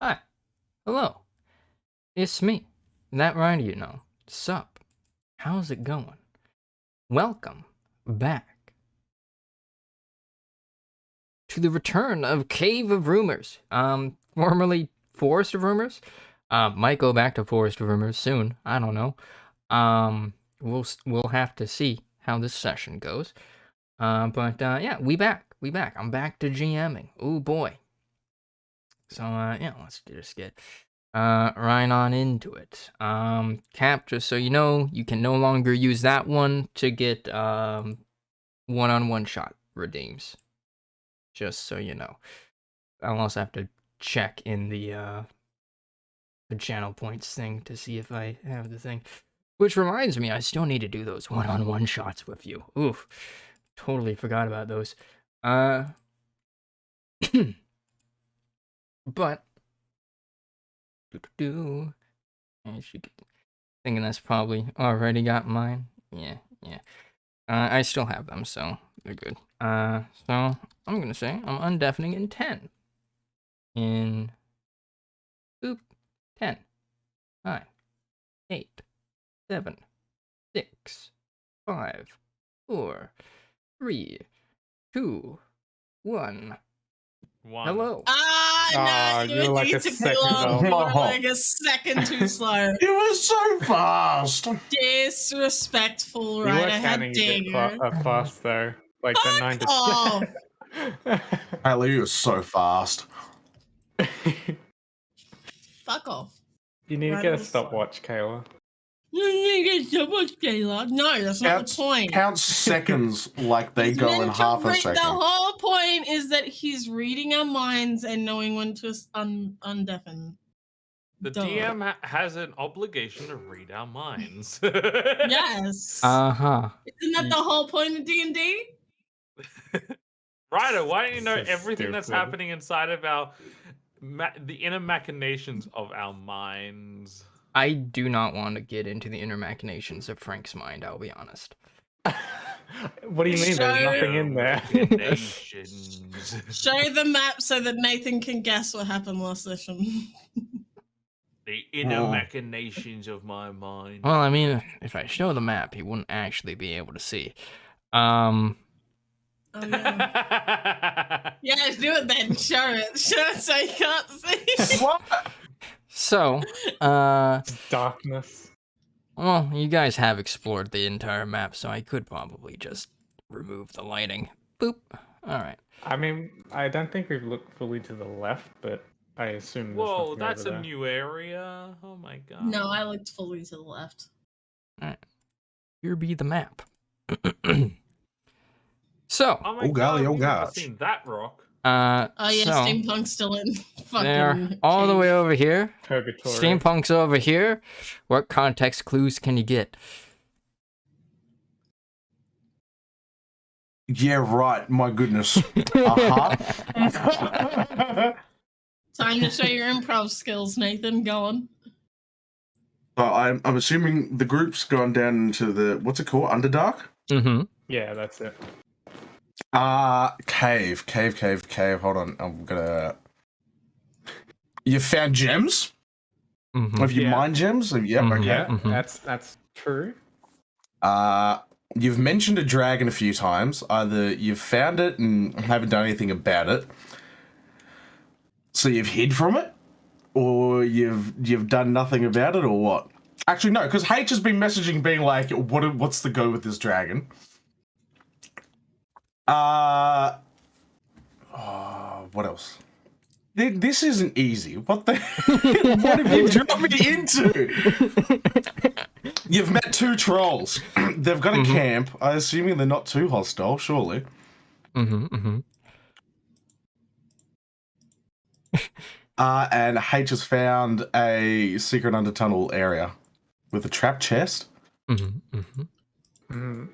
Hi. Hello. It's me. ThatWriterUKnow. Sup? How's it going? Welcome back to the return of Cave of Rumors. Formerly Forest of Rumors. Might go back to Forest of Rumors soon. I don't know. We'll have to see how this session goes. But yeah, we back. I'm back to GMing. Oh boy. So yeah, let's just get right on into it. Cap, just so you know, you can no longer use that one to get one-on-one shot redeems. Just so you know. I'll also have to check in the channel points thing to see if I have the thing. Which reminds me, I still need to do those one-on-one shots with you. Oof. Totally forgot about those. But I should get, thinking that's probably already got mine. Yeah. I still have them, so they're good. So I'm gonna say I'm undeafening in 10. In 10, 9, 8, 7, 6, 5, 4, 3, 2, 1. Hello. No, you were like a second long. You were off. like a second too slow. It was so fast. Disrespectful, You right? were I had counting a bit dare. fast though. Like the 9 to off. Apparently, it was so fast. Fuck off. You need to Right, get a it was stopwatch, Kayla. No, that's not the point. Counts seconds like they He's go in meant to half a read- second. The whole point is that he's reading our minds and knowing when to undeafen. The Duh. DM has an obligation to read our minds. Yes. Uh-huh. Isn't that the whole point of D&D? Ryder, why don't you know So everything that's stupid. happening inside of our the inner machinations of our minds? I do not want to get into the inner machinations of Frank's mind, I'll be honest. What do you mean? There's nothing in there. Machinations. Show the map so that Nathan can guess what happened last session. The inner machinations of my mind. Well, I mean, if I show the map, he wouldn't actually be able to see. Oh, yeah. Yeah, do it then. Show it. Show it so you can't see. What? So, Darkness. well, you guys have explored the entire map, so I could probably just remove the lighting. Boop. Alright. I mean, I don't think we've looked fully to the left, but I assume there's Whoa, nothing that's over a there. new area. Oh my god. No, I looked fully to the left. Alright. Here be the map. So, Oh my Oh, golly, god, oh we've never gosh. seen that rock. Oh yeah, so steampunk's still in fucking they're all the way over here. Purgatory. Steampunk's over here. What context clues can you get? Yeah, right. My goodness. Uh-huh. Time to show your improv skills, Nathan. Go on. So I'm assuming the group's gone down into the, what's it called? Underdark? Mm-hmm. Yeah, that's it. Cave. Hold on. I'm gonna... You found gems? Mm-hmm. Have you Yeah. mined gems? Yep, Mhm. okay. Yeah, Mhm. that's true. You've mentioned a dragon a few times. Either you've found it and haven't done anything about it, so you've hid from it, or you've done nothing about it, or what? Actually, no, because H has been messaging, being like, "What's the go with this dragon?" What else? This isn't easy. What the? What have you dropped me into? You've met two trolls. They've got a camp. I'm assuming they're not too hostile, surely. Mm-hmm. And H has found a secret undertunnel area with a trap chest. Mm.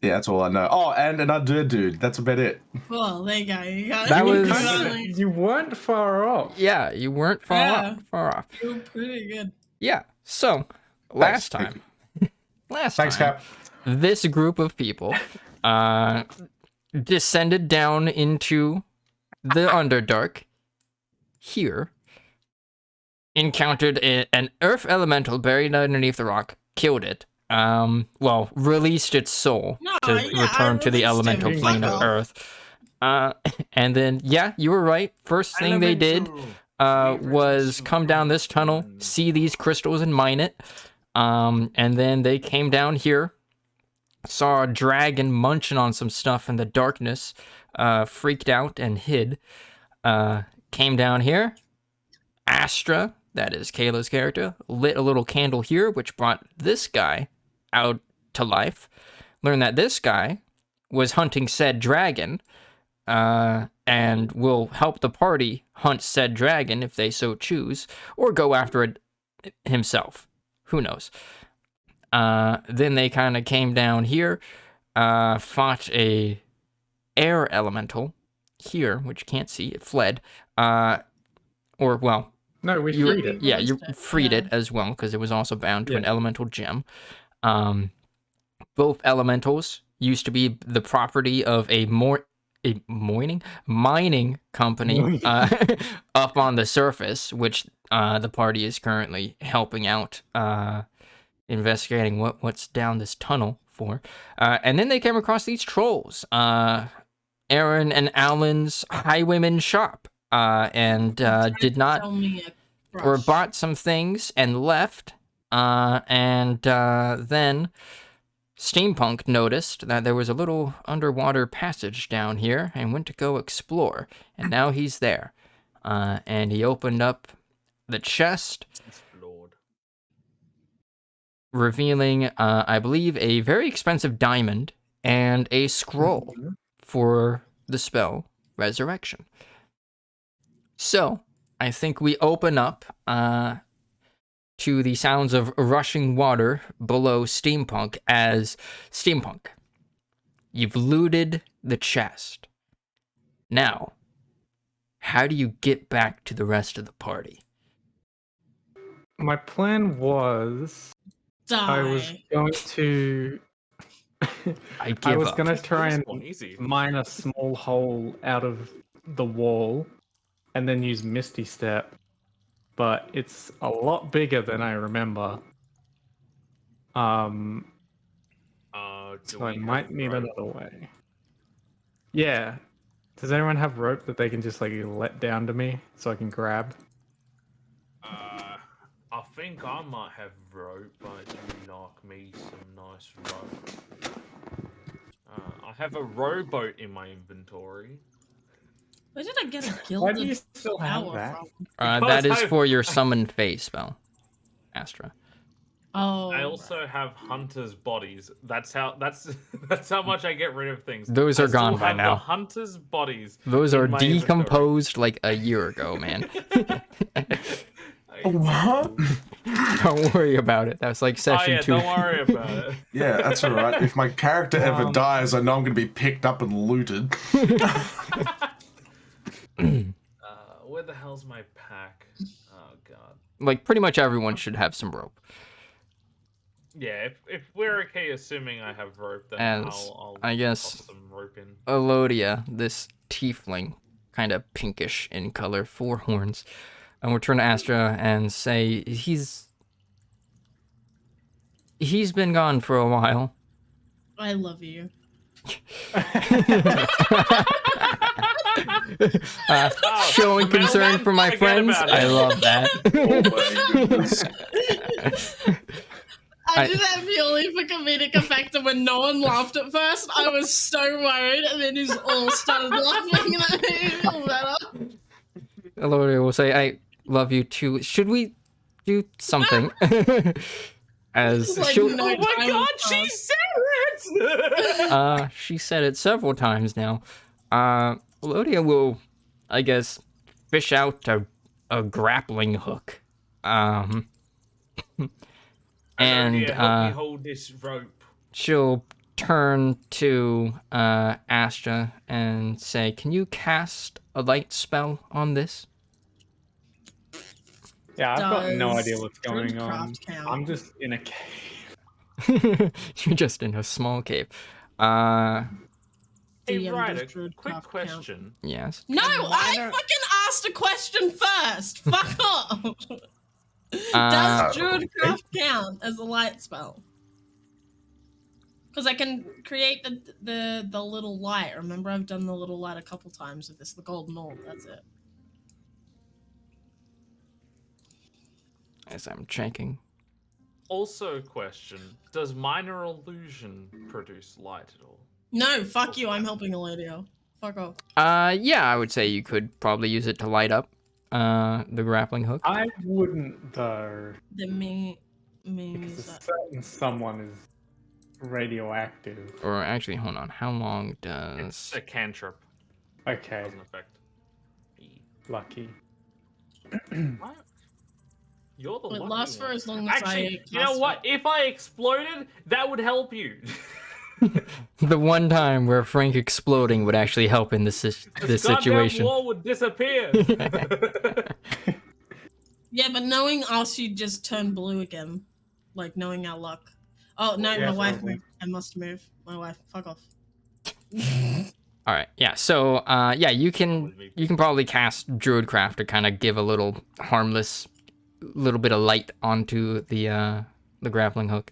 Yeah, that's all I know. Oh, and an undead dude. That's about it. Well, there you go. You got That was- You weren't far off. Yeah, you weren't far off. You were pretty good. Yeah. So last time, Thanks, Cap. this group of people descended down into the Underdark here, encountered an earth elemental buried underneath the rock, killed it. Well, released its soul No, to yeah, I return to the released him. elemental plane Fuck of off. Earth. And then, yeah, you were right. First thing they did was come down this tunnel, see these crystals, and mine it. And then they came down here, saw a dragon munching on some stuff in the darkness, freaked out and hid. Came down here. Astra, that is Kayla's character, lit a little candle here, which brought this guy out to life. Learned that this guy was hunting said dragon, and will help the party hunt said dragon if they so choose, or go after it himself. Who knows? Then they kind of came down here, fought a air elemental here, which you can't see. It fled. Or, well, No, we freed it. yeah, you Released it, freed yeah. it as well, because it was also bound to an Yeah. elemental gem. Both elementals used to be the property of a mining company up on the surface, which the party is currently helping out, investigating what's down this tunnel for. And then they came across these trolls, Aaron and Alan's highwayman shop, and did not, Tell me a or crush. bought some things and left. And then Steampunk noticed that there was a little underwater passage down here and went to go explore. And now he's there. And he opened up the chest, Explored. revealing, I believe, a very expensive diamond and a scroll for the spell Resurrection. So, I think we open up to the sounds of rushing water below Steampunk as Steampunk. You've looted the chest. Now, how do you get back to the rest of the party? My plan was Die. I was going to I I give was up. gonna try and Respawn, easy. mine a small hole out of the wall and then use Misty Step, but it's a lot bigger than I remember. Do So I we might have need rope? another way. Yeah. Does anyone have rope that they can just like let down to me so I can grab? I think I might have rope, but you knock me some nice rope. I have a rowboat in my inventory. Where did I get a Why do you gilded still have flower that? from? That Because is for your summon phase spell, Astra. Oh. I also have hunters' bodies. That's how much I get rid of things. Those are I still gone by have now. The hunters' bodies. Those in are my inventory. decomposed like a year ago, man. What? Don't worry about it. That's like Oh session yeah, 2. don't worry about it. Yeah, that's alright. If my character ever dies, I know I'm going to be picked up and looted. Where the hell's my pack? Oh god. Like, pretty much everyone should have some rope. Yeah, if we're okay assuming I have rope, then As, I'll I guess, toss some rope in. Elodia, this tiefling, kind of pinkish in color, 4 horns, and we'll turn to Astra and say he's been gone for a while. I love you. Showing concern for my forget friends. about it. I love that. Oh my goodness. I did that purely for comedic effect, and when no one laughed at first, I was so worried, and then just all started laughing, and I made me feel better. Elodia will say, I love you too. Should we do something? As Like, she'll, no Oh my time god, has she passed. said it! she said it several times now. Elodia will, I guess, fish out a grappling hook. And help me hold this rope. she'll turn to Astra and say, can you cast a light spell on this? Yeah, I've got no Does idea what's going on. Druidcraft count? I'm just in a cave. You're just in a small cave. Hey, DM, Ryder, does Druidcraft quick count? question. Yes. No, Why I not- fucking asked a question first. Fuck off. Does Druidcraft count as a light spell? Because I can create the little light. Remember, I've done the little light a couple times with this, the golden orb. That's it. As I'm checking. Also, a question: does minor illusion produce light at all? No, fuck you. I'm helping Eladio. Fuck off. Yeah, I would say you could probably use it to light up the grappling hook. I wouldn't though, The me because is a that. certain someone is radioactive. Or actually, hold on. How long It's does... a cantrip. Okay, Doesn't affect. lucky. What? You're the It lucky lasts for one. as long as Actually, I you know cast what? it. If I exploded, that would help you. The one time where Frank exploding would actually help in this situation. Goddamn wall would disappear. Yeah, but knowing us, you'd just turn blue again. Like, knowing our luck. Oh, no, Yeah, my wife probably. moved. I must move. My wife. Fuck off. All right, yeah. So, yeah, you can probably cast Druidcraft to kind of give a little harmless, little bit of light onto the grappling hook.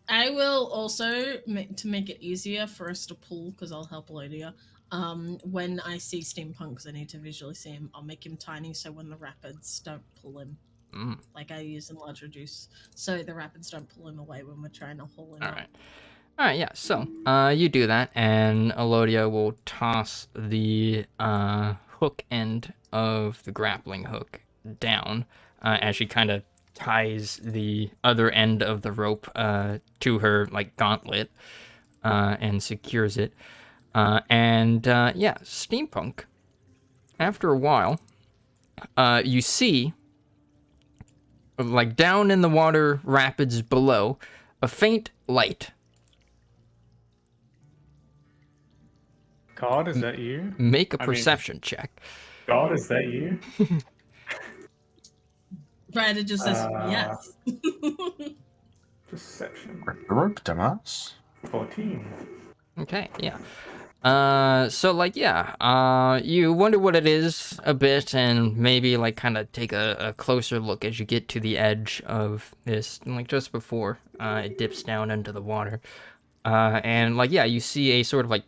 I will also, to make it easier for us to pull, because I'll help Eladia, when I see Steampunk, because I need to visually see him, I'll make him tiny so when the rapids don't pull him. Mm. Like I use in Large Reduce, so the rapids don't pull him away when we're trying to haul him All up. right. All right, yeah. So, you do that, and Elodia will toss the hook end of the grappling hook down as she kind of ties the other end of the rope to her like gauntlet and secures it. Yeah, Steampunk. After a while, you see, like down in the water rapids below, a faint light. God, is that you? Make a I mean- perception check. God, is that you? Right, it just says yes. Perception. Rope, dumbass. 14. Okay, yeah. So like, yeah, you wonder what it is a bit, and maybe like kind of take a closer look as you get to the edge of this, like just before it dips down into the water. And like, yeah, you see a sort of like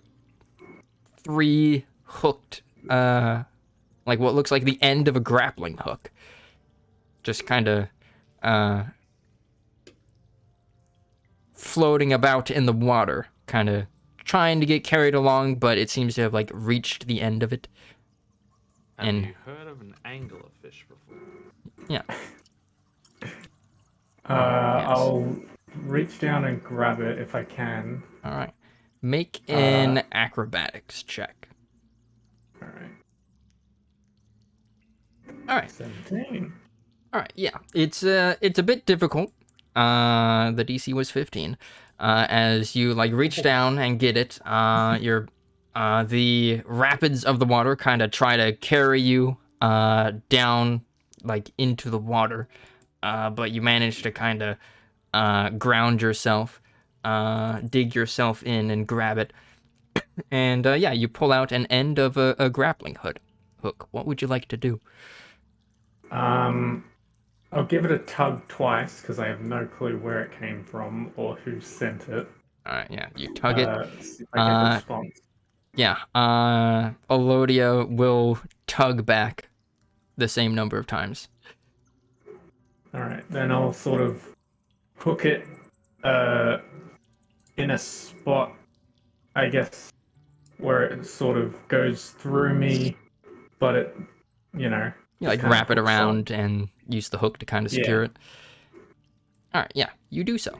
3 hooked, like what looks like the end of a grappling hook. Just kind of, floating about in the water, kind of trying to get carried along, but it seems to have like reached the end of it. Have And- you heard of an anglerfish before? Yeah. I'll reach down and grab it if I can. All right. Make an acrobatics check. Alright. All right. 17. All right. Yeah. It's a bit difficult. The DC was 15. As you like reach down and get it, the rapids of the water kind of try to carry you down like into the water, but you manage to kind of ground yourself, dig yourself in and grab it, and yeah, you pull out an end of a grappling hook. What would you like to do? I'll give it a tug twice because I have no clue where it came from or who sent it. All right, yeah, you tug it. See if I get a response. Yeah, Elodia will tug back the same number of times. Alright, then I'll sort of hook it in a spot, I guess, where it sort of goes through me, but it, you know. You like just kinda wrap it hooks on. around and use the hook to kind of secure it. All right, yeah, you do so.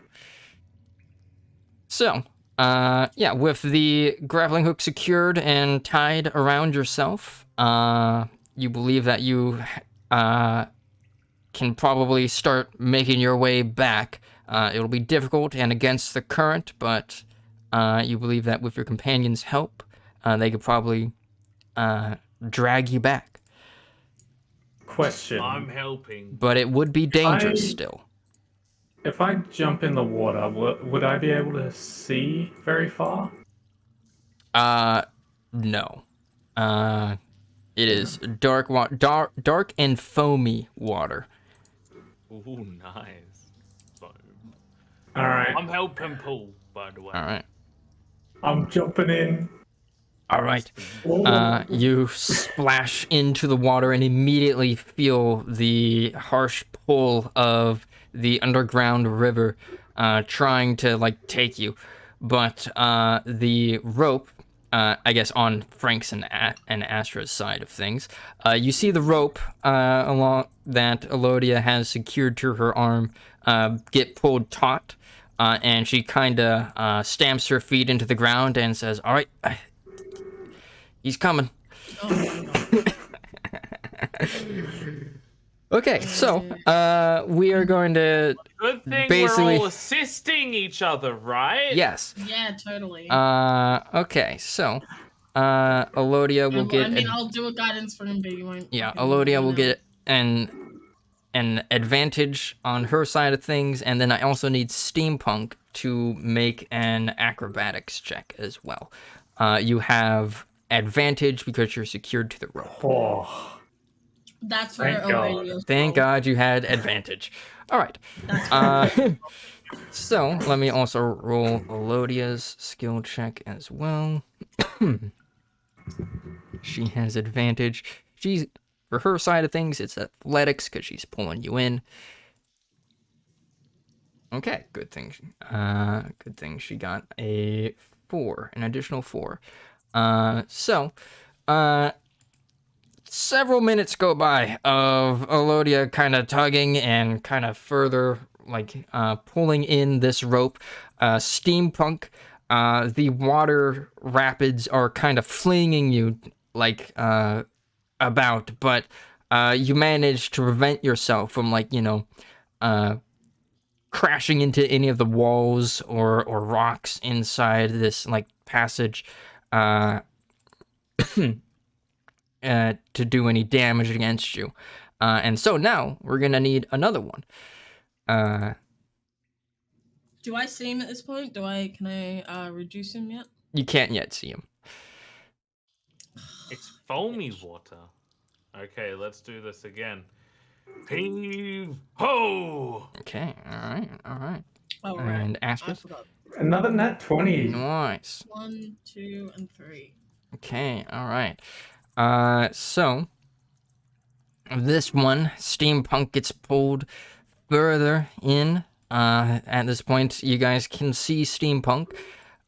So, yeah, with the grappling hook secured and tied around yourself, you believe that you can probably start making your way back. It'll be difficult and against the current, but you believe that with your companion's help, they could probably drag you back. Question. I'm helping. But it would be dangerous I- still. If I jump in the water, would I be able to see very far? No. It is dark and foamy water. Ooh, nice. Foam. All right. I'm helping pull, by the way. All right. I'm jumping in. All right. Oh. You splash into the water and immediately feel the harsh pull of the underground river trying to like take you. But the rope, I guess on Frank's and Astra's side of things, you see the rope along that Elodia has secured to her arm get pulled taut. And she kind of stamps her feet into the ground and says, "All right, he's coming." Oh my god. Okay, so we are going to Good thing basically we're all assisting each other, right? yes. Yeah, totally. Okay, so Elodia will get I mean, I'll do a guidance for him, but you won't. yeah, fucking, Elodia will know. get an advantage on her side of things, and then I also need Steampunk to make an acrobatics check as well. You have advantage because you're secured to the rope. Oh. That's where Thank God. Aurelius Thank rolled. God you had advantage. All right. That's where So let me also roll Elodia's skill check as well. She has advantage. She's for her side of things, it's athletics because she's pulling you in. Okay, good thing. Good thing she got a 4, an additional 4. So, several minutes go by of Elodia kind of tugging and kind of further like pulling in this rope. Steampunk, the water rapids are kind of flinging you like about, but you manage to prevent yourself from like crashing into any of the walls or rocks inside this like passage. To do any damage against you. And so now we're gonna need another one. Do I see him at this point? Can I reduce him yet? You can't yet see him. It's foamy water. Okay, let's do this again. Heave ho! Okay, alright. Oh, right. And I Astra? forgot. Another nat 20. Nice. 1, 2, and 3. Okay, alright. So this one, Steampunk gets pulled further in. At this point, you guys can see Steampunk.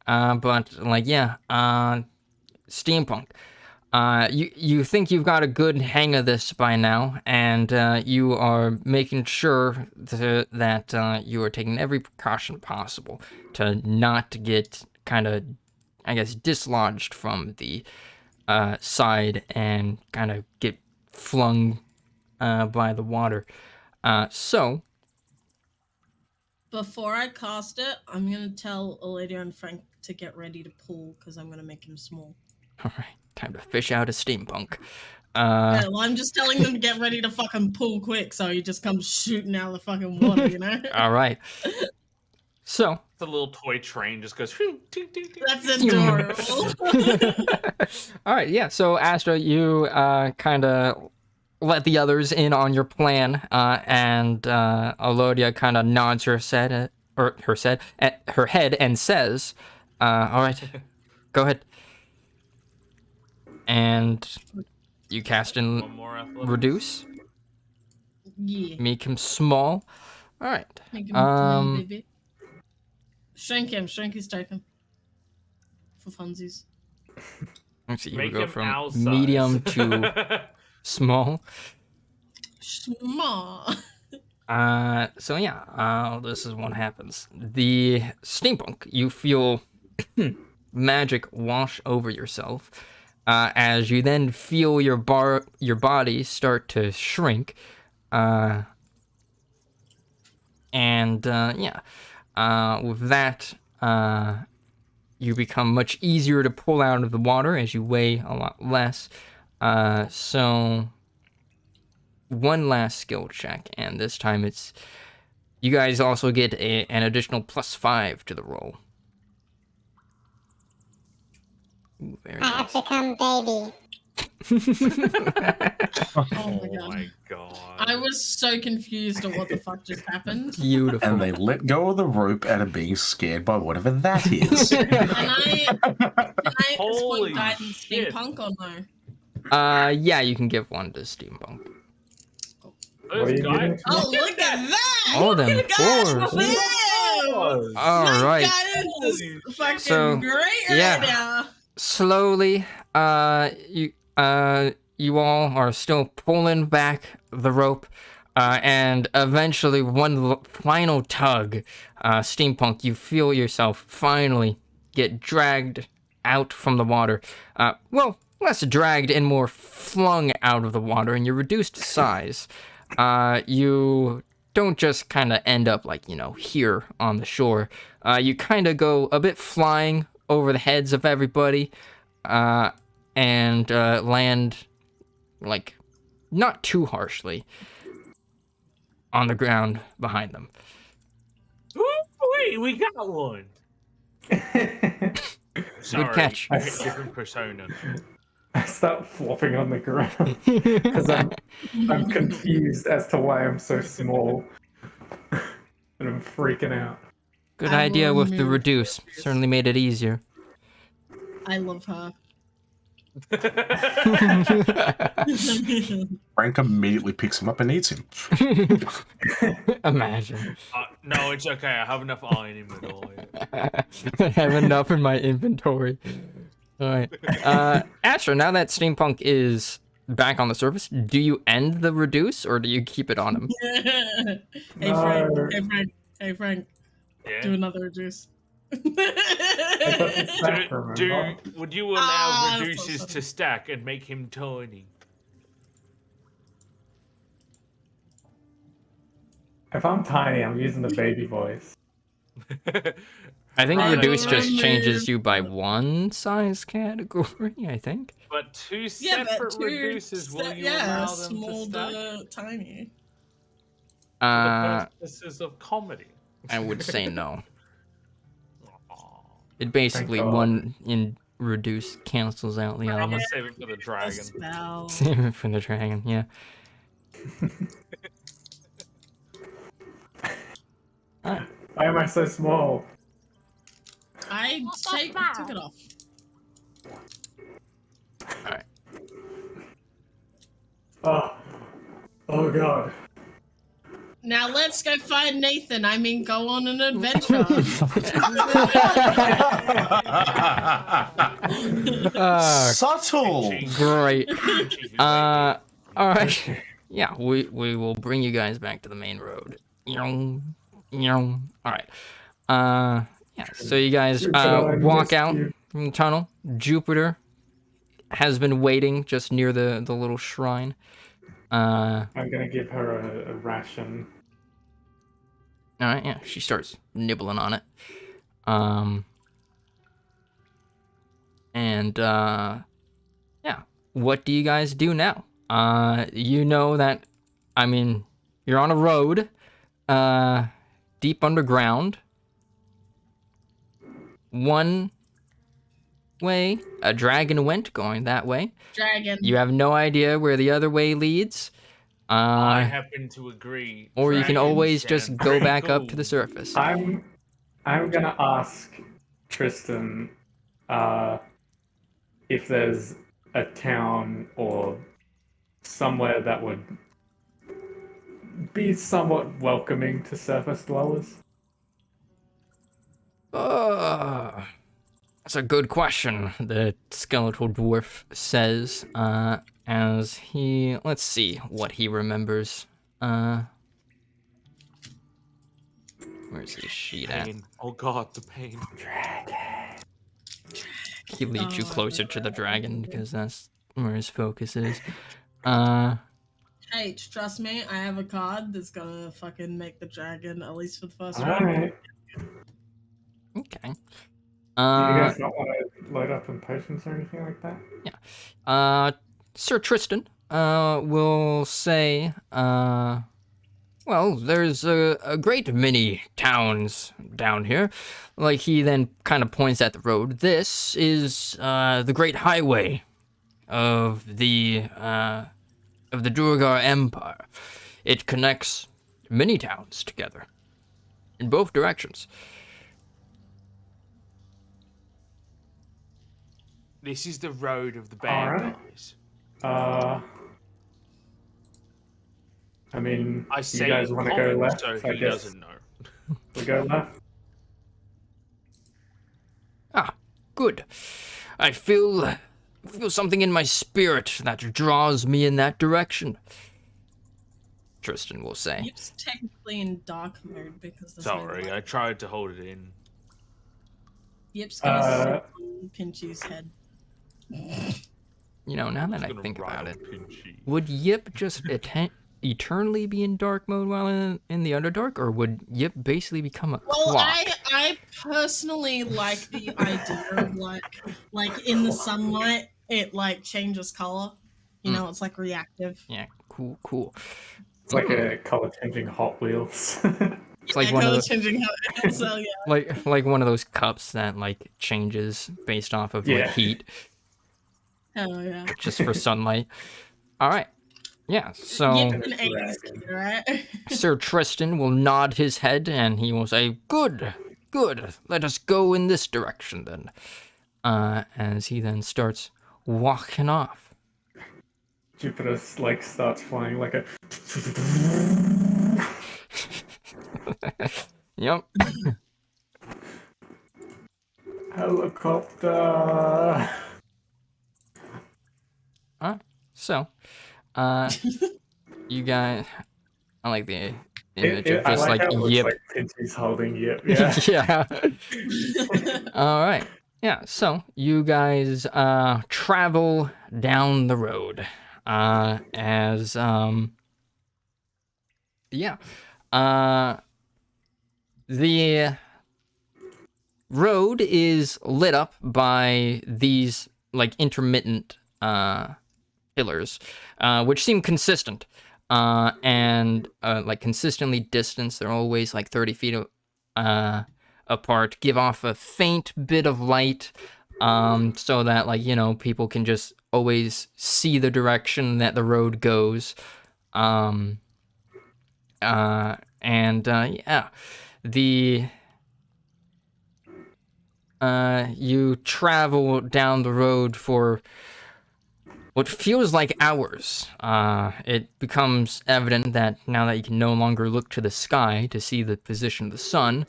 But like, yeah, Steampunk. You think you've got a good hang of this by now, and you are making sure that you are taking every precaution possible to not get kind of, I guess, dislodged from the side and kind of get flung by the water. So, Before I cast it, I'm gonna tell Oladia and Frank to get ready to pull because I'm gonna make him small. all right, time to fish out a Steampunk. Yeah, well, I'm just telling them to get ready to fucking pull quick, so he just comes shooting out of the fucking water, you know? All right. So, The little toy train just goes. That's adorable. all right, yeah. So Astra, you kind of let the others in on your plan, and Elodia kind of nods her head and says, "All right, go ahead." And you cast in One more athletics. reduce, Yeah. make him small. All right. Make him tiny, baby. Shrink his token. For funsies. Let's see. You Make go him from our medium size. to small. Small. So yeah, this is what happens. The Steampunk, you feel magic wash over yourself, as you then feel your body start to shrink, with that, you become much easier to pull out of the water as you weigh a lot less. So one last skill check, and this time it's you guys also get an additional +5 to the roll. Ooh, very I have nice. become baby. Oh my god. my god. I was so confused at what the fuck just happened. Beautiful. And they let go of the rope out of being scared by whatever that is. Can I Holy exploit guidance shit. steampunk or no? Yeah, you can give one to Steampunk. What are you giving? Oh, look at that! Oh, them Guys, fours. whoa! All right. Guidance is fucking So, great yeah. right now. Slowly, you all are still pulling back the rope, and eventually, one final tug, Steampunk, you feel yourself finally get dragged out from the water. Well, less dragged and more flung out of the water in your reduced size. You don't just kind of end up like, here on the shore. You kind of go a bit flying over the heads of everybody, and land, like, not too harshly on the ground behind them. Wait, we got one. Sorry, catch. different persona. I start flopping on the ground because I'm confused as to why I'm so small, and I'm freaking out. Good I idea will with the remove reduce. reduce. Certainly made it easier. I love her. Frank immediately picks him up and eats him. Imagine. No, it's okay. I have enough iron in my diet. I have enough in my inventory. All right. Asher, now that Steampunk is back on the surface, do you end the reduce or do you keep it on him? Hey No. Frank, hey Frank, hey Frank, Yeah. do another reduce. Would you allow Ah, that's reduces so to stack and make him tiny? If I'm tiny, I'm using the baby voice. I think Right, reduce okay. just changes you by one size category, I think. But two Yeah, but separate two reduces, will you yeah, allow them small to stack? to tiny. For Uh, the purposes of comedy. I would say no. Aw. It basically God. one in reduce cancels out the I'm other gonna one. save it for the A dragon. spell. Save it for the dragon, yeah. Alright. Why am I so small? I took it off. Alright. Oh god. Now let's go find Nathan. I mean, go on an adventure. Subtle. Great. Alright. Yeah, we will bring you guys back to the main road. Alright. Yeah, so you guys walk out from the tunnel. Jupiter has been waiting just near the little shrine. I'm gonna give her a ration. Alright, yeah, she starts nibbling on it. Yeah, what do you guys do now? You know that, I mean, you're on a road, deep underground. One way, a dragon went going that way. Dragon. You have no idea where the other way leads. I happen to agree. Or you can Dragons always sound just go pretty back up to the cool. surface. I'm gonna ask Tristan if there's a town or somewhere that would be somewhat welcoming to surface dwellers. That's a good question, the skeletal dwarf says, as he, let's see what he remembers. Where's his sheet at? Pain. Oh god, the pain. He leads you Oh, closer to the dragon because that's where his focus is. Hey, trust me, I have a card that's gonna fucking make the dragon, at least for the first one. Alright. Okay. Do you guys not want to load up in potions or anything like that? Sir Tristan, will say, well, there's a great many towns down here. Like, he then kind of points at the road. This is, the Great Highway. of the Durgar Empire. It connects many towns together in both directions. This is the road of the bad Alright. guys. I mean, I you say guys in want to go common, left? so I he guess doesn't know. we go left. Ah, good. I feel something in my spirit that draws me in that direction. Tristan will say. Yip's technically in dark mode because there's Sorry, no I light. tried to hold it in. Yip's gonna sit on Pinchy's head. You know, now I that was I gonna think ride about on it, Pinchy. would Yip just eternally be in dark mode while in the Underdark, or would Yip basically become a Well, clock? I personally like the idea of like in the sunlight it like changes color. You know, it's like reactive. Yeah, cool. It's like a color changing Hot Wheels. It's like Yeah, one of color the changing how so yeah. like one of those cups that like changes based off of like Yeah. heat, Hell yeah. just for sunlight. All right. Yeah, so Yip an 80s kid, right? Sir Tristan will nod his head and he will say, Good, let us go in this direction then. As he then starts walking off. Jupiter like starts flying like a Yep. helicopter. Alright, so, you guys, I like the image of I just like like how it looks Yip. like Pinchy's holding Yip. Yeah. Yeah. All right. Yeah, so you guys travel down the road as yeah. The road is lit up by these like intermittent pillars, which seem consistent and like consistently distanced. They're always like 30 feet apart, give off a faint bit of light so that like, you know, people can just always see the direction that the road goes. Yeah, the you travel down the road for what feels like hours. It becomes evident that now that you can no longer look to the sky to see the position of the sun,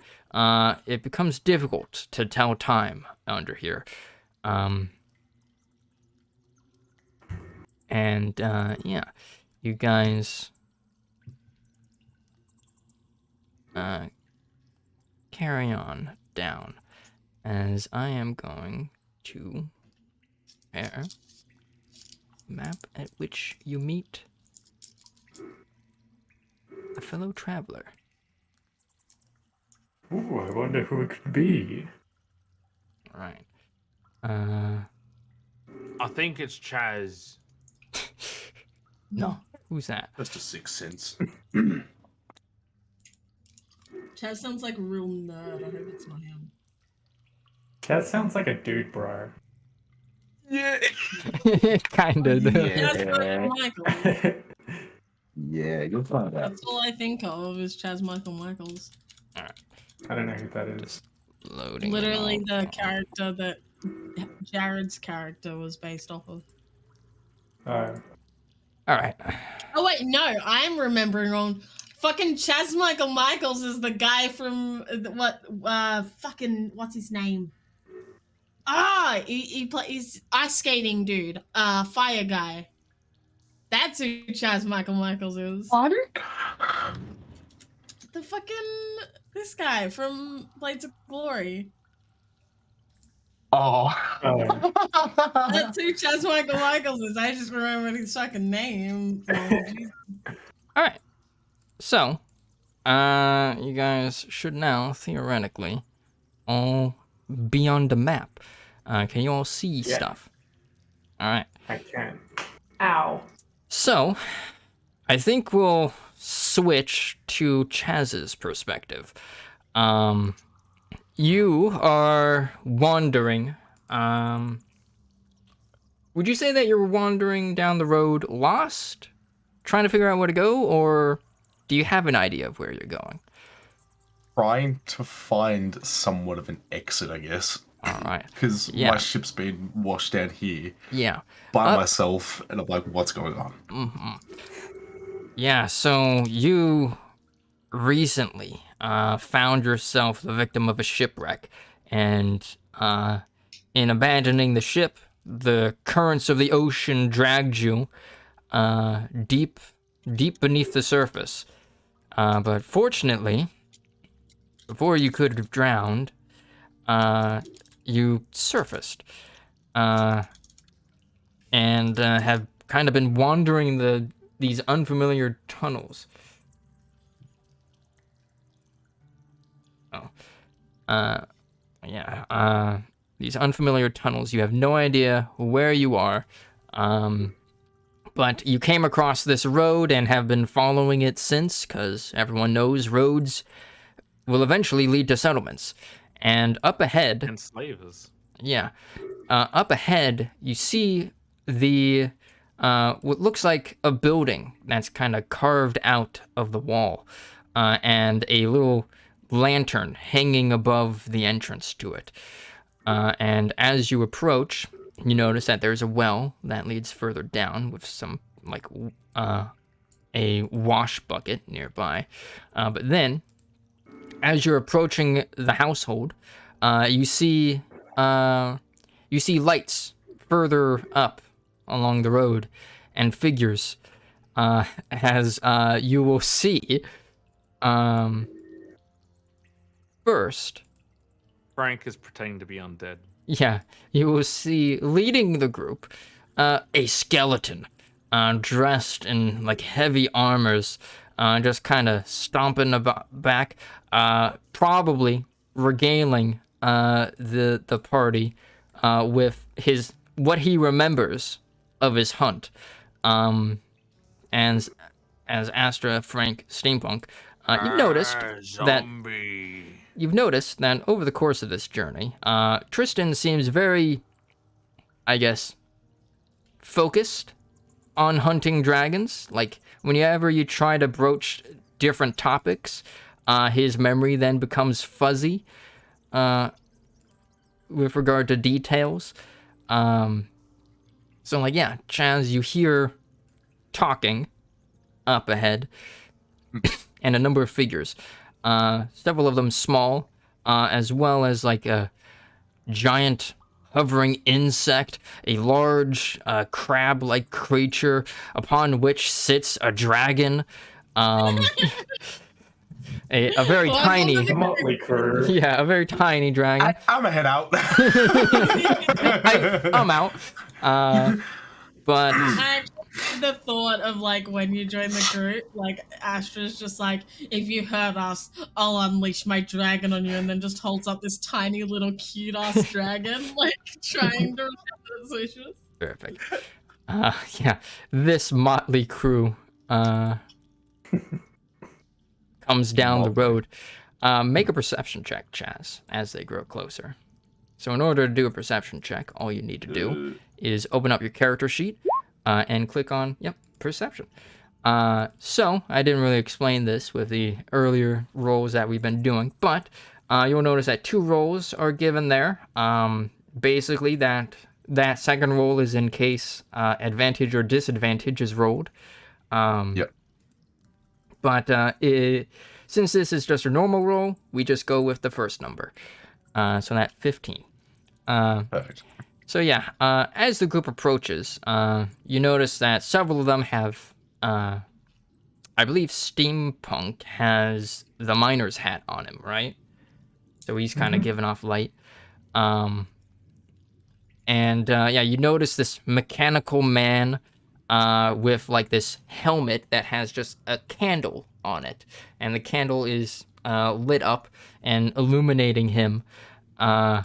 it becomes difficult to tell time under here. Yeah, you guys carry on down as I am going to prepare map at which you meet a fellow traveler. Ooh, I wonder who it could be. All right. I think it's Chaz. No. Who's that? Just a sixth sense. Chaz sounds like a real nerd. I hope it's not him. That sounds like a dude, bro. Yeah. Kind of. Chaz Michael Michaels. Yeah, you'll find out. That's all I think of is Chaz Michael Michaels. I don't know who that is. Loading. Literally the character that Jared's character was based off of. Oh. All right. Oh wait, no, I'm remembering wrong. Fucking Chaz Michael Michaels is the guy from fucking what's his name? He's ice skating dude, fire guy. That's who Chaz Michael Michaels is. What? The fucking this guy from Blades of Glory. Oh. That's who Chaz Michael Michaels is. I just remembered his fucking name. Oh, Jesus. All right. So, you guys should now theoretically all be on the map. Can you all see stuff? All right. I can. Ow. So, I think we'll switch to Chaz's perspective. You are wandering would you say that you're wandering down the road lost, trying to figure out where to go, or do you have an idea of where you're going? Trying to find somewhat of an exit, I guess. All right. Because Yeah. my ship's been washed down here Yeah. by myself, and I'm like, what's going on? Mm-hmm. Yeah, so you recently found yourself the victim of a shipwreck, and in abandoning the ship, the currents of the ocean dragged you deep beneath the surface. But fortunately, before you could have drowned, you surfaced and have kind of been wandering these unfamiliar tunnels. These unfamiliar tunnels. You have no idea where you are, but you came across this road and have been following it since, because everyone knows roads will eventually lead to settlements. And up ahead, Enslavers. yeah, up ahead, you see the what looks like a building that's kind of carved out of the wall, and a little lantern hanging above the entrance to it. And as you approach, you notice that there's a well that leads further down with some, like, a wash bucket nearby. But then, as you're approaching the household, you see lights further up along the road and figures, as you will see. First, Frank is pretending to be undead. yeah, you will see leading the group a skeleton dressed in like heavy armors, just kind of stomping back, probably regaling the party with what he remembers of his hunt. And as Astra, Frank, Steampunk, you've noticed that over the course of this journey, Tristan seems very, I guess, focused on hunting dragons. Like, whenever you try to broach different topics, his memory then becomes fuzzy with regard to details. So, like, yeah, Chaz, you hear talking up ahead, and a number of figures. Several of them small, as well as like a giant hovering insect, a large crab-like creature upon which sits a dragon. A very Well, tiny, The Motley Crew. yeah, a very tiny dragon. I'm a head out. I'm out. But I actually had the thought of like when you join the group, like Astra's just like, if you hurt us, I'll unleash my dragon on you, and then just holds up this tiny little cute ass dragon, like trying to remember its wishes. perfect. Yeah, this motley crew comes down the road. Make a perception check, Chaz, as they grow closer. So in order to do a perception check, all you need to do is open up your character sheet and click on, perception. So I didn't really explain this with the earlier rolls that we've been doing, but you'll notice that 2 rolls are given there. Basically, that second roll is in case advantage or disadvantage is rolled. Yep. But since this is just a normal roll, we just go with the first number. So that 15. Perfect. So yeah, as the group approaches, you notice that several of them have, I believe Steampunk has the miner's hat on him, right? So he's kind of giving off light. And you notice this mechanical man with like this helmet that has just a candle on it, and the candle is lit up and illuminating him. And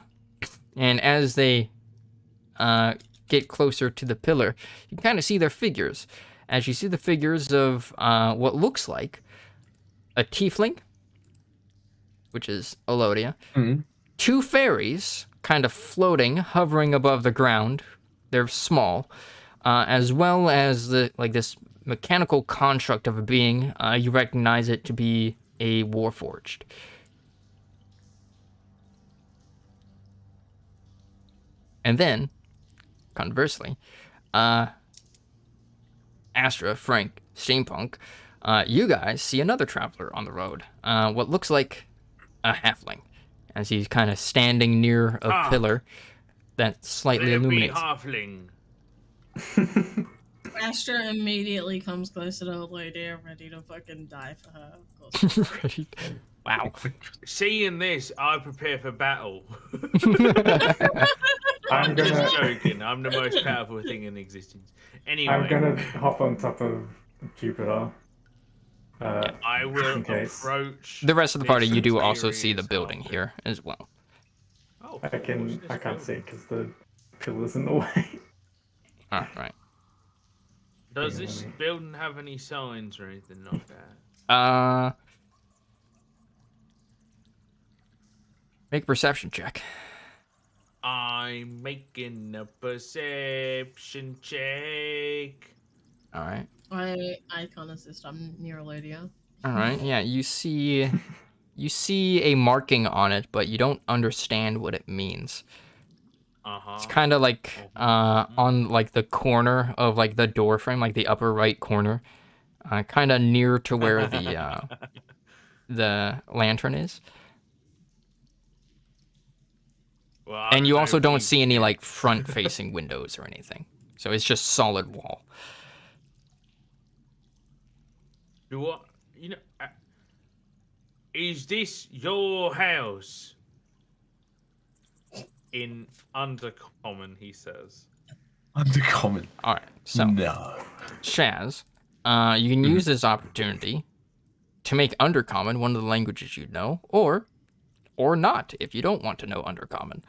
as they get closer to the pillar, you can kind of see their figures. As you see the figures of what looks like a tiefling, which is Elodia, 2 fairies kind of floating, hovering above the ground, they're small, as well as this mechanical construct of a being. You recognize it to be a warforged. And then, conversely, Astra, Frank, Steampunk, you guys see another traveler on the road. What looks like a halfling, as he's kind of standing near a pillar that slightly There be illuminates. halfling. Astra immediately comes closer to Lydia, ready to fucking die for her. Of course. Wow. Seeing this, I prepare for battle. I'm I'm just gonna joking. I'm the most powerful thing in existence. Anyway, I'm gonna hop on top of Jupiter. I will in case. approach. The rest of the party, this you do also see the mysterious building halfling. here as well. Oh, I what's can't this see building? because the pillar's in the way. All right. Does Hang on, this let me- building have any signs or anything like that? Make a perception check. I'm making a perception check. All right. I can't assist. I'm near Lydia. All right. Yeah, you see a marking on it, but you don't understand what it means. It's kind of like on like the corner of like the door frame, like the upper right corner, kind of near to where the lantern is. Well, I And you know also if don't you see any can. like front-facing windows or anything. So it's just solid wall. Do what? Is this your house? In Undercommon, he says. Undercommon. All right. So, No. Chaz, you can use this opportunity to make Undercommon one of the languages you know, or not if you don't want to know Undercommon.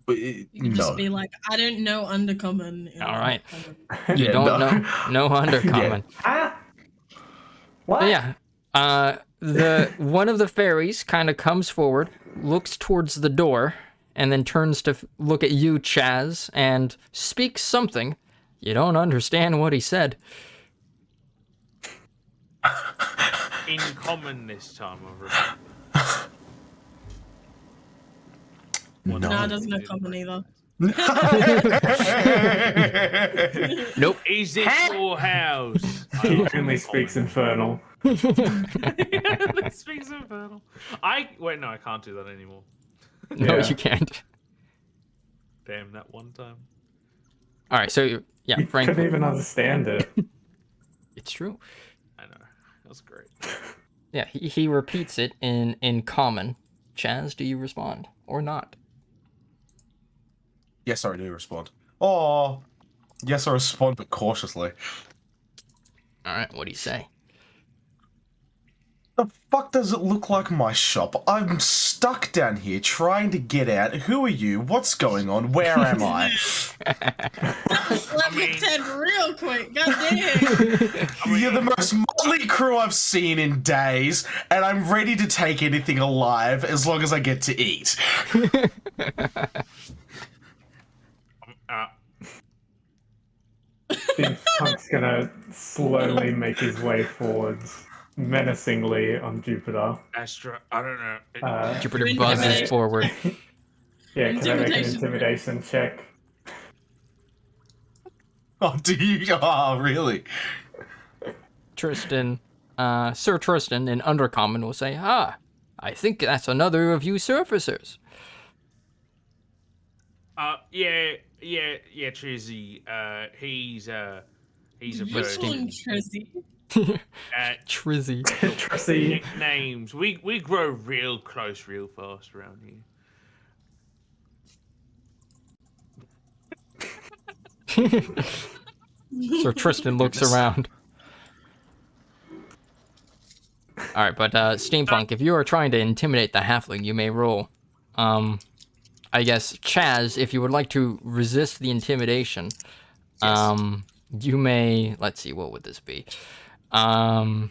You could just be like, I don't know Undercommon. All right. Undercommon. You Yeah, don't no. know Undercommon. Ah! What? But yeah. One of the fairies kind of comes forward, looks towards the door, and then turns to look at you, Chaz, and speaks something. You don't understand what he said. In common this time, I remember. No, it doesn't have common either. Nope. Is this your house? He only speaks Infernal. That speaks Infernal. Wait, no, I can't do that anymore. No, Yeah. you can't. Damn, that one time. All right, so yeah, He Frank. couldn't even understand it. It's true. I know. That was great. Yeah, he repeats it in common. Chaz, do you respond or not? Yes, I do respond. Oh, yes, I respond, but cautiously. All right, what do you say? The fuck does it look like my shop? I'm stuck down here trying to get out. Who are you? What's going on? Where am I? Let me Ted real quick. Goddamn. You're the most motley crew I've seen in days, and I'm ready to take anything alive as long as I get to eat. Punk's gonna slowly make his way forwards, menacingly on Jupiter. Astra, I don't know. Jupiter You're buzzes intimidated. forward. Yeah, can I make an Intimidation. intimidation check? Oh, do you? Oh, really? Tristan, Sir Tristan in Undercommon will say, "Ah, I think that's another of you surfacers." Yeah, Trizzy. He's a You person. call him Trizzy. Trizzy. Trissy. Nicknames. We grow real close, real fast around here. Sir Tristan looks around. All right, but Steampunk, if you are trying to intimidate the halfling, you may roll. I guess Chaz, if you would like to resist the intimidation, you may. Let's see, what would this be? I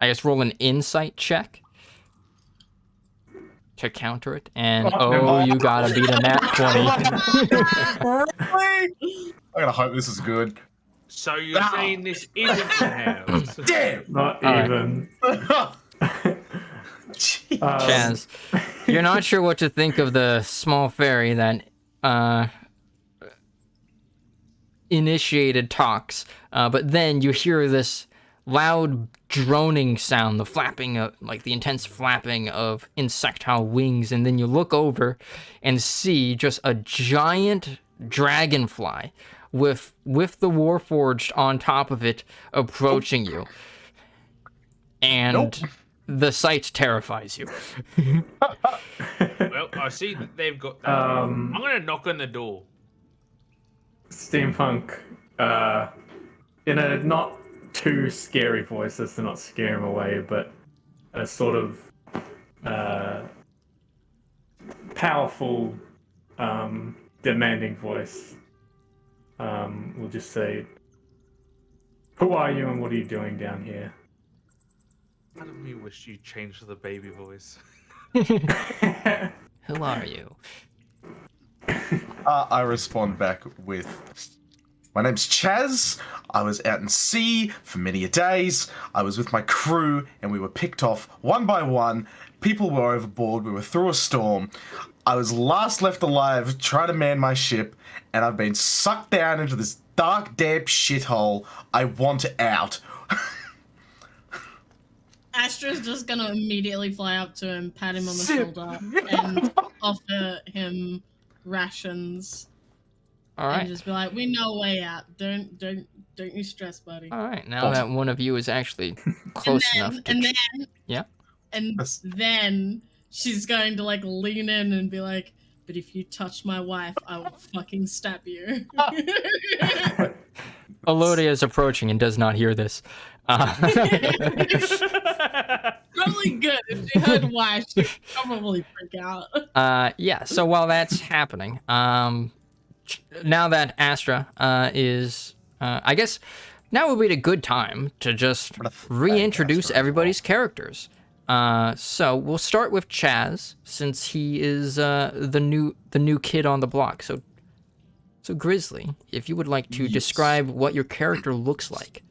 guess roll an insight check. to counter it, and Oh, never oh, mind. you gotta beat a nat 20. Really? I gotta hope this is good. So you're Ow. saying this isn't the house? Damn! Not All right. even. Jeez. Chaz, you're not sure what to think of the small fairy that initiated talks, but then you hear this loud droning sound, the flapping of, like the intense flapping of insectile wings, and then you look over and see just a giant dragonfly with the Warforged on top of it approaching you. And Nope. the sight terrifies you. Well, I see that they've got that. I'm gonna knock on the door. Steampunk, in a not too scary voice as to not scare him away, but a sort of powerful, demanding voice, will just say, "Who are you and what are you doing down here?" Part of me wish you changed the baby voice. Who are you? I respond back with, "My name's Chaz. I was out in sea for many a days. I was with my crew and we were picked off one by one. People were overboard. We were through a storm. I was last left alive trying to man my ship, and I've been sucked down into this dark, damp shithole. I want out." Astra's just gonna immediately fly up to him, pat him on the Sip. shoulder, and offer him rations. All And right. just be like, "We know a way out. Don't you stress, buddy." All right. Now that one of you is actually close enough to... And then Yeah. And That's- then she's going to like lean in and be like, "But if you touch my wife, I will fucking stab you." Elodia is approaching and does not hear this. Probably good. If she heard wife, she'd probably freak out. Yeah, so while that's happening, now that Astra is, I guess now would be a good time to just I'm gonna thank reintroduce Astra as everybody's characters. So we'll start with Chaz, since he is the new kid on the block. So Grizzly, if you would like to Yes. describe what your character looks like.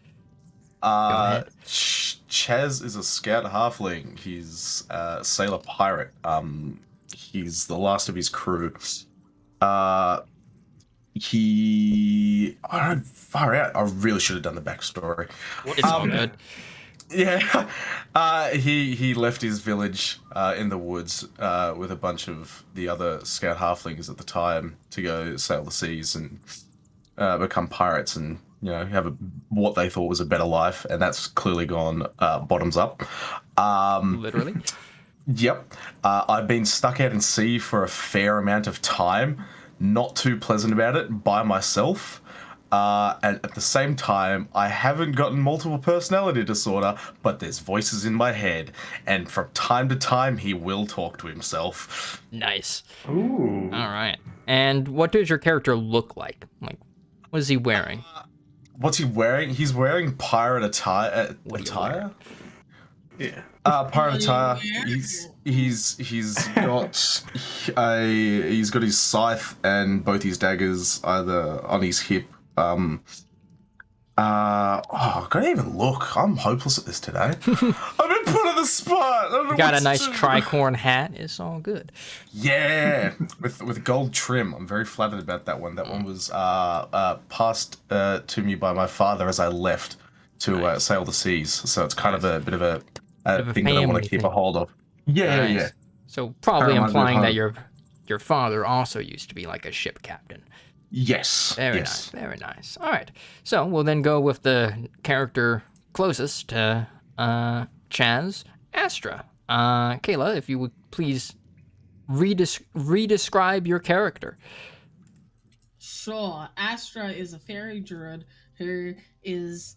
ahead. Chaz is a scout halfling. He's a sailor pirate. He's the last of his crew. Far out. I really should have done the backstory. It's all good. Yeah, he left his village in the woods with a bunch of the other scout halflings at the time to go sail the seas and become pirates and have what they thought was a better life, and that's clearly gone bottoms up. Literally. Yep, I've been stuck out in sea for a fair amount of time, not too pleasant about it, by myself. And at the same time, I haven't gotten multiple personality disorder, but there's voices in my head, and from time to time, he will talk to himself. Nice. Ooh. All right. And what does your character look like? Like, what is he wearing? What's he wearing? He's wearing pirate attire. What are you Attire? Yeah. Pirate What attire. are you wearing? He's got his scythe and both his daggers either on his hip. I can't even look. I'm hopeless at this today. I've been put on the spot. I don't know You got a what to nice do. tricorn hat. It's all good. Yeah, with gold trim. I'm very flattered about that one. That one was passed to me by my father as I left to sail the seas. So it's kind of a bit of a of a thing that I want family to keep thing. a hold of. Yeah, Nice. yeah. So probably Kinda reminds me of implying that home. your father also used to be like a ship captain. Yes. Very yes. nice. Very nice. All right. So we'll then go with the character closest to Chaz, Astra. Kayla, if you would please redescribe your character. Sure. Astra is a fairy druid who is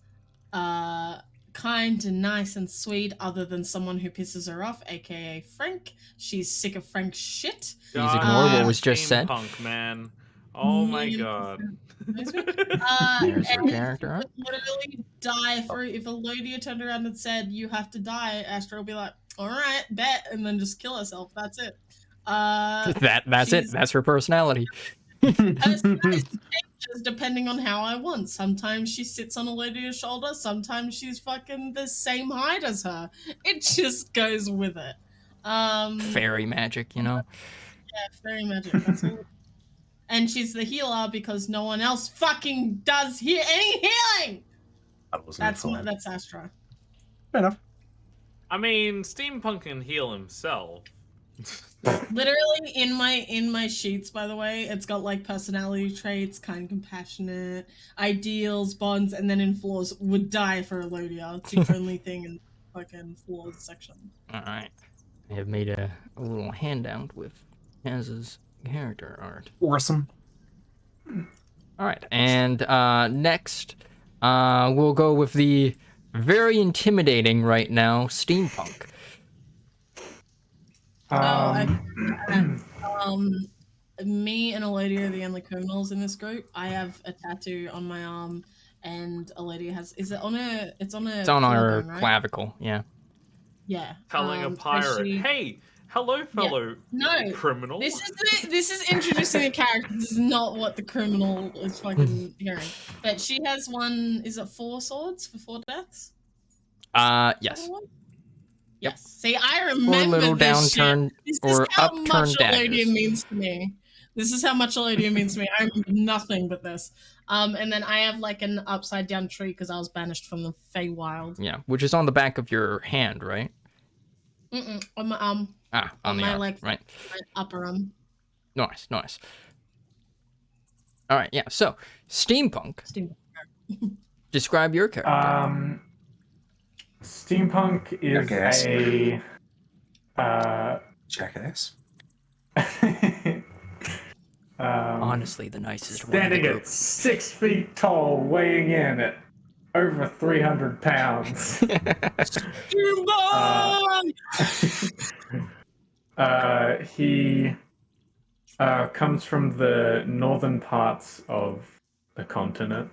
kind and nice and sweet, other than someone who pisses her off, aka Frank. She's sick of Frank's shit. Please ignore what was just said. Punk man. Oh my Mm. god. There's your character, huh? Literally die for if Elodia turned around and said you have to die, Astra will be like, all right, bet, and then just kill herself. That's it. That's it. That's her personality. Personality changes depending on how I want. Sometimes she sits on a lady's shoulder. Sometimes she's fucking the same height as her. It just goes with it. Fairy magic, you know. Yeah, fairy magic. That's all. And she's the healer because no one else fucking does any healing. That's Astra. Fair enough. I mean, Steampunk can heal himself. Literally in my sheets, by the way, it's got like personality traits, kind, compassionate, ideals, bonds, and then in flaws, would die for Elodia. It's the only thing in fucking flaws section. All right. I have made a little handout with Chaz's character art. Awesome. All right, and next, we'll go with the very intimidating right now steampunk. Me and Elodia are the only criminals in this group. I have a tattoo on my arm, and Elodia has. Is it on a? It's on a. It's on our collarbone, right? clavicle. Yeah. Yeah. Telling a pirate, hey, hello, fellow criminal. This is introducing a character. This is not what the criminal is fucking hearing. But she has one. Is it 4 swords for 4 deaths? Yes. Yes. See, I remember or little this downturn shit. or This is how upturned much daggers. Elodia means to me. This is how much Elodia means to me. I remember nothing but this. And then I have like an upside down tree because I was banished from the Feywild. Yeah, which is on the back of your hand, right? On my arm. On the my arm, like right? my upper arm. Nice. All right, yeah. So, steampunk. Describe your character. Steampunk is Jackass. Jackass. Honestly, the nicest one in the Standing group. at 6 feet tall, weighing in at over 300 pounds. He comes from the northern parts of the continent.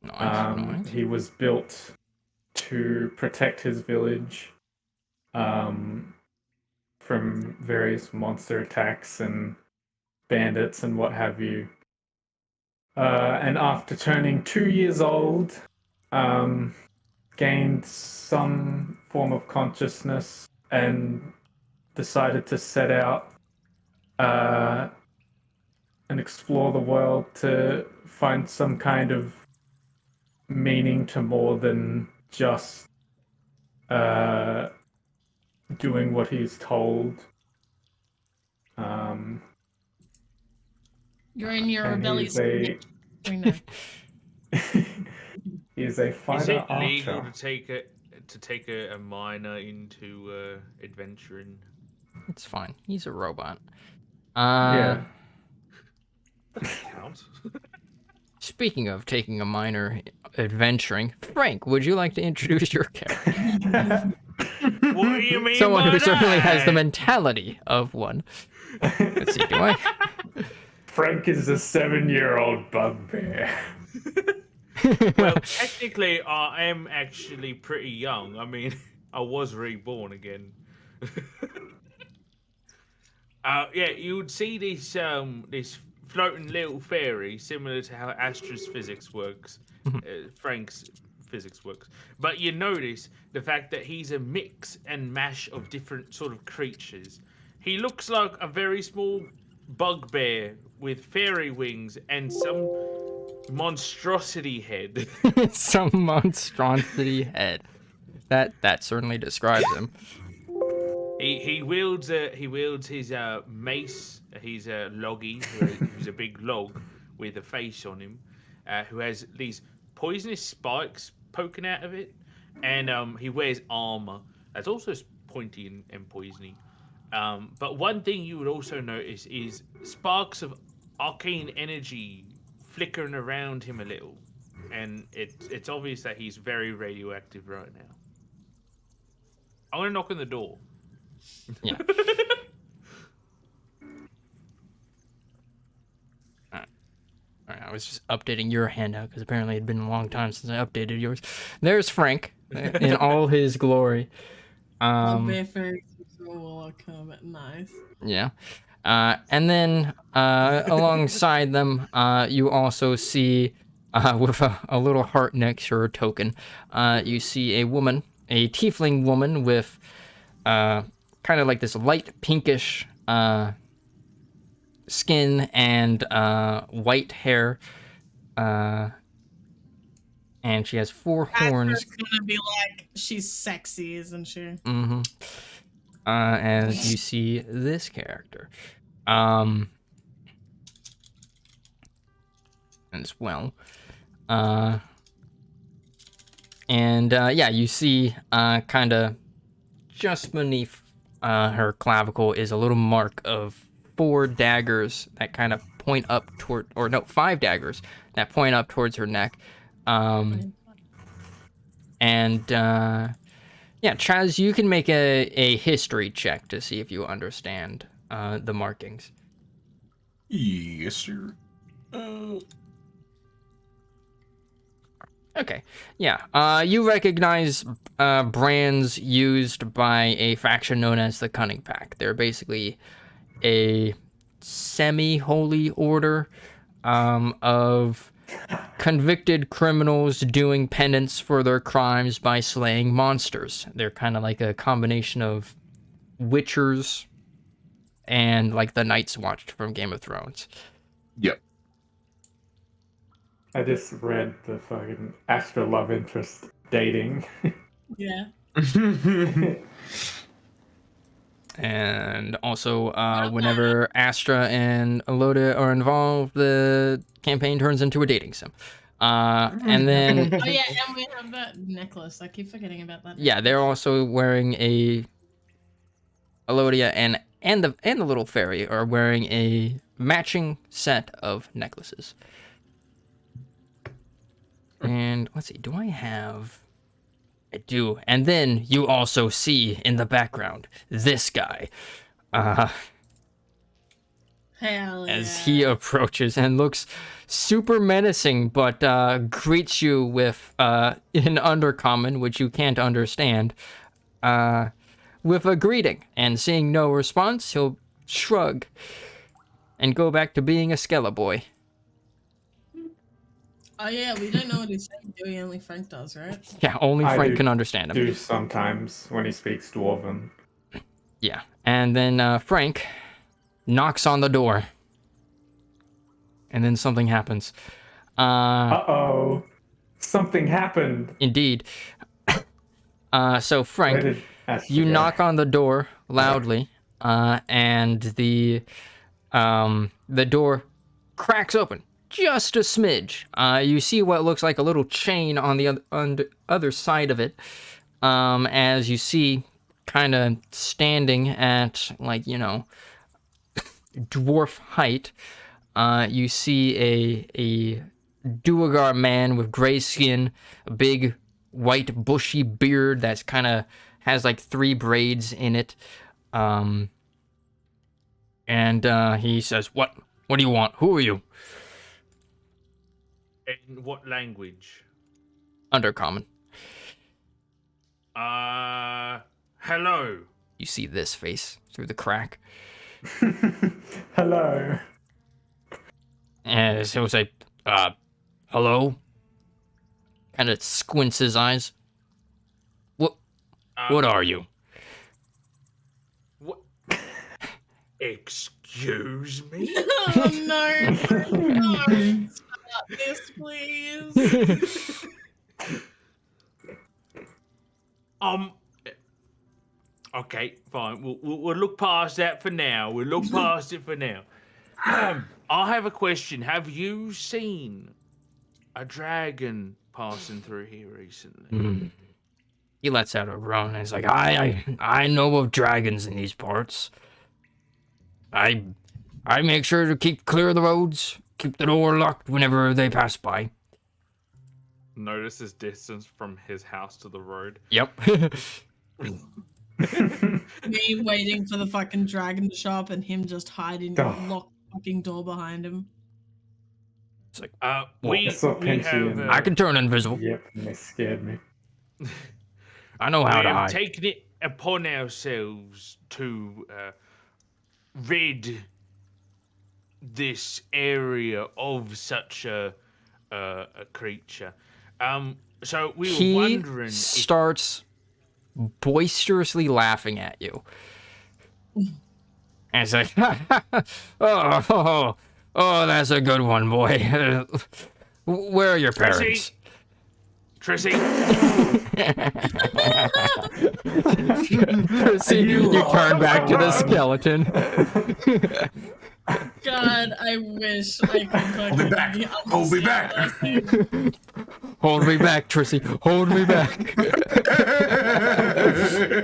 Nice. He was built to protect his village from various monster attacks and bandits and what have you. And after turning 2 years old, gained some form of consciousness and decided to set out and explore the world to find some kind of meaning to more than just doing what he's told. You're in your And rebellious. He's a fighter Is it archer. legal to take a miner into adventuring? It's fine. He's a robot. Yeah. Count. Speaking of taking a minor adventuring, Frank, would you like to introduce your character? What do you mean Someone by who certainly has the that? mentality of one. Let's see, do I? Frank is a 7-year-old bugbear. Well, technically, I am actually pretty young. I mean, I was reborn again. Yeah, you would see this this floating little fairy, similar to how Astra's physics works, Frank's physics works. But you notice the fact that he's a mix and mash of different sort of creatures. He looks like a very small bugbear with fairy wings and some monstrosity head. Some monstrosity head. That certainly describes him. He wields his mace. He's a loggy, who's a big log with a face on him, who has these poisonous spikes poking out of it, and he wears armor that's also pointy and poisony. But one thing you would also notice is sparks of arcane energy flickering around him a little, and it's obvious that he's very radioactive right now. I'm gonna knock on the door. Yeah. Alright, I was just updating your handout because apparently it had been a long time since I updated yours. There's Frank in all his glory. Bugbear fairy warlock helmet. Nice. Yeah. And then alongside them, you also see, with a little heart next to her token, you see a woman, a tiefling woman with kind of like this light pinkish skin and white hair. And she has 4 horns. Astra's gonna be like, she's sexy, isn't she? Mm-hmm. As you see this character. As well. Yeah, you see kind of just beneath her clavicle is a little mark of 4 daggers that kind of point up toward, or no, 5 daggers that point up towards her neck. Yeah, Chaz, you can make a history check to see if you understand the markings. Yes, sir. Okay, yeah. You recognize brands used by a faction known as the Cunning Pack. They're basically a semi-holy order of convicted criminals doing penance for their crimes by slaying monsters. They're kind of like a combination of witchers and like the Night's Watch from Game of Thrones. Yep. I just read the fucking Astra love interest dating. Yeah. And also, whenever Astra and Eloda are involved, the campaign turns into a dating sim. And then... Oh yeah, and we have that necklace. I keep forgetting about that. Yeah, they're also wearing a... Elodia and the little fairy are wearing a matching set of necklaces. And let's see, do I have... I do. And then you also see in the background this guy. Hell As he approaches and looks super menacing, but greets you with in Undercommon, which you can't understand, with a greeting. And seeing no response, he'll shrug and go back to being a Skeleborn. Oh yeah, we don't know what he's saying, do we? Only Frank does, right? Yeah, only I Frank do- can understand him. Do sometimes when he speaks Dwarven. Yeah, and then Frank knocks on the door. And then something happens. Uh-oh. Something happened. Indeed. So Where Frank, did Astra you go? knock on the door loudly, and the door cracks open just a smidge. You see what looks like a little chain on the other side of it, as you see, kind of standing at, like, you know, dwarf height. You see a Duergar man with gray skin, a big white bushy beard that's kind of has like 3 braids in it. And he says, "What do you want? Who are you?" In what language? Undercommon. Hello. You see this face through the crack. Hello. And he'll say, hello? Kind of squints his eyes. What are you? What? Excuse me? Oh no, Frank, no. Stop this, please. Okay, fine. We'll look past that for now. We'll look past it for now. I have a question. Have you seen a dragon passing through here recently? He lets out a groan and he's like, I know of dragons in these parts. I make sure to keep clear of the roads, keep the door locked whenever they pass by. Notice his distance from his house to the road. Yep. Me waiting for the fucking dragon to show up and him just hiding, lock the fucking door behind him. It's like, we saw Pinchy have. and- I can turn invisible. Yep, and they scared me. I know how we to have hide. taken it upon ourselves to rid this area of such a creature. So we were He wondering if starts boisterously laughing at you. And it's like, oh, that's a good one, boy. Where are your parents? Trissy, Trissy, you turn back to the skeleton. God, I wish I could Hold me back. fucking Hold me understand back. that thing. Hold me back, Trissy. Hold me back.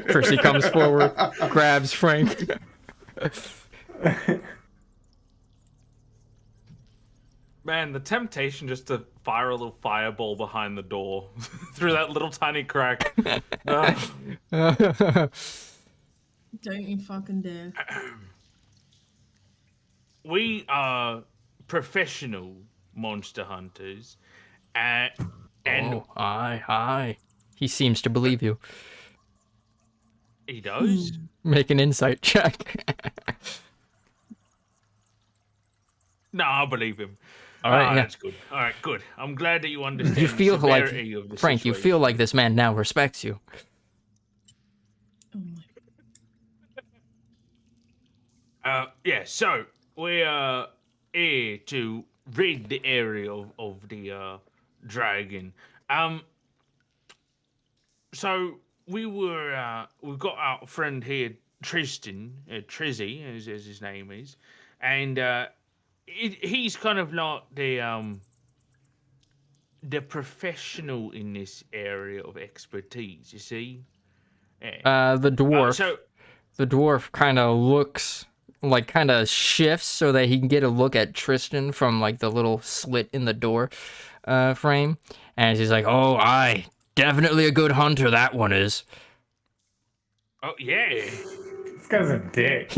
Trissy comes forward, grabs Frank. Man, the temptation just to fire a little fireball behind the door through that little tiny crack. Don't you fucking dare. we are professional monster hunters, and Oh, aye. He seems to believe you. he does. Make an insight check. No, I believe him. All right, yeah. That's good. All right, good. I'm glad that you understand You feel the severity of the Frank, you situation. feel like this man now respects you. Oh my. Yeah, so we are here to rid the area of the dragon. So we've got our friend here, Tristan, Trizzy, as his name is, and he's kind of like the professional in this area of expertise. You see, yeah. The dwarf. So The dwarf kind of looks, like, kind of shifts so that he can get a look at Tristan from, like, the little slit in the door frame. And he's like, oh, aye, definitely a good hunter, that one is. oh yeah, This guy's a dick.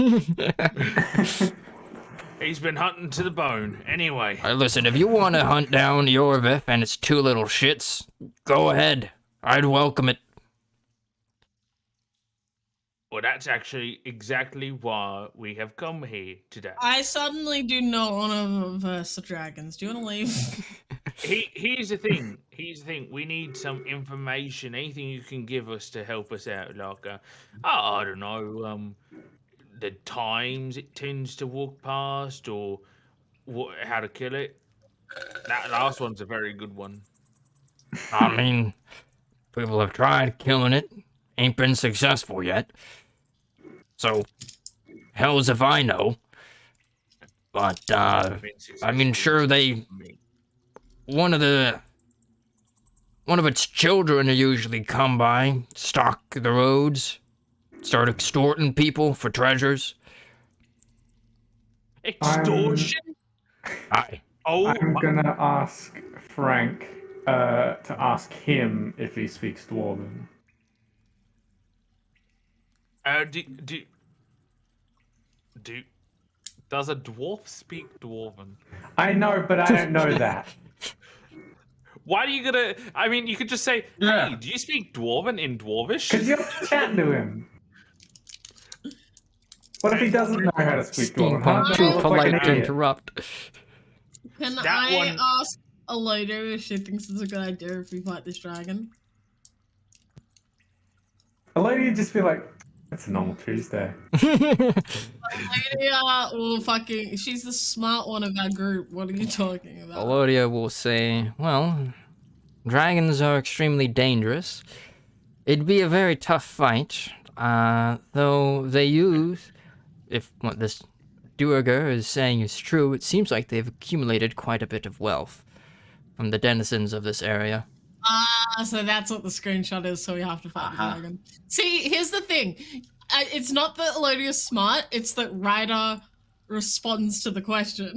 he's been hunting to the bone. Anyway, Listen, if you want to hunt down Yorvith and its two little shits, go ahead. I'd welcome it. well, that's actually exactly why we have come here today. I suddenly do not want to verse the dragons. Do you want to leave? Here's the thing. We need some information. Anything you can give us to help us out, like I don't know, the times it tends to walk past, or how to kill it. That last one's a very good one. I mean, people have tried killing it, ain't been successful yet. So, hells if I know. But, I mean, sure, one of its children will usually come by, stalk the roads, start extorting people for treasures. Extortion. Aye. Oh, I'm gonna ask Frank to ask him if he speaks Dwarven. Does a dwarf speak dwarven? I know, but I don't know that. Why are you gonna? I mean, you could just say, "Hey, do you speak dwarven in dwarvish?" Because you're chatting to him. What if he doesn't know how to speak Dwarven? Steampunk, Huh? too Then I'll look like polite an to idiot. interrupt. Can That I one- ask Aloda if she thinks it's a good idea if we fight this dragon? A lady would just be like, it's a normal Tuesday. Alodia will fucking. She's the smart one of our group. What are you talking about? Alodia will say, well, dragons are extremely dangerous. It'd be a very tough fight, though they use, if what this Duergar is saying is true, it seems like they've accumulated quite a bit of wealth from the denizens of this area. So that's what the screenshot is, so we have to fight the dragon. See, here's the thing. It's not that Elodia's smart, it's that Ryder responds to the question.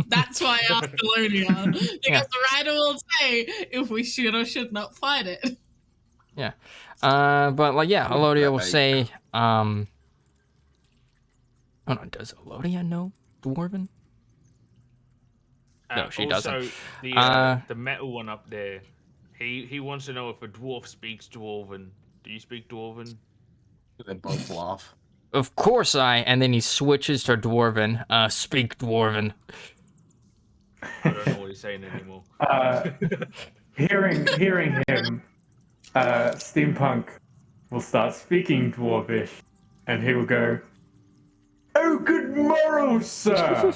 That's why I asked Elodia. Because the Ryder will say if we should or should not fight it. Yeah. But, like, yeah, Elodia will say, hold on, does Elodia know Dwarven? No, she also, doesn't. The metal one up there. He wants to know if a dwarf speaks Dwarven. Do you speak Dwarven? They both laugh. Of course and then he switches to Dwarven. Speak Dwarven. I don't know what he's saying anymore. Hearing him, Steampunk will start speaking Dwarvish, and he will go, "Oh, good morrow, sir.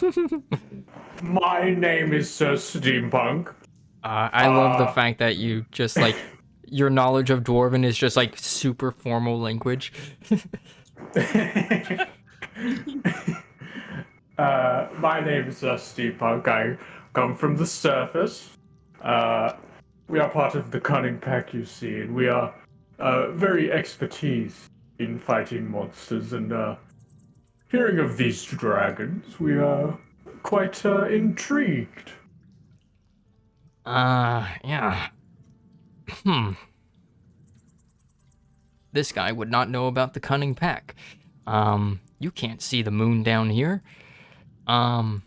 My name is Sir Steampunk." I love the fact that you just like your knowledge of Dwarven is just like super formal language. My name is Steampunk. I come from the surface. We are part of the Cunning Pack, you see, and we are very expertise in fighting monsters. And hearing of these dragons, we are quite intrigued. Yeah. This guy would not know about the Cunning Pack. You can't see the moon down here. And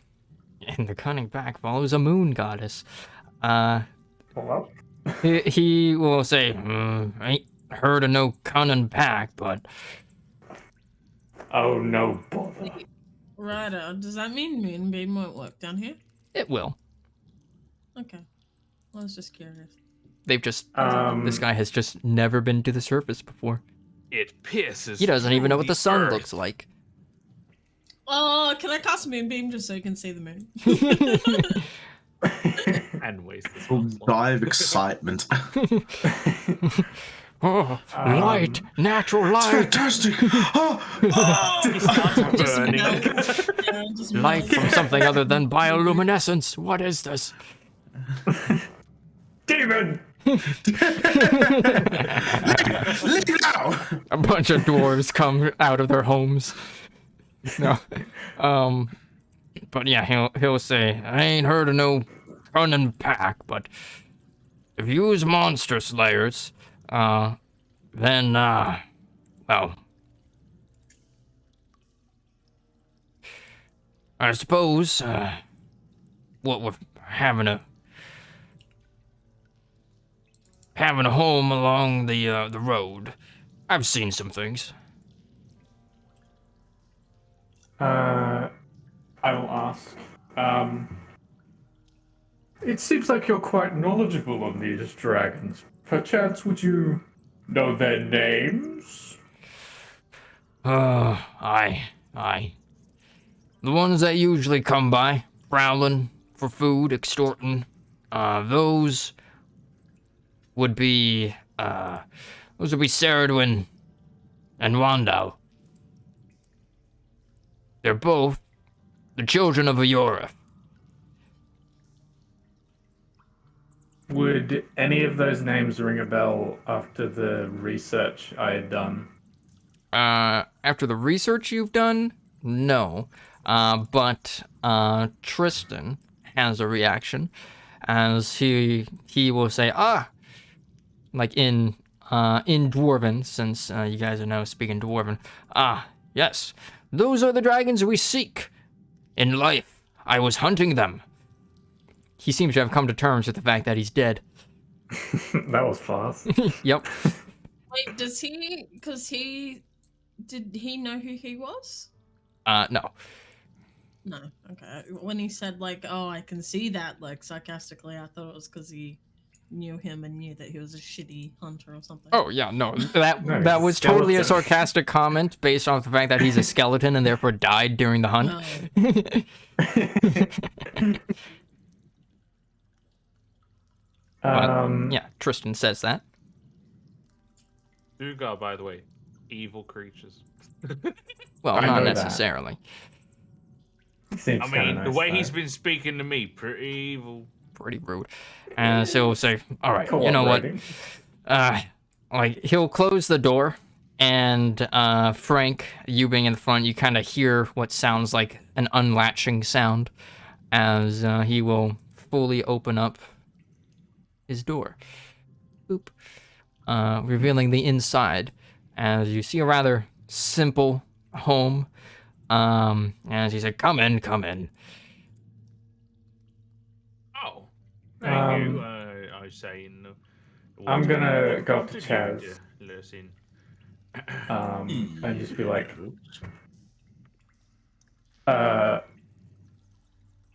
the Cunning Pack follows a moon goddess. Well, He will say, ain't heard of no Cunning Pack, but oh no bother. Ryder, does that mean Moonbeam won't work down here? it will. Okay. I was just curious. They've just, Um, this guy has just never been to the surface before. It pierces. He doesn't even through know what the sun earth. looks like. Oh, can I cast Moonbeam just so you can see the moon? And waste this Will one slot. die of excitement. Oh, light, natural light, Fantastic! He starts Just burning. melt. Yeah, just light melt. from something other than bioluminescence. What is this? Demon! Leave now! A bunch of dwarves come out of their homes. No, but yeah, he'll say, I ain't heard of no Cunning Pack, but if you use monster slayers, then well, I suppose what with having a home along the road, I've seen some things. I will ask. It seems like you're quite knowledgeable on these dragons. Perchance would you know their names? Aye. The ones that usually come by, prowling for food, extorting, those would be Ceridwen and Wandau. They're both the children of Aurora. Would any of those names ring a bell after the research I had done? After the research you've done, no. But Tristan has a reaction as he will say, like in Dwarven, since you guys are now speaking Dwarven. Yes, those are the dragons we seek. In life, I was hunting them. He seems to have come to terms with the fact that he's dead. That was fast. Yep. Wait, does he? Because did he know who he was? No. No. Okay. When he said like, "Oh, I can see that," like sarcastically, I thought it was because he knew him and knew that he was a shitty hunter or something. Oh yeah, no. That No, that he's a was totally a skeleton. sarcastic comment based off the fact that he's a skeleton and therefore died during the hunt. Yeah, Tristan says that. Uga, by the way, evil creatures. Well, I not know that. necessarily. Seems I kinda mean, the nice, way though. he's been speaking to me, pretty evil. Pretty rude. And so he'll say, all right, you know what? Cooperating. Like, he'll close the door, and Frank, you being in the front, you kind of hear what sounds like an unlatching sound as he will fully open up his door. Boop. Revealing the inside as you see a rather simple home. As he said, come in. Oh, thank you. Um, I say in the I'm gonna what go up to did you Chaz. Listen. and just be like,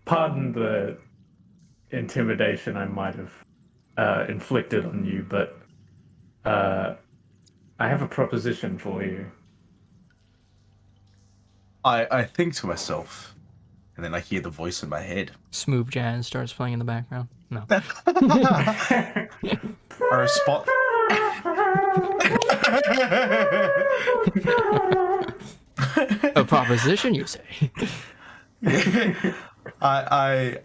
pardon the intimidation I might have inflicted on you, but I have a proposition for you. I think to myself, and then I hear the voice in my head. Smooth jazz starts playing in the background. No. I respond. A proposition, you say? I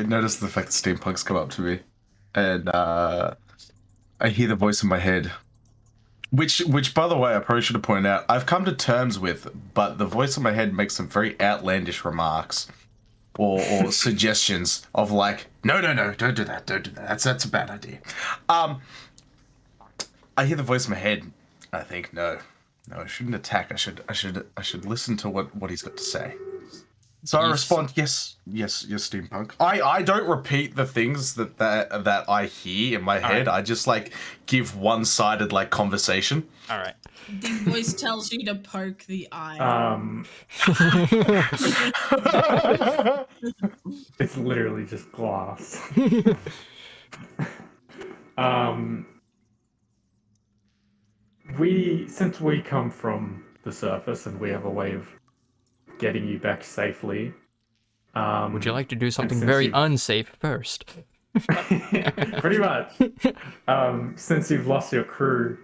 notice the fact that steampunk's come up to me, and I hear the voice in my head, which by the way, I probably should have pointed out, I've come to terms with, but the voice in my head makes some very outlandish remarks or suggestions of like, no, don't do that, that's a bad idea. I hear the voice in my head. I think no, I shouldn't attack. I should listen to what he's got to say. So I respond, yes, steampunk. I don't repeat the things that I hear in my head. right. I just like give one-sided like conversation. All right. The voice tells you to poke the eye. It's literally just glass. Since we come from the surface and we have a way of getting you back safely. Would you like to do something since very you've- unsafe first? Pretty much. Since you've lost your crew,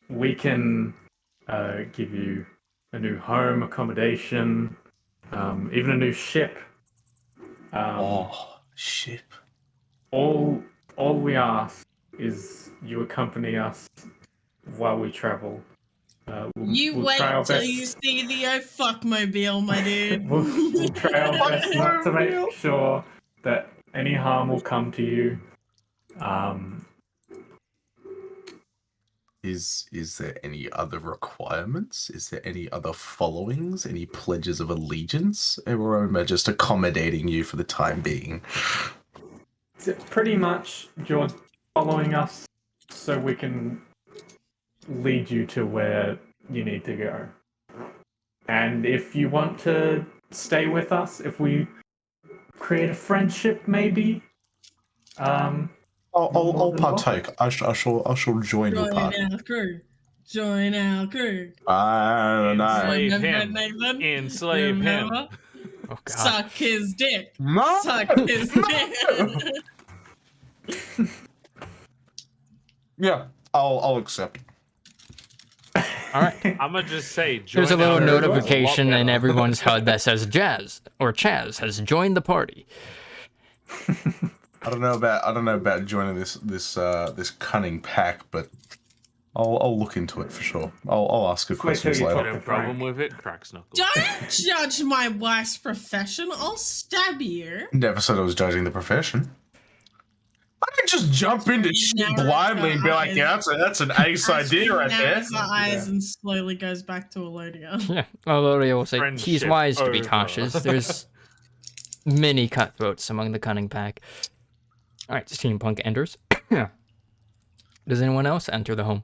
we can give you a new home, accommodation, even a new ship. Ship. All we ask is you accompany us while we travel. We'll wait try our till best. you see the fuckmobile, my dude. We'll try our best not to make sure that any harm will come to you. Is there any other requirements? Is there any other followings? Any pledges of allegiance? Or am I just accommodating you for the time being? Pretty much, you're following us so we can lead you to where you need to go. And if you want to stay with us, if we create a friendship, maybe. I'll partake. I shall join your party. Join our crew. Join our crew. I don't know. Enslave Remember, him. Nathan? Enslave him. Remember? Oh God. Suck his dick. No! Suck his dick. Yeah, I'll accept. All right. I'm gonna just say, There's a join little our group is a lot notification in better. everyone's HUD that says Jazz or Chaz has joined the party. I don't know about joining this cunning pack, but I'll look into it for sure. I'll ask her questions till you later. talk No problem with it, cracks knuckles. Don't judge my wife's profession. I'll stab you. Never said I was judging the profession. I didn't just jump into shit narrows blindly and be her like, eyes. yeah, that's an ace idea right there. Narrows her eyes and slowly goes back to Elodia. Yeah. Elodia will say he's Friendship wise to be over. cautious. There's many cutthroats among the cunning pack. All right, steampunk enters. Does anyone else enter the home?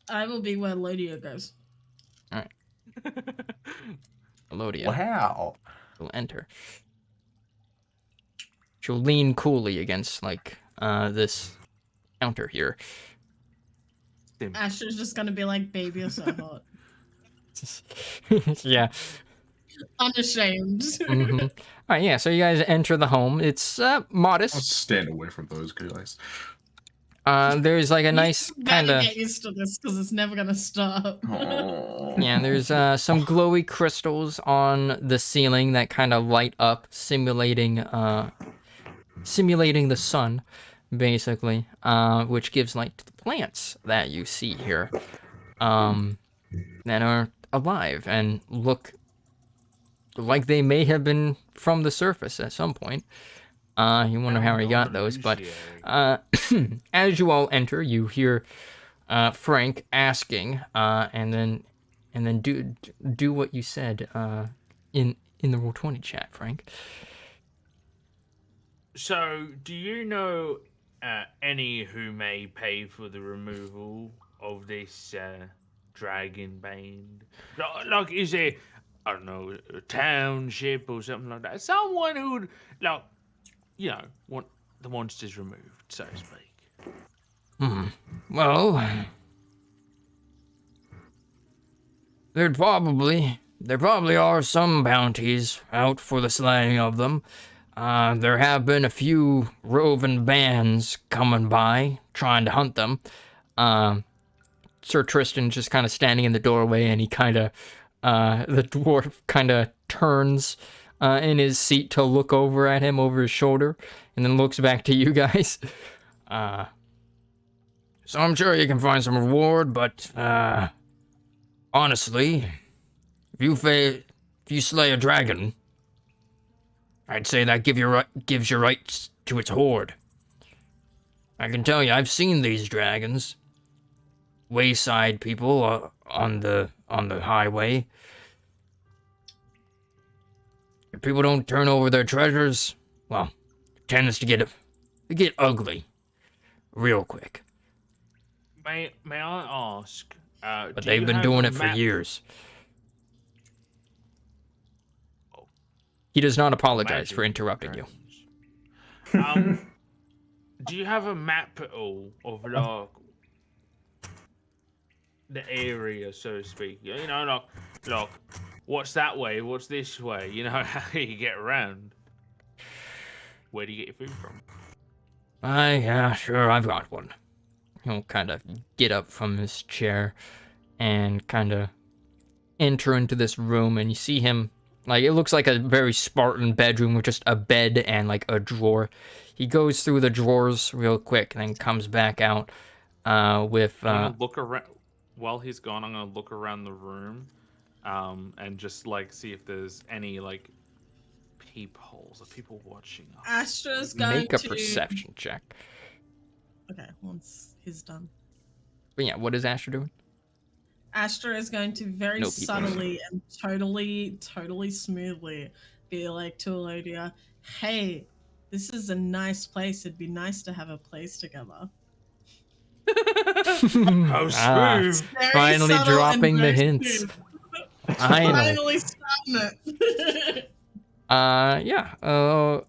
I will be where Elodia goes. All right. Elodia Wow. will enter. She'll lean coolly against like this counter here. Asher's just gonna be like, baby, you're so hot. Yeah. Unashamed. Mm-hmm. All right, yeah. So you guys enter the home. It's I'll modest. stand away from those guys. There's like a nice You kind better of get used to this because it's never gonna stop. yeah. There's some glowy crystals on the ceiling that kind of light up, simulating the sun, basically, which gives light to the plants that you see here, that are alive and look like they may have been from the surface at some point. You wonder how he got those, but as you all enter, you hear Frank asking, and then do what you said in the Roll20 chat, Frank. So, do you know any who may pay for the removal of this dragon band. Like, is there, I don't know, a township or something like that? Someone who would, like, want the monsters removed, so to speak. Well, there probably are some bounties out for the slaying of them. There have been a few roving bands coming by trying to hunt them. Sir Tristan just kind of standing in the doorway, and he kind of, the dwarf kind of turns in his seat to look over at him over his shoulder, and then looks back to you guys. So I'm sure you can find some reward, but honestly, if you slay a dragon, I'd say that gives you rights to its horde. I can tell you, I've seen these dragons. Wayside people on the highway. If people don't turn over their treasures, well, it tends to get ugly real quick. May I ask? But they've been doing it for years. He does not apologize for interrupting you. Do you have a map at all of like the area, so to speak? Like what's that way? What's this way? You know how you get around. Where do you get your food from? Yeah, sure, I've got one. He'll kind of get up from his chair and kind of enter into this room, and you see him, like, it looks like a very Spartan bedroom with just a bed and, like, a drawer. He goes through the drawers real quick and then comes back out with... I'm gonna look around. While he's gone, I'm gonna look around the room and just, like, see if there's any, like, peepholes of people watching us. Astra's going Make a to... perception check. Okay, once he's done. But yeah, what is Astra doing? Astra is going to very subtly and totally smoothly be like to Elodia, hey, this is a nice place. It'd be nice to have a place together. How smooth! Finally dropping the hints. Finally starting it. Yeah.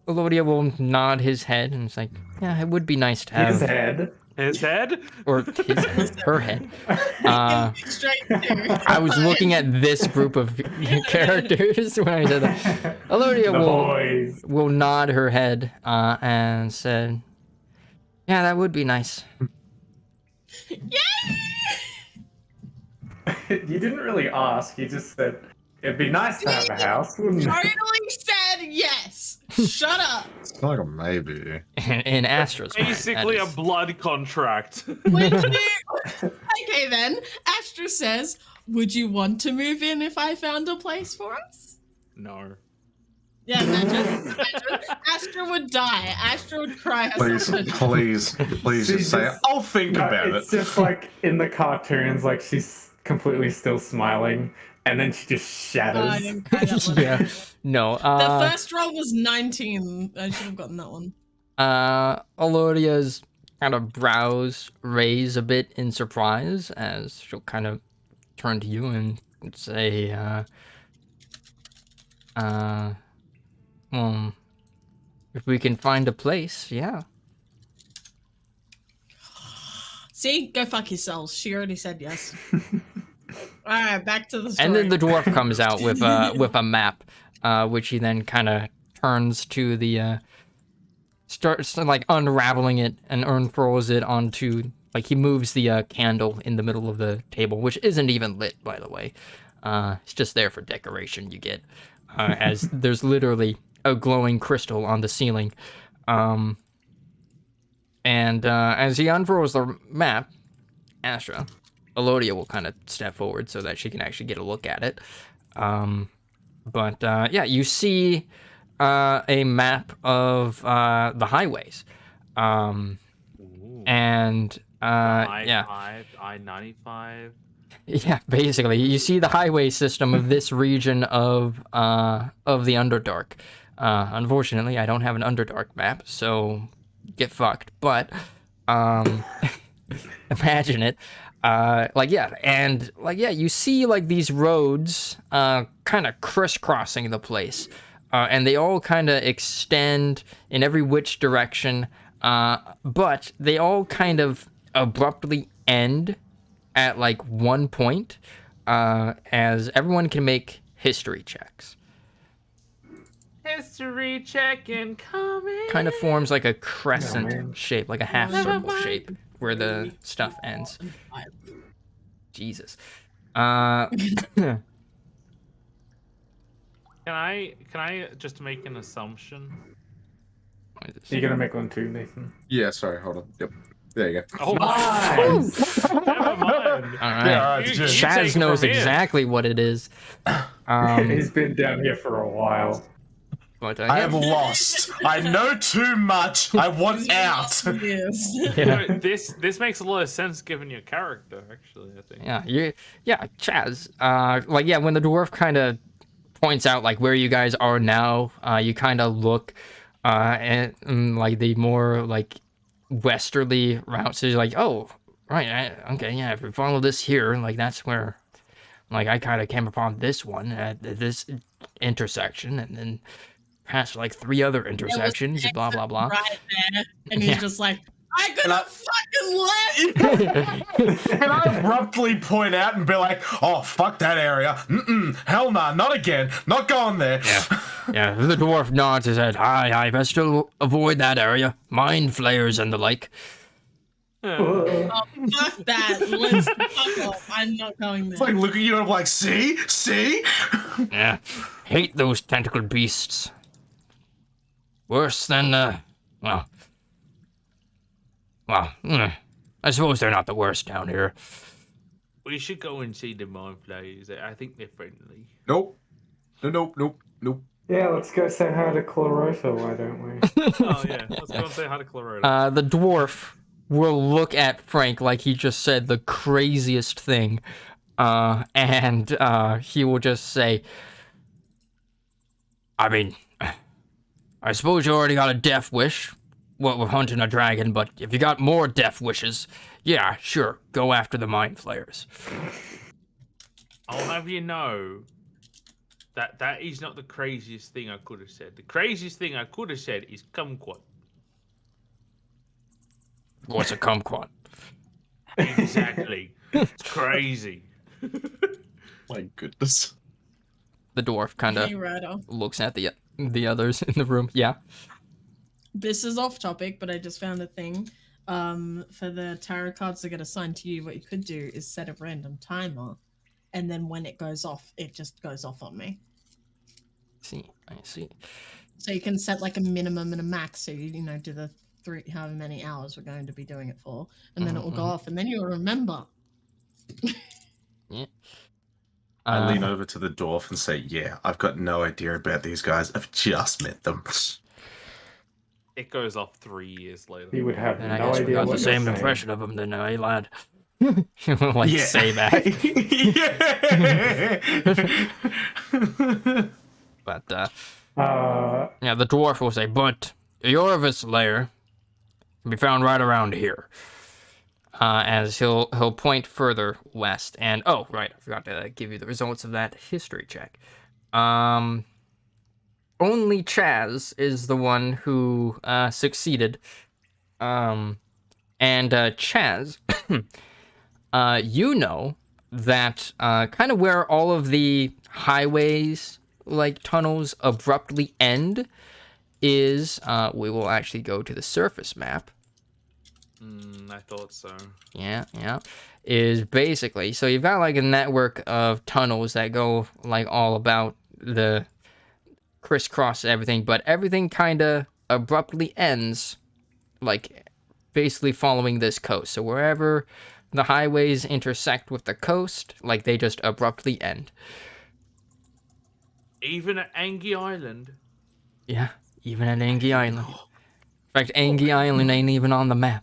Elodia will nod his head and it's like, yeah, it would be nice to have... His head? His head? Or his head, her head. Straight to. I was looking at this group of characters when I said that. Elodia will nod her head and said, yeah, that would be nice. Yay! You didn't really ask, you just said, it'd be nice to have a house, wouldn't it? Totally said yes. Shut up. It's like a maybe. In Astra's mind, Basically a blood contract. Would you... Okay then. Astra says, would you want to move in if I found a place for us? No. Yeah, imagine. Astra would die. Astra would cry herself. Please just say, I'll think about it. It's just like in the cartoons, like she's completely still smiling, and then she just shatters. I didn't cry that one. Yeah. No. The first roll was 19. I should have gotten that one. Elodia's kind of brows raise a bit in surprise as she'll kind of turn to you and say, if we can find a place, yeah. See? Go fuck yourselves. She already said yes. Alright, back to the story. And then the dwarf comes out with a map, which he then kind of turns to the, starts like unraveling it and unfurls it onto, like he moves the candle in the middle of the table, which isn't even lit, by the way. It's just there for decoration, you get, as there's literally a glowing crystal on the ceiling. And as he unfurls the map, Astra, Elodia will kind of step forward so that she can actually get a look at it. Yeah, you see a map of the highways. And yeah. I-95. Yeah, basically, you see the highway system of this region of the Underdark. Unfortunately, I don't have an Underdark map, so get fucked. But imagine it. You see like these roads kind of crisscrossing the place. And they all kind of extend in every which direction, but they all kind of abruptly end at like one point, as everyone can make history checks. History check incoming. Kind of forms like a crescent shape, like a half circle One, shape, where the three, stuff ends. and 5. Jesus. Can I just make an assumption? You're gonna make one too, Nathan. Yeah, sorry, hold on. Yep. There you go. Oh, Nice. Never mind. All right. Yeah, all right, You just- take Chaz it knows from here. exactly what it is. He's been down here for a while. But, I am lost. I know too much. I want out. Yes. yeah. This makes a lot of sense given your character, actually. I think. Chaz. When the dwarf kind of points out like where you guys are now, you kind of look like the more like westerly routes. So you're like, oh, right, okay, yeah. If we follow this here, like that's where, like I kind of came upon this one at this intersection, and then past like 3 other intersections, blah blah blah. Right there, and he's Yeah. just like, I could have fucking left. Can I abruptly point out and be like, oh, fuck that area. Hell nah, not again. Not going there. Yeah, the dwarf nods his head. I best to avoid that area. Mind flayers and the like. Oh, fuck that. Let's fuck off. I'm not going It's like there. looking at you and I'm like, see? Yeah, hate those tentacled beasts. Worse than, I suppose they're not the worst down here. We should go and see the mind flayers. I think they're friendly. Nope. Nope. Yeah, let's go say hi to Clarota, why don't we? Oh yeah, let's go and say hi to Colorado. The dwarf will look at Frank like he just said the craziest thing, and he will just say, I mean, I suppose you already got a death wish, what with hunting a dragon, but if you got more death wishes, yeah, sure, go after the mind flayers. I'll have you know that is not the craziest thing I could have said. The craziest thing I could have said is kumquat. What's a kumquat? Exactly. It's crazy. My goodness. The dwarf kind of Hey, Ryder. looks at the others in the room. Yeah. This is off topic, but I just found a thing. For the tarot cards that get assigned to you, what you could do is set a random timer, and then when it goes off, it just goes off on me. I see. So you can set like a minimum and a max, so you do the 3 however many hours we're going to be doing it for, and then it will go off, and then you'll remember. Yeah. I lean over to the dwarf and say, yeah, I've got no idea about these guys. I've just met them. It goes off 3 years later. He would have And I no guess we idea got what the you're same saying. impression of him then, eh, lad? Like, say that. Yeah. But, Yeah, the dwarf will say, but Yorvis lair can be found right around here. As he'll point further west. And, oh, right, I forgot to give you the results of that history check. Only Chaz is the one who succeeded. And Chaz, you know that kind of where all of the highways, like tunnels, abruptly end is, we will actually go to the surface map. I thought so. Yeah. Is basically, so you've got like a network of tunnels that go like all about the crisscross everything, but everything kind of abruptly ends, like basically following this coast. So wherever the highways intersect with the coast, like they just abruptly end. Even at Angie Island. Yeah, even at Angie Island. In fact, Angie Island ain't even on the map.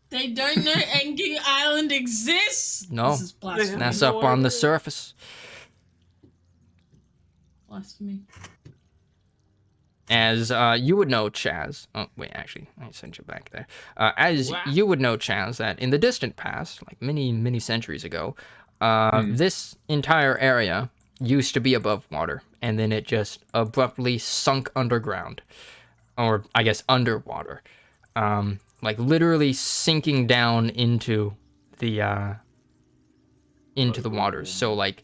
They don't know Engie Island exists. No. This is blasphemy. That's up on the surface. Blasphemy. As you would know, Chaz. Oh, wait, actually, I sent you back there. As Wow. you would know, Chaz, that in the distant past, like many centuries ago, this entire area used to be above water, and then it just abruptly sunk underground, or I guess underwater, like literally sinking down the into the waters. So like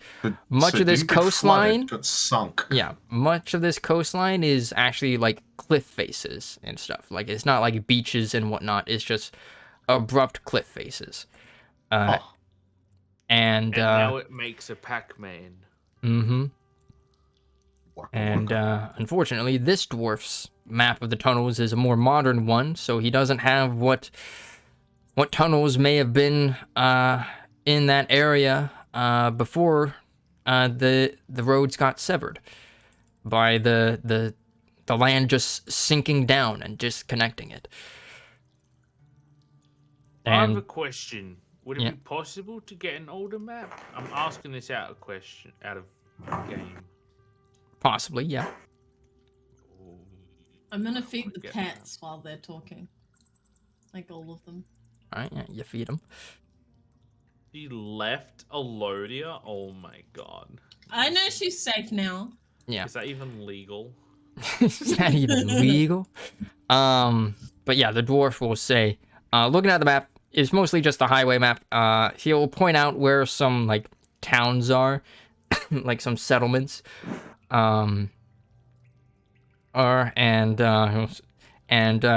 much of this didn't get flooded, coastline, got sunk. yeah, much of this coastline is actually like cliff faces and stuff. Like it's not like beaches and whatnot. It's just abrupt cliff faces. Oh, And now it makes a Pac-Man. mm-hmm. waka And waka. unfortunately, this dwarf's map of the tunnels is a more modern one, so he doesn't have what tunnels may have been in that area before the roads got severed by the land just sinking down and disconnecting it. I have a And question. Would it Yeah. be possible to get an older map? I'm asking this out of game. possibly, yeah. I'm gonna feed the Get pets while they're talking. Like all of them. All right, yeah, you feed him. He left Alodia? Oh my god. I know she's safe now. Yeah. Is that even legal? Is that even legal? But yeah, the dwarf will say, looking at the map, it's mostly just a highway map. He'll point out where some like towns are, like some settlements, and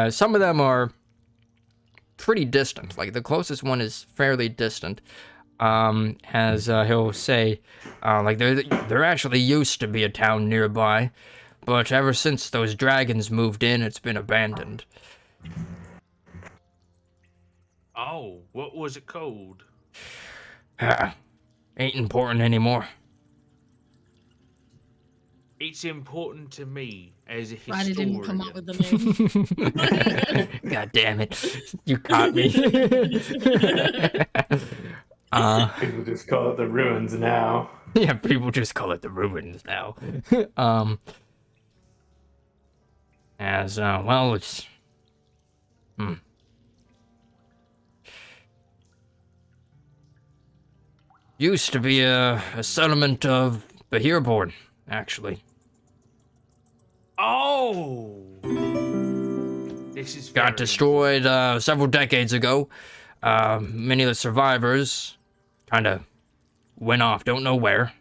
some of them are pretty distant. Like the closest one is fairly distant. As he'll say, like there actually used to be a town nearby, but ever since those dragons moved in, it's been abandoned. Oh, what was it called? Ain't important anymore. It's important to me as a Ryder historian. didn't come up with the name. God damn it. You caught me. People just call it the ruins now. Yeah, people just call it the ruins now. Well, it's... Used to be a settlement of Behirborn, actually. Oh! This is Got destroyed several decades ago. Many of the survivors kind of went off, don't know where.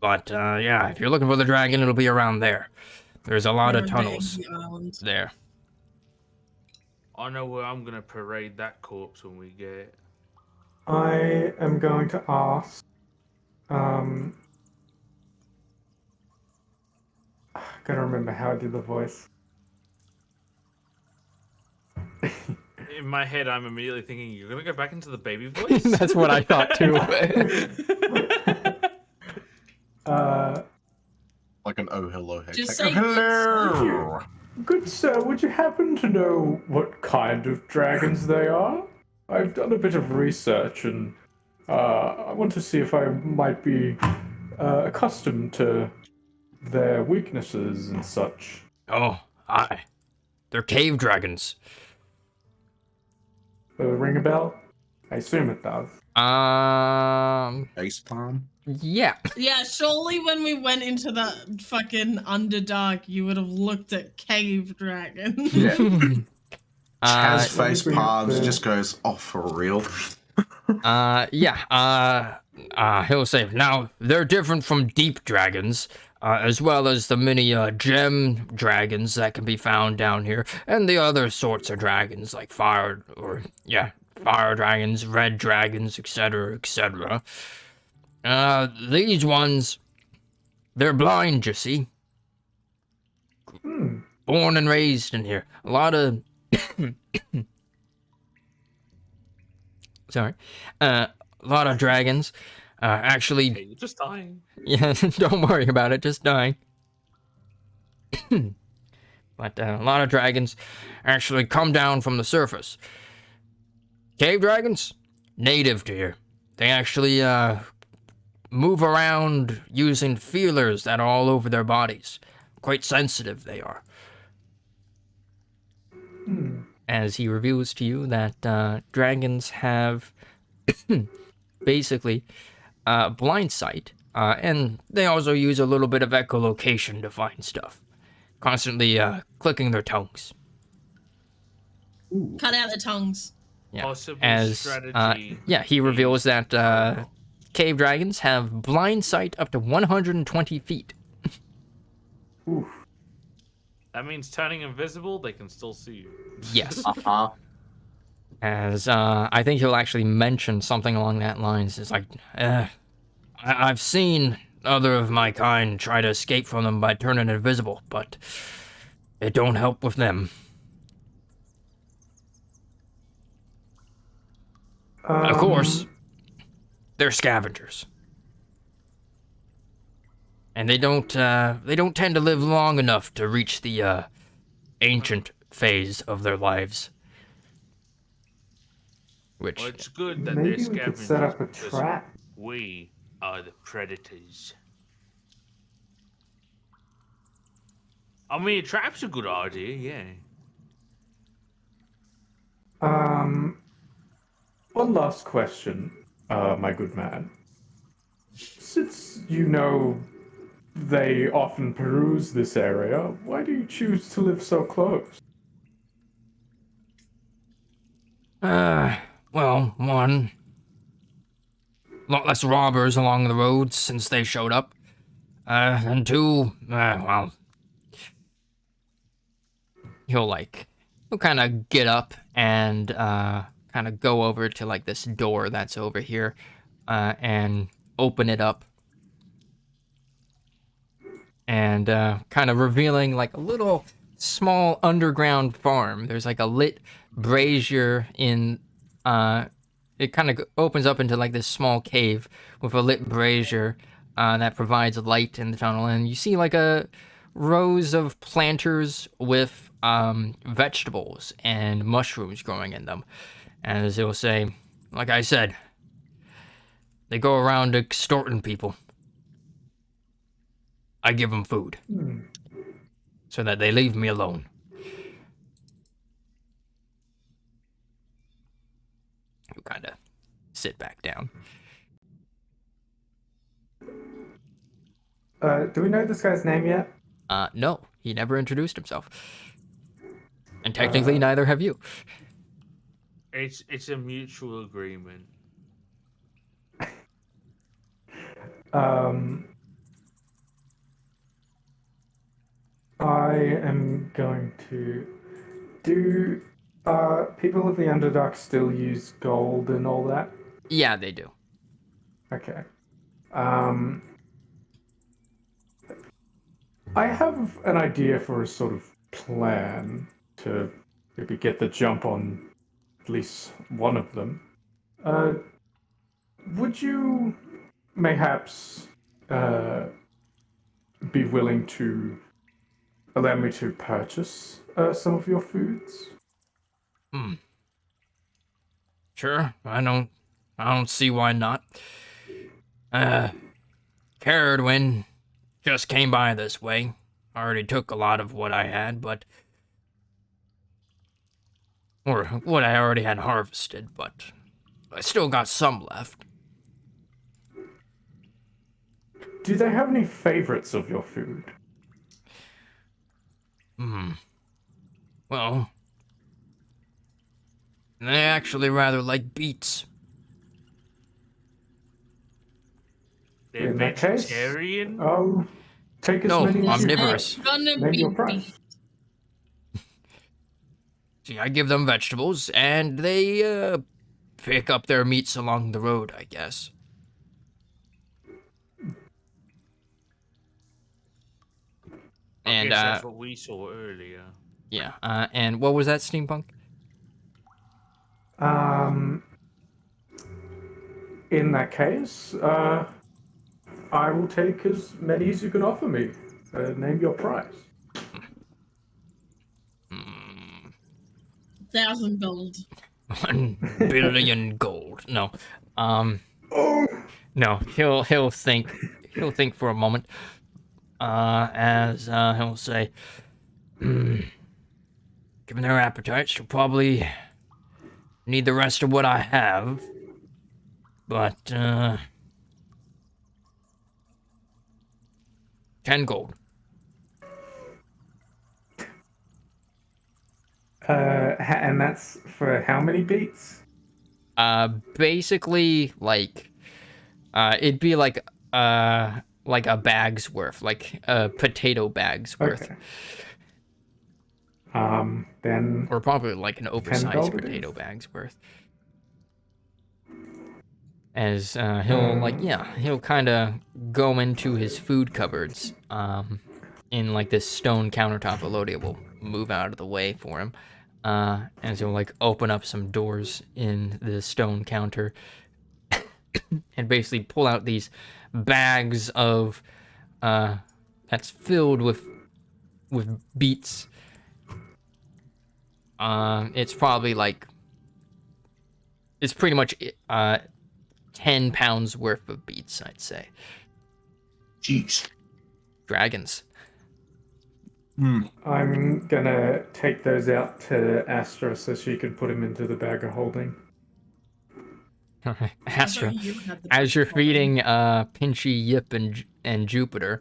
But yeah, if you're looking for the dragon, it'll be around there. There's a lot of tunnels there. I know where I'm gonna parade that corpse when we get it. I am going to ask. Gotta remember how I did the voice. In my head, I'm immediately thinking, you're gonna go back into the baby voice? That's what I thought too. Like an oh hello hey. Just Like, say hello. Good sir, would you happen to know what kind of dragons they are? I've done a bit of research and I want to see if I might be accustomed to their weaknesses and such. Oh, aye. They're cave dragons. Ring a bell? I assume it does. Face palm. Yeah. Yeah, surely when we went into that fucking Underdark, you would have looked at cave dragon. Yeah. Chaz let me face bring up palms the- just goes, oh, for real. He'll say, now, they're different from deep dragons, as well as the many gem dragons that can be found down here, and the other sorts of dragons, like fire dragons, red dragons, etc., etc. These ones, they're blind, you see. Born and raised in here. A lot of... Sorry. A lot of dragons. Actually... Hey, you're just dying. Yeah, don't worry about it, just dying. But a lot of dragons actually come down from the surface. Cave dragons? Native to here. They actually move around using feelers that are all over their bodies. Quite sensitive they are. As he reveals to you that dragons have basically blind sight, and they also use a little bit of echolocation to find stuff. Constantly clicking their tongues. Cut out the tongues. Yeah. Possible strategy. Yeah, he reveals that protocol. cave dragons have blind sight up to 120 feet. Oof. That means turning invisible, they can still see you. Yes. Uh-huh. As I think he'll actually mention something along that lines. It's like, I've seen other of my kind try to escape from them by turning invisible, but it don't help with them. Of course, they're scavengers, and they don't tend to live long enough to reach the ancient phase of their lives. Which, Well, it's good that Maybe they're we could set scavengers up a because trap. we are the predators. I mean, a trap's a good idea, yeah. One last question, my good man. Since you know they often peruse this area, why do you choose to live so close? well, one, lot less robbers along the roads since they showed up. And two, well, he'll kind of get up and kind of go over to like this door that's over here, and open it up, and kind of revealing like a little small underground farm. There's like a lit brazier in it kind of opens up into like this small cave with a lit brazier that provides light in the tunnel, and you see like a rows of planters with vegetables and mushrooms growing in them. As it'll say, like I said, they go around extorting people. I give them food so that they leave me alone. You kind of sit back down. Do we know this guy's name yet? No, he never introduced himself. And technically, neither have you. It's a mutual agreement. I am going to do. People of the Underdark still use gold and all that? Yeah, they do. Okay. I have an idea for a sort of plan to maybe get the jump on at least one of them. Would you mayhaps be willing to allow me to purchase some of your foods? Sure, I don't see why not. Caradwin just came by this way. Already took a lot of what I had, or what I already had harvested, but I still got some left. Do they have any favorites of your food? Well, they actually rather like beets. They're In that case, vegetarian? I'll take as No, many as you omnivorous. want. Gonna Name be your price. See, I give them vegetables, and they pick up their meats along the road, I guess. I guess that's what we saw earlier. Yeah, and what was that, Steampunk? In that case, I will take as many as you can offer me. Name your price. 1,000 gold. 1 billion gold. No. Oh, No, he'll think for a moment. As he'll say, given their appetites, she'll probably need the rest of what I have. But 10 gold. And that's for how many beats? Basically, like, it'd be like a bag's worth, like a potato bag's worth, Okay. Then or probably like an 10 oversized gold it potato is. bag's worth. As he'll kind of go into his food cupboards, in like this stone countertop. Elodia will move out of the way for him, and so like open up some doors in the stone counter, and basically pull out these bags of that's filled with beets. It's probably like it's pretty much 10 pounds worth of beets, I'd say. Jeez. Dragons. I'm gonna take those out to Astra so she can put them into the bag of holding. Astra, you had the as you're bag of holding. feeding Pinchy, Yip, and Jupiter,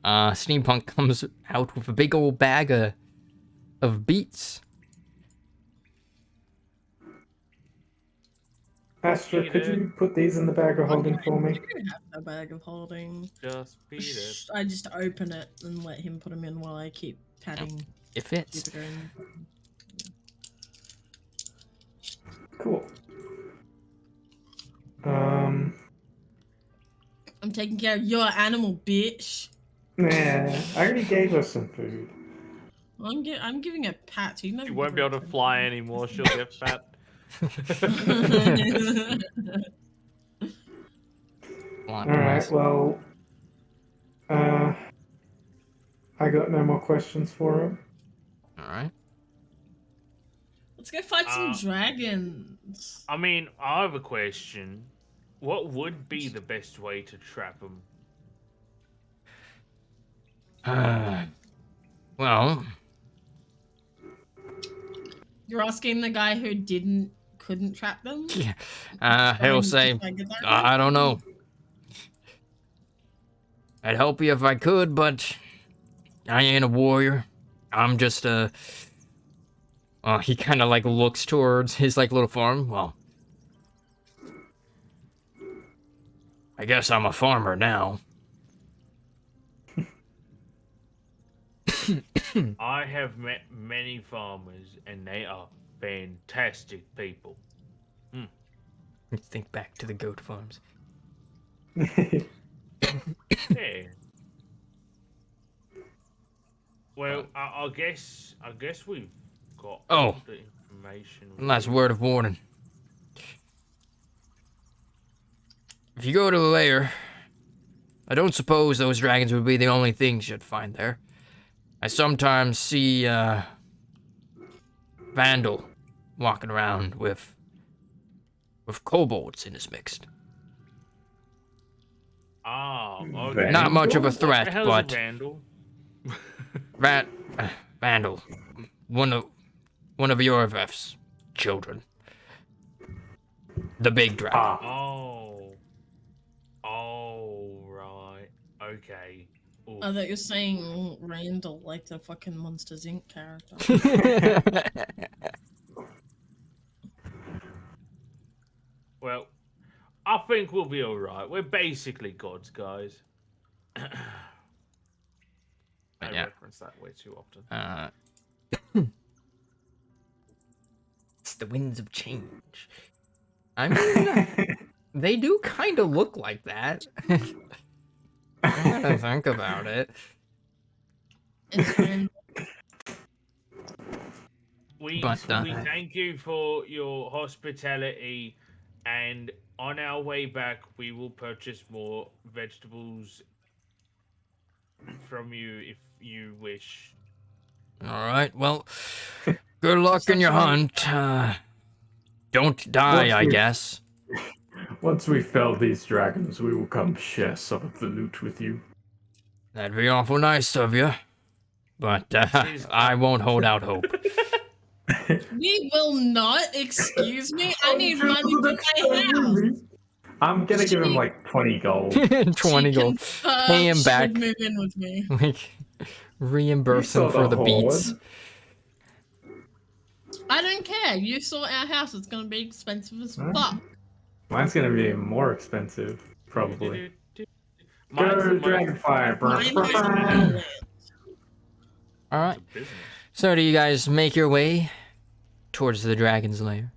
Steampunk comes out with a big old bag of beets. Astra, could you put these in the bag of holding for me? You have a bag of holding. Just beat it. I just open it and let him put them in while I keep patting It fits. Jupiter and Cool. I'm taking care of your animal, bitch. Nah, I already gave her some food. I'm giving a pat. You know She won't be able to fly anymore. She'll get fat. Alright, well, I got no more questions for him. Alright. Let's go fight some dragons. I mean, I have a question. What would be the best way to trap them? Well, You're asking the guy who couldn't trap them? he'll say, I don't know. I'd help you if I could, but I ain't a warrior. I'm just a... he kind of like looks towards his like little farm. Well, I guess I'm a farmer now. I have met many farmers, and they are fantastic people. Think back to the goat farms. Yeah. Well, I guess we've got all the information. Last word of warning. If you go to the lair, I don't suppose those dragons would be the only things you'd find there. I sometimes see Vandal walking around with kobolds in his mix. Okay. Not much of a What the threat, hell is a but vandal? Vandal, one of your Vef's children, the big dragon. Oh, right. Okay. Ooh. I thought you're saying Randall, like the fucking Monsters Inc. character. Well, I think we'll be alright. We're basically gods, guys. I reference that way too often. It's the winds of change. I mean, they do kind of look like that. I gotta think about it. We thank you for your hospitality, and on our way back, we will purchase more vegetables from you if you wish. All right. Well, good luck in your hunt. Don't die, I guess. Once we fell these dragons, we will come share some of the loot with you. That'd be awful nice of you. But I won't hold out hope. We will not. Excuse me. I need money for my house. I'm gonna give him like 20 gold. 20 gold. Pay him She back. would move in with me. Like, reimburse him for the beats. I don't care. You saw our house. It's gonna be expensive as fuck. Mine's gonna be more expensive, probably. Mine's Go the Dragonfire. Mine has no land. Alright. So do you guys make your way towards the dragon's lair?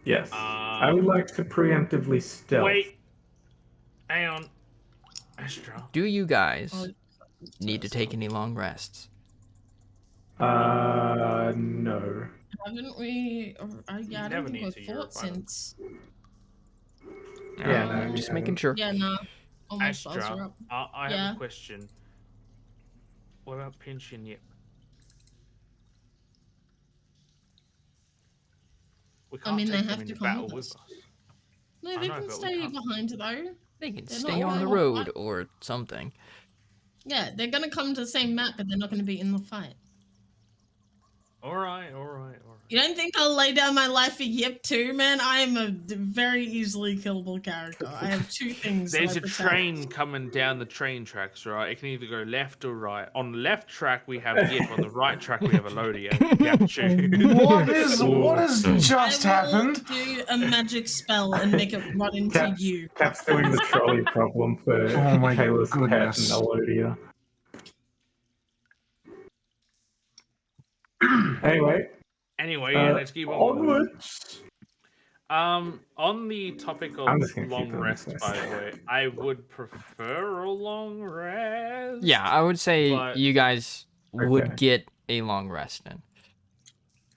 Yes. I would like to preemptively stealth. Wait. Hang on. Astra. Do you guys need to take any long rests? No. Haven't we? I don't think we've fought since. Yeah, no, Just making sure. Yeah, no. All my spells are Astra, up. I Yeah. have a question. What about Pinch and Yip? We I can't mean, they take them have in to the come battle with with us. us. No, I they know, can but we stay can't. behind though. They can They're stay not on the going road off. or something. Yeah, they're gonna come to the same map, but they're not gonna be in the fight. Alright. You don't think I'll lay down my life for Yip too, man? I am a very easily killable character. I have two things. There's I a protect. train coming down the train tracks, right? It can either go left or right. On the left track, we have Yip. On the right track, we have Elodia. You have to choose. What has just I will happened? do a magic spell and make it run into you. Cap's doing the trolley problem for Oh my Kayla's pet and goodness. Elodia. Anyway, Yeah, let's keep on going. onwards. On the topic I'm of just gonna keep long doing rest, this. by the way, I would prefer a long rest. Yeah, I would say But- you guys would Okay. get a long rest in.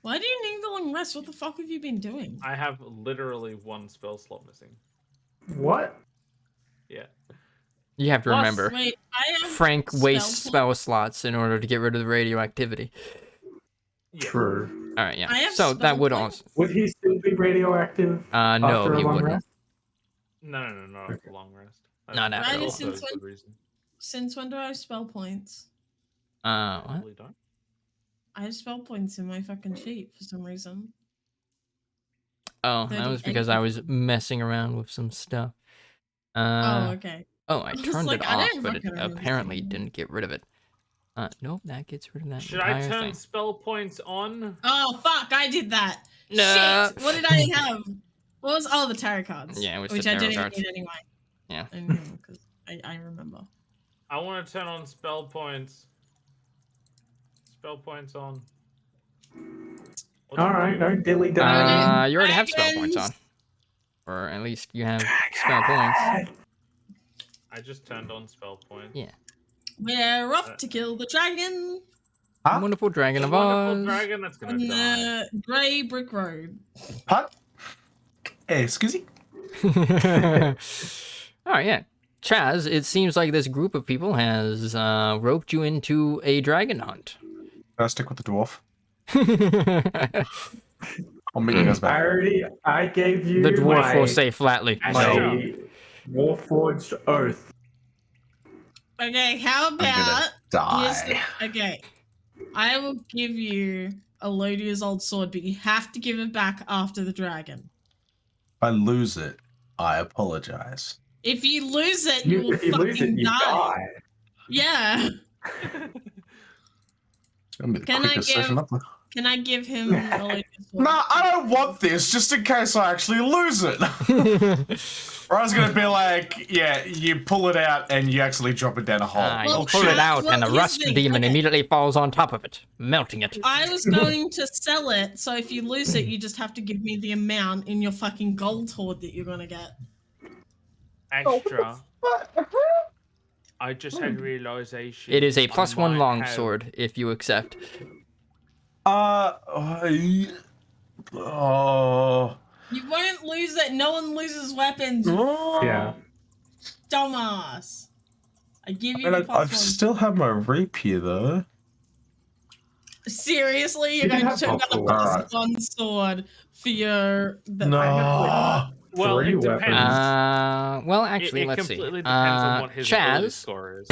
Why do you need the long rest? What the fuck have you been doing? I have literally one spell slot missing. What? Yeah. You have to Plus- remember, Wait, I have Frank wastes spell spell slots in order to get rid of the radioactivity. Yeah. True. Alright, yeah. I have So that spell would points. also... Would he still be radioactive? no, after a he long wouldn't. rest? No, not a long rest. Not That's after all. also Since the when- reason. Since when do I have spell points? What? Probably don't. I have spell points in my fucking sheet for some reason. Oh, that was 38. because I was messing around with some stuff. Oh, okay. Oh, I I was turned like, it I off, don't but it fucking remember apparently seeing that. didn't get rid of it. Nope, that gets rid of that Should I entire turn thing. spell points on? Oh fuck! I did that. No. Shit! What did I have? What was the tarot cards? Yeah, it was the which I tarot didn't even cards. need anyway. Yeah. Because I remember. I want to turn on spell points. Spell points on. What's All it right, do? no dilly dally. You already have spell points on. Dragons! Or at least you have spell points. I just turned on spell points. Yeah. We're off to kill the dragon Huh? Wonderful Dragon The of wonderful Oz. dragon that's gonna on die. the grey brick road. Huh? Excuse me? Alright, yeah. Chaz, it seems like this group of people has roped you into a dragon hunt. I'll stick with the dwarf. I'll meet you guys back. I gave you The dwarf my, will say flatly, no. my Warforged oath. Okay, how I'm gonna about die. okay? I will give you Elodia's old sword, but you have to give it back after the dragon. If I lose it, I apologize. If you lose it, you will If you fucking lose it, you die. Yeah. It'll be the Can I quickest session give- up there. Can I give him Elodia's sword? Nah, I don't want this, just in case I actually lose it. Or I was gonna be like, yeah, you pull it out and you actually drop it down a hole. You Well, pull it out well, and a here's rust the thing, demon okay. immediately falls on top of it, melting it. I was going to sell it, so if you lose it, you just have to give me the amount in your fucking gold hoard that you're gonna get. Extra. I just had realization. It is a I +1 might longsword if you accept. Oh. You won't lose it. No one loses weapons. you Yeah. Dumbass. I give you And the I plus one. still have my rapier though. Seriously, you're You going can to have turn down a plus plus Alright. one sword for your. No. Well, Three it depends. weapons. Well, actually, it let's see. completely depends on what his ability Chaz. score is.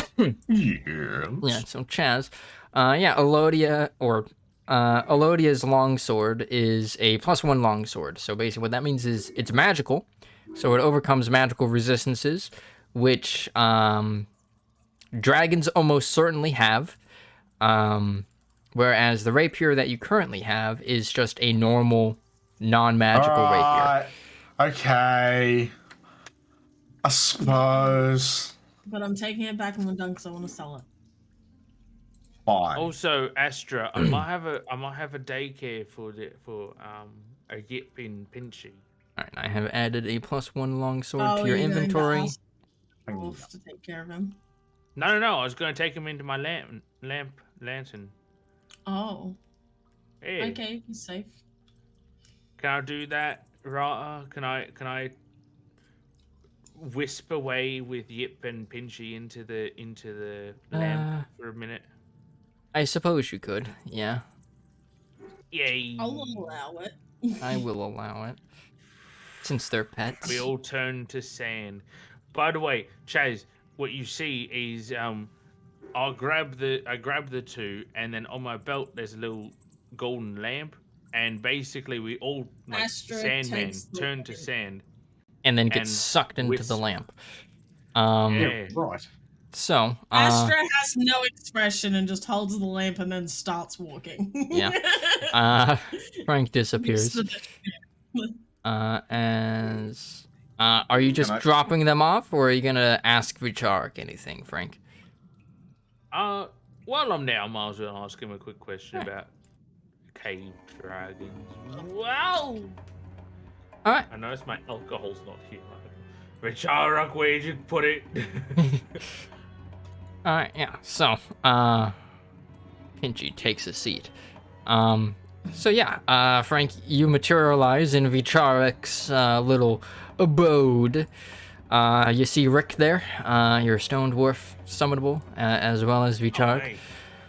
Yeah, so Chaz. Elodia's longsword is a +1 longsword. So basically what that means is it's magical. So it overcomes magical resistances, which dragons almost certainly have. Whereas the rapier that you currently have is just a normal, non-magical rapier. Okay. I suppose. But I'm taking it back in the dunk because I want to sell it. Fine. Also, Astra, I might have a daycare for a Yip in Pinchy. All right, I have added a +1 longsword Oh, to your you're going to inventory. ask Wolf to take care of him. No. I was going to take him into my lantern. Oh. Hey, Okay, he's safe. can I do that, Rata? Can I wisp away with Yip and Pinchy into the lamp for a minute? I suppose you could, yeah. Yay! I'll allow it. I will allow it. Since they're pets. We all turn to sand. By the way, Chaz, what you see is I grab the two, and then on my belt there's a little golden lamp, and basically we all like Astra Sandman takes the turn to lamp. sand. And then get and sucked into the wisp. lamp. Yeah. Right. So, Astra has no expression and just holds the lamp and then starts walking. Yeah. Frank disappears. Are you just Can I- dropping them off, or are you gonna ask Vichark anything, Frank? While I'm there, I might as well ask him a quick question about cave dragons. Wow! Alright. I notice my alcohol's not here. Richard, where'd you put it? Alright, yeah. So, Pinchy takes a seat. Frank, you materialize in Vicharek's little abode. You see Rick there, your stone dwarf summonable, as well as Vicharek, Hey.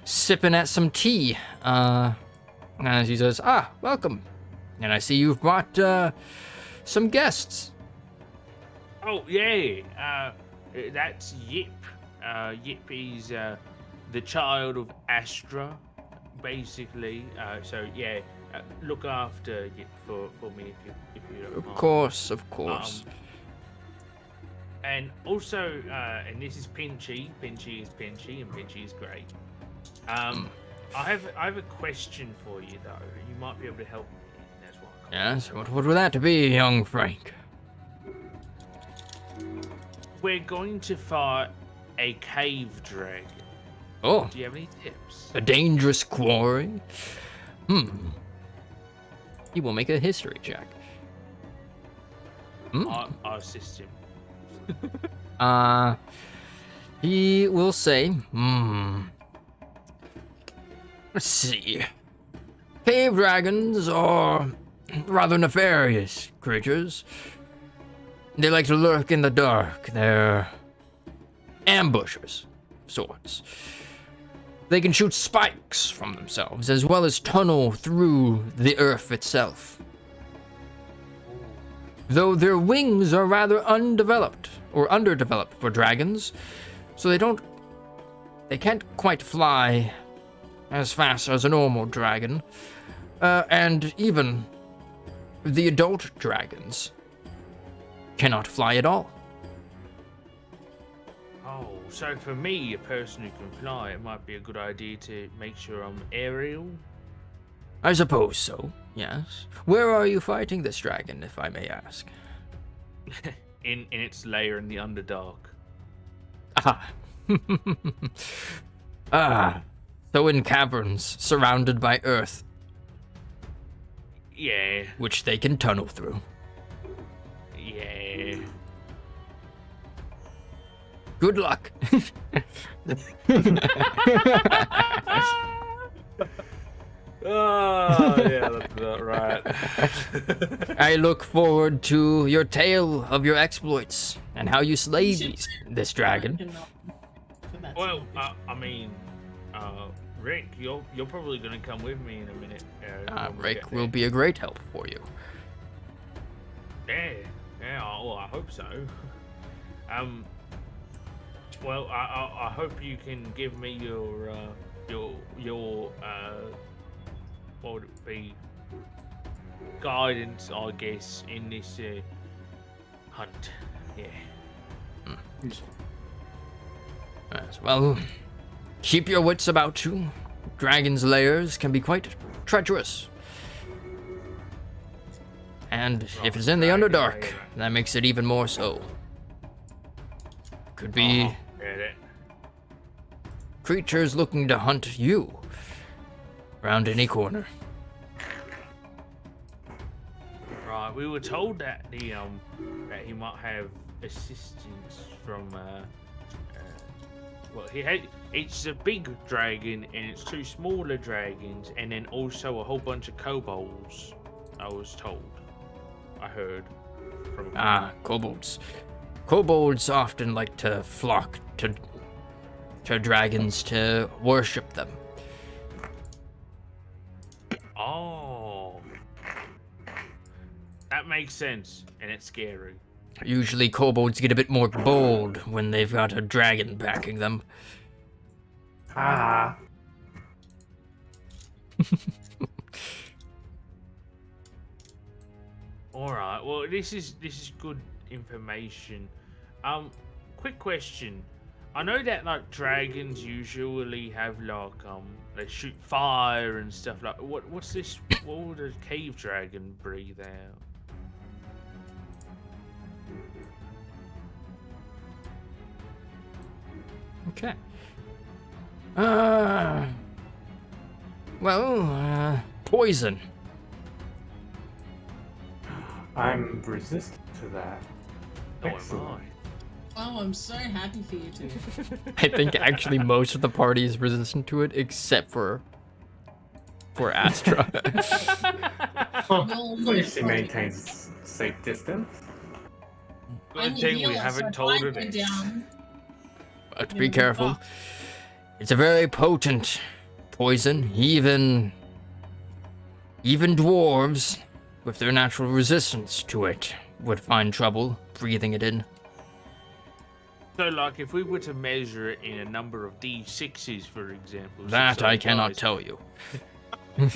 sipping at some tea. As he says, welcome. And I see you've brought some guests. Oh, yeah. That's Yip. Yip is the child of Astra, basically. Look after Yip for me if you don't mind. Of course. And also, and this is Pinchy. Pinchy is Pinchy, and Pinchy is great. I have a question for you though. You might be able to help me. That's what. Yes, what would that be, young Frank? We're going to fight a cave dragon. Oh, Do you have any tips? a dangerous quarry? He will make a history check. I'll assist him. He will say, let's see. Cave dragons are rather nefarious creatures. They like to lurk in the dark. They're ambushers of sorts. They can shoot spikes from themselves, as well as tunnel through the earth itself. Though their wings are rather undeveloped, or underdeveloped for dragons, so they can't quite fly as fast as a normal dragon. And even the adult dragons cannot fly at all. Oh, so for me, a person who can fly, it might be a good idea to make sure I'm aerial. I suppose so, yes. Where are you fighting this dragon, if I may ask? in its lair in the Underdark. So in caverns surrounded by earth, Yeah, which they can tunnel through. yeah. Good luck. Oh, yeah, that's about right. I look forward to your tale of your exploits and how you slayed this dragon. Well, Rick, you're probably gonna come with me in a minute. When we Rick get will there. be a great help for you. Yeah, Yeah, well, I hope so. Well, I hope you can give me your what would it be? Guidance, I guess, in this hunt. Yeah. Yes, well, keep your wits about you. Dragon's lairs can be quite treacherous. And if it's in the Dragon Underdark, lair. that makes it even more so. Could be Get it. creatures looking to hunt you around any corner. Right, we were told that that he might have assistance from well, it's a big dragon and it's two smaller dragons and then also a whole bunch of kobolds. I was told. I heard from Kobolds. Kobolds often like to flock to dragons to worship them. Oh, that makes sense, and it's scary. Usually kobolds get a bit more bold when they've got a dragon backing them. Ah. All right. Well, this is good information. Quick question. I know that like dragons usually have like they shoot fire and stuff like. What's this? What would a cave dragon breathe out? Okay. Poison. I'm resistant to that. Oh, am Excellent. Oh, I'm so happy for you two. I think actually most of the party is resistant to it, except for Astra. You'll At least he live. maintains safe distance. I'm Good the thing we healer, haven't so told if I her go this. down, But you're be gonna careful. fucked. It's a very potent poison. Even dwarves, with their natural resistance to it, would find trouble breathing it in. So, like, if we were to measure it in a number of D6s, for example. That I cannot tell you. You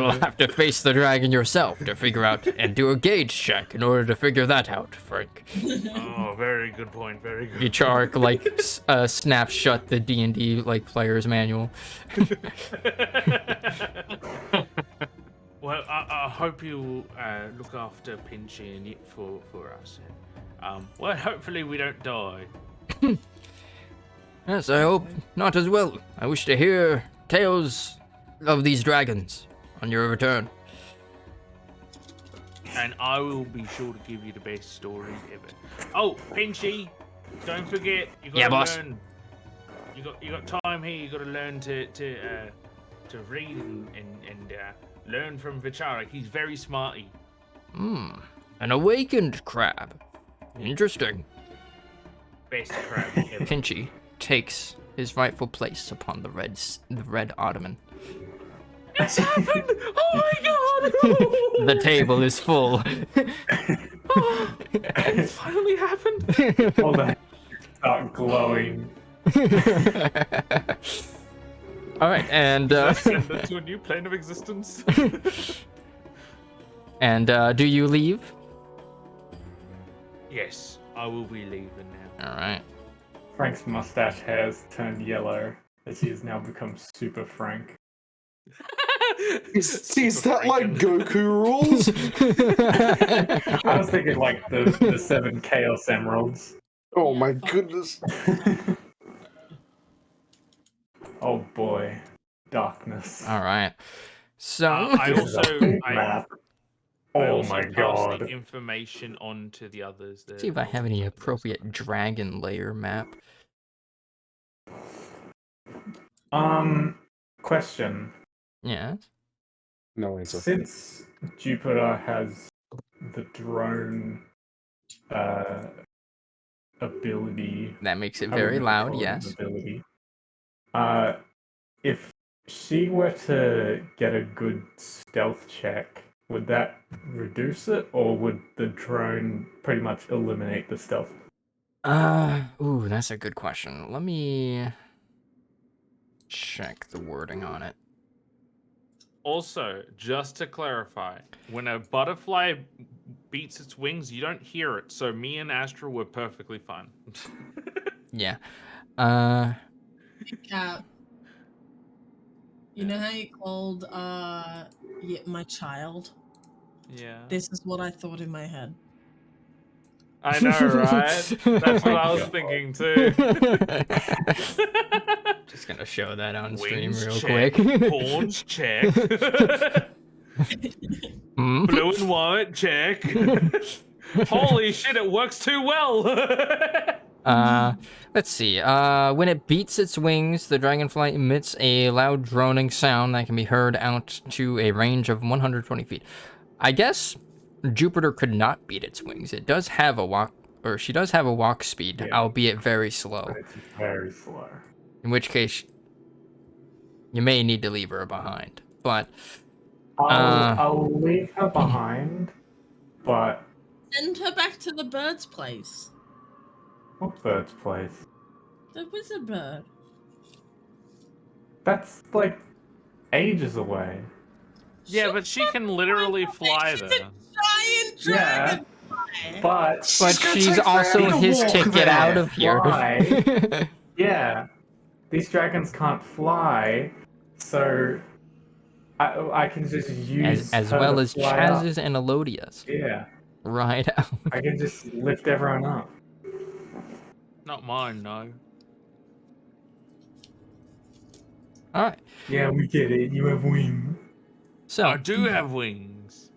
will have to face the dragon yourself to figure out and do a gauge check in order to figure that out, Frank. Oh, very good point. Very good. Vichark snaps shut the D&D player's manual. Well, I hope you look after Pinchy and it for us. Well, hopefully we don't die. Yes, I hope not as well. I wish to hear tales of these dragons on your return. And I will be sure to give you the best stories ever. Oh, Pinchy, don't forget you got to boss. learn. You got time here. You got to learn to read and learn from Vicharik. He's very smarty. An awakened crab. Interesting. Best crab ever. Pinchy takes his rightful place upon the red ottoman. It's happened! Oh my god! The table is full. It finally happened! All the start glowing. All right, and Send it to a new plane of existence. and do you leave? Yes, I will be leaving now. All right. Frank's mustache has turned yellow as he has now become Super Frank. Is that like Goku rules? I was thinking like the 7 Chaos Emeralds. Oh my goodness. Oh boy. Darkness. All right. So I This is a also big I map. I Oh also my pass god. the information on to the others. see if I have any appropriate dragon layer map. Question. Yes. No answer. Since Jupiter has the drone ability, That makes it I very wouldn't loud. call it an Yes. ability. If she were to get a good stealth check would that reduce it, or would the drone pretty much eliminate the stealth? Ooh, that's a good question. Let me check the wording on it. Also, just to clarify, when a butterfly beats its wings, you don't hear it. So me and Astra were perfectly fine. Yeah. Cat. You know how you called yeah, my child? Yeah. This is what I thought in my head. I know, right? That's what I was God. thinking too. Just gonna show that on stream Wings real check, quick. horns check, Hmm? blue and white check. Holy shit, it works too well. Let's see. When it beats its wings, the dragonfly emits a loud droning sound that can be heard out to a range of 120 feet. I guess Jupiter could not beat its wings. It does have a walk, or she does have a walk speed, Yeah. albeit very slow. But it's very slow. In which case, you may need to leave her behind. But I'll leave her behind, but Send her back to the bird's place. what bird's place? The wizard bird. That's like ages away. Yeah, but she can literally fly She's there. a giant Yeah, dragonfly. but she's also his to get out of here. Why? Yeah, these dragons can't fly, so I can just use as her well to as fly up. Chaz's and Elodia's. Yeah, Right out. I can just lift everyone up. Not mine, no. Alright. Yeah, we get it. You have wings. So I do have wings.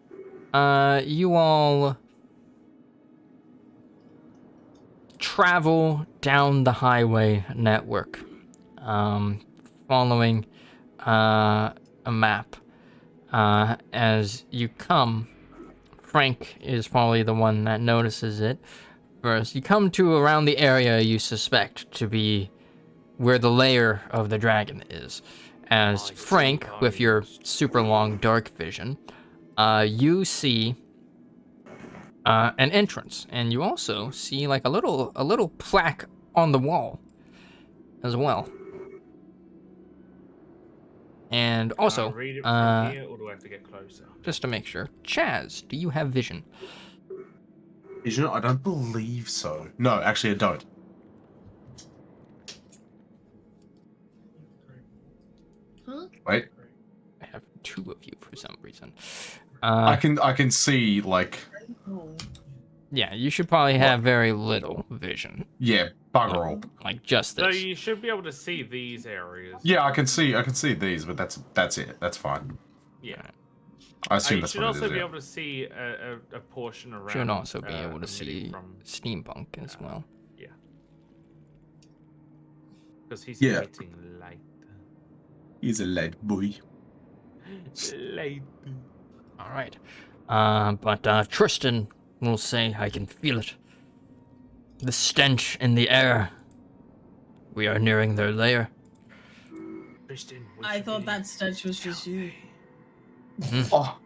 you all travel down the highway network, following a map. As you come, Frank is probably the one that notices it first. You come to around the area you suspect to be where the lair of the dragon is. As I Frank, with your suppose. super long dark vision, you see an entrance, and you also see like a little plaque on the wall as well. And Can I also, read it from here, or do I have to get closer? just to make sure, Chaz, do you have vision? Vision? I don't believe so. No, actually, I don't. Huh? Wait, I have two of you for some reason. I can see like Oh. Yeah, you should probably have very little vision, yeah, bugger all. like just So this. you should be able to see these areas. Yeah, I can see these, but that's it. That's fine. Yeah. I assume You that's should what also it is. be Yeah. able to see a portion around. Should also be able to emitting see from, steampunk as well. yeah. Because he's Yeah. emitting light. He's a lad boy. Light. All right, but Tristan will say, "I can feel it. The stench in the air. We are nearing their lair." Tristan, I thought that stench was just you. Oh,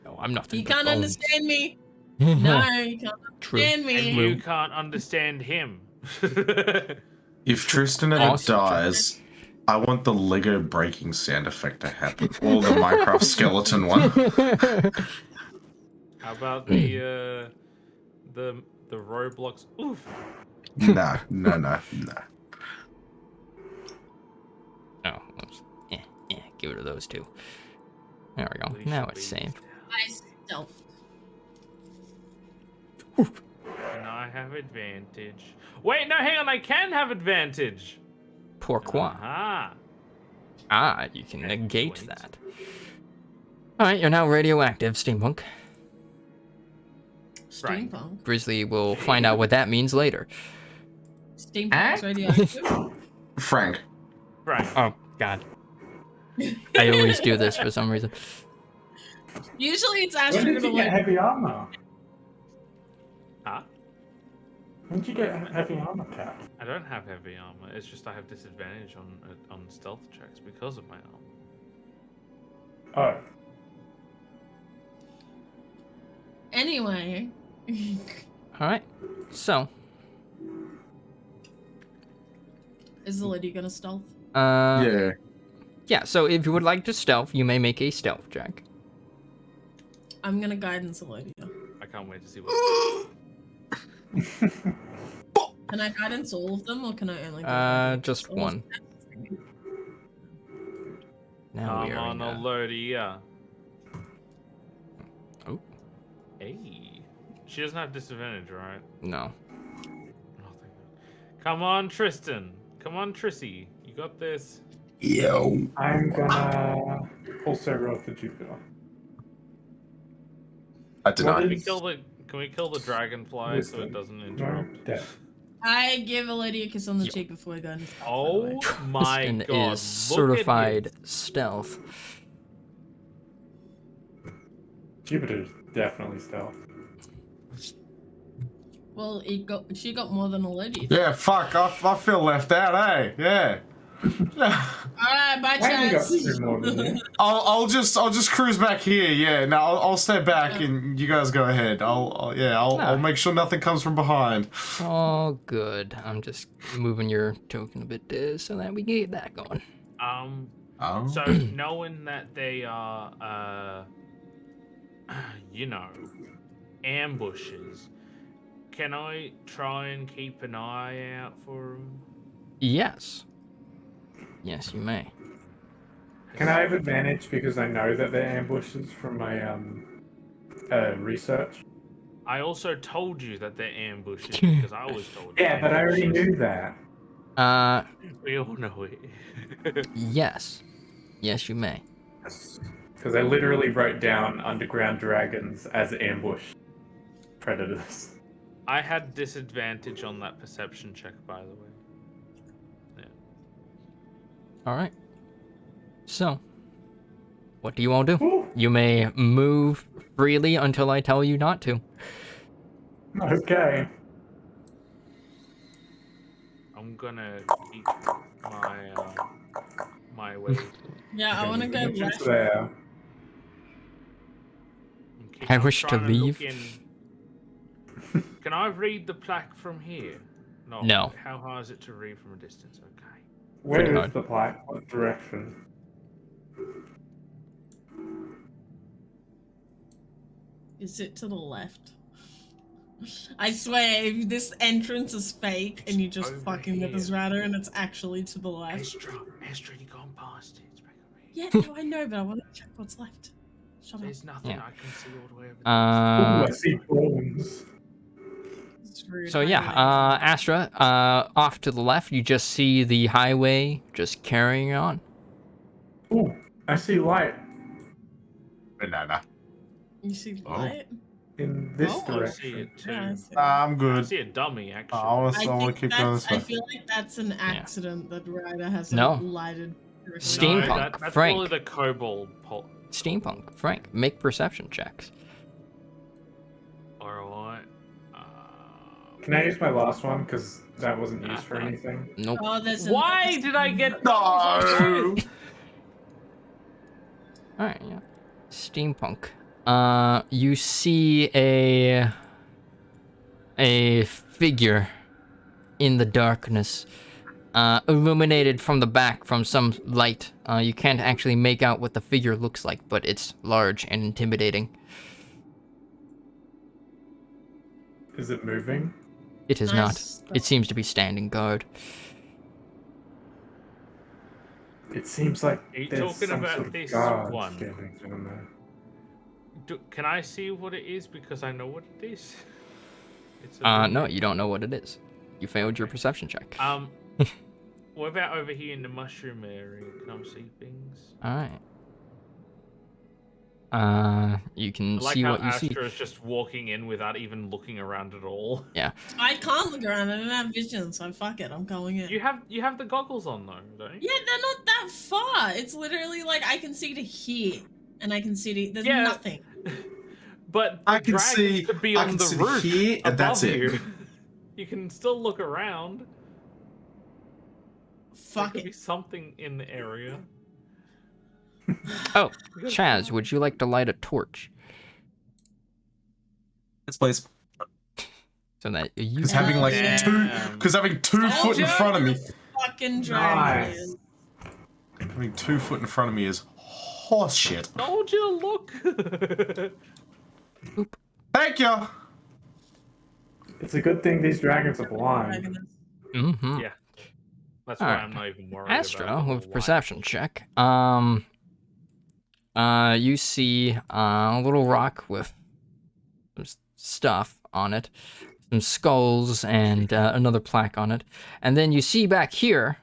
No, I'm nothing. You but can't bones. understand me. No, you can't True. understand me. And you can't understand him. if Tristan ever Also true. dies, I want the Lego breaking sound effect to happen, or the Minecraft skeleton one. How about the Roblox? Oof. No. Oh, oops. Give it to those two. There we go. We Now should it's be- saved. I stealth. And I have advantage. Wait, no, hang on. I can have advantage. Pourquoi? Aha. You can negate Excellent. that. Alright, you're now radioactive, steampunk. Right. Steampunk. Grizzly will find out what that means later. Steampunk's radioactive. Frank, Right. Oh, God. I always do this for some reason. Usually it's When Astra did gonna you get like. heavy armor? Huh? When did you get heavy armor, Cat? I don't have heavy armor. It's just I have disadvantage on stealth checks because of my armor. Oh. Anyway. All right. So, Is the lady gonna stealth? Yeah. yeah. So if you would like to stealth, you may make a stealth check. I'm gonna guidance the lady. I can't wait to see what. Can I guidance all of them, or can I only do Just one. Now we Come are on, in. Alodia. Oh Hey. She doesn't have disadvantage, right? no. Oh, thank God. Come on, Tristan. Come on, Trissy. You got this. Yo. I'm gonna also roll for Jupiter. I deny. What Can we is kill the dragonfly so it doesn't interrupt? No, death. I give a lady a kiss on the Yo. cheek before I go into stealth, Oh my Tristan God! is Look at certified him. stealth. Jupiter's definitely stealth. Well, she got more than a lady. Yeah, fuck. I feel left out, eh? Yeah. Alright, bye, I only got Chaz. 2 more than you. I'll just cruise back here. Yeah. No, I'll stay back and you guys go ahead. I'll make sure nothing comes from behind. Oh, good. I'm just moving your token a bit so that we can get that going. Oh. So knowing that they are, ambushes, can I try and keep an eye out for them? Yes. Yes, you may. Can I have advantage because I know that they're ambushes from my research? I also told you that they're ambushes because I was told. Yeah, but I already knew that. We all know it. Yes. Yes, you may. Because I literally wrote down underground dragons as ambush predators. I had disadvantage on that perception check, by the way. Yeah. All right. So, what do you all do? Ooh, You may move freely until I tell you not to. okay. I'm gonna keep my way. Yeah, I want to go Which is left. there. I wish to trying leave. look Can I read the plaque from here? No. How hard is it to read from a distance? Okay. Where Pretty is hard. the plaque? What direction? Is it to the left? I swear, if this entrance is fake and you're just Over fucking with this here. router and it's actually to the left. Astra, you gone past it. It's back over here. Yeah, no, I know, but I want to check what's left. Shut up. There's nothing Yeah. I can see all the way over there. Ooh, I see bones. It's rude. So yeah, Astra, off to the left, you just see the highway just carrying on. Ooh, I see light Banana. You see Oh. light? in this Oh, I I direction. see it too. Yeah, I see I'm I good. see a dummy, actually. I want I to think keep going that's, this way. I feel like that's an accident that Ryder hasn't No. lighted. Steampunk, that's Frank. probably the kobold pole. Steampunk, Frank, make perception checks. Alright. Can I use my last one? Because that wasn't used for anything. Nope. Oh, there's Why did I get No. Alright, yeah. Steampunk. You see a figure in the darkness, illuminated from the back from some light. You can't actually make out what the figure looks like, but it's large and intimidating. Is it moving? It is Nice. not. It seems to be standing guard. It seems like Are you there's talking some about sort of this guard one? standing down there. Can I see what it is? Because I know what it is. It's No, you don't know what it is. You failed your perception check. What about over here in the mushroom area? Can I see things? Alright. You can I like see how what you see. Astra is just walking in without even looking around at all. Yeah. I can't look around. I don't have vision, so fuck it. I'm going in. You have the goggles on though, don't you? Yeah, they're not that far. It's literally like I can see to here, and I can see to. There's Yeah. nothing. But I the can dragons see- could be I on can the see roof here, and that's above it. you. You can still look around. Fuck There could be it. something in the area. Oh, Chaz, would you like to light a torch? Yes, please. So that you Because can- having like Damn. because having 2 foot in Soldier! front of me, Fucking dragon Nice. is. having 2 foot in front of me is horse shit. Soldier, look. Thank you. It's a good thing these dragons are blind. Dragon is. Mhm. Yeah. That's All why right. I'm not even worried Astra about the with whole perception light. check. You see a little rock with some stuff on it, some skulls, and another plaque on it, and then you see back here,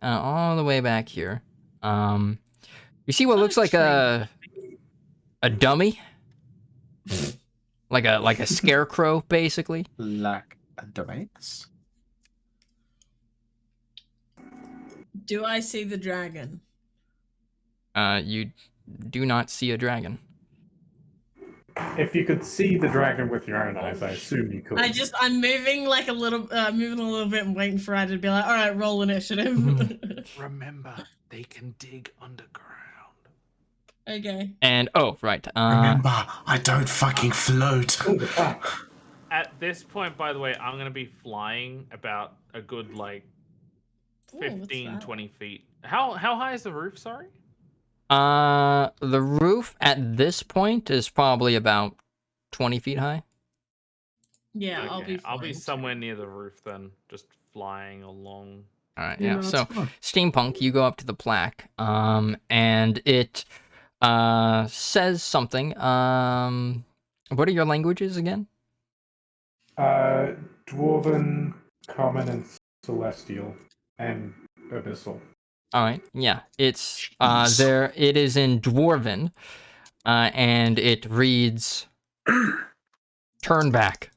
all the way back here, you see what looks like a dummy, like a scarecrow, basically. Like a dumbass. Do I see the dragon? You do not see a dragon. If you could see the dragon with your own eyes, I assume you could. I'm moving like a little, moving a little bit and waiting for Ryder to be like, all right, roll initiative. Remember, they can dig underground. Okay. And oh, right. Remember, I don't fucking float. Ooh, the plaque. At this point, by the way, I'm going to be flying about a good, like, Ooh, what's 15, that? 20 feet. How high is the roof, sorry? The roof at this point is probably about 20 feet high. Yeah, I'll Okay, be. I'll be flying. somewhere near the roof then, just flying along. All right, Yeah, yeah. no, So that's fine. steampunk, you go up to the plaque, and it says something. What are your languages again? Dwarven, Common, and Celestial, and Abyssal. All right, yeah. It's Jeez. there. It is in Dwarven, and it reads, "Turn back."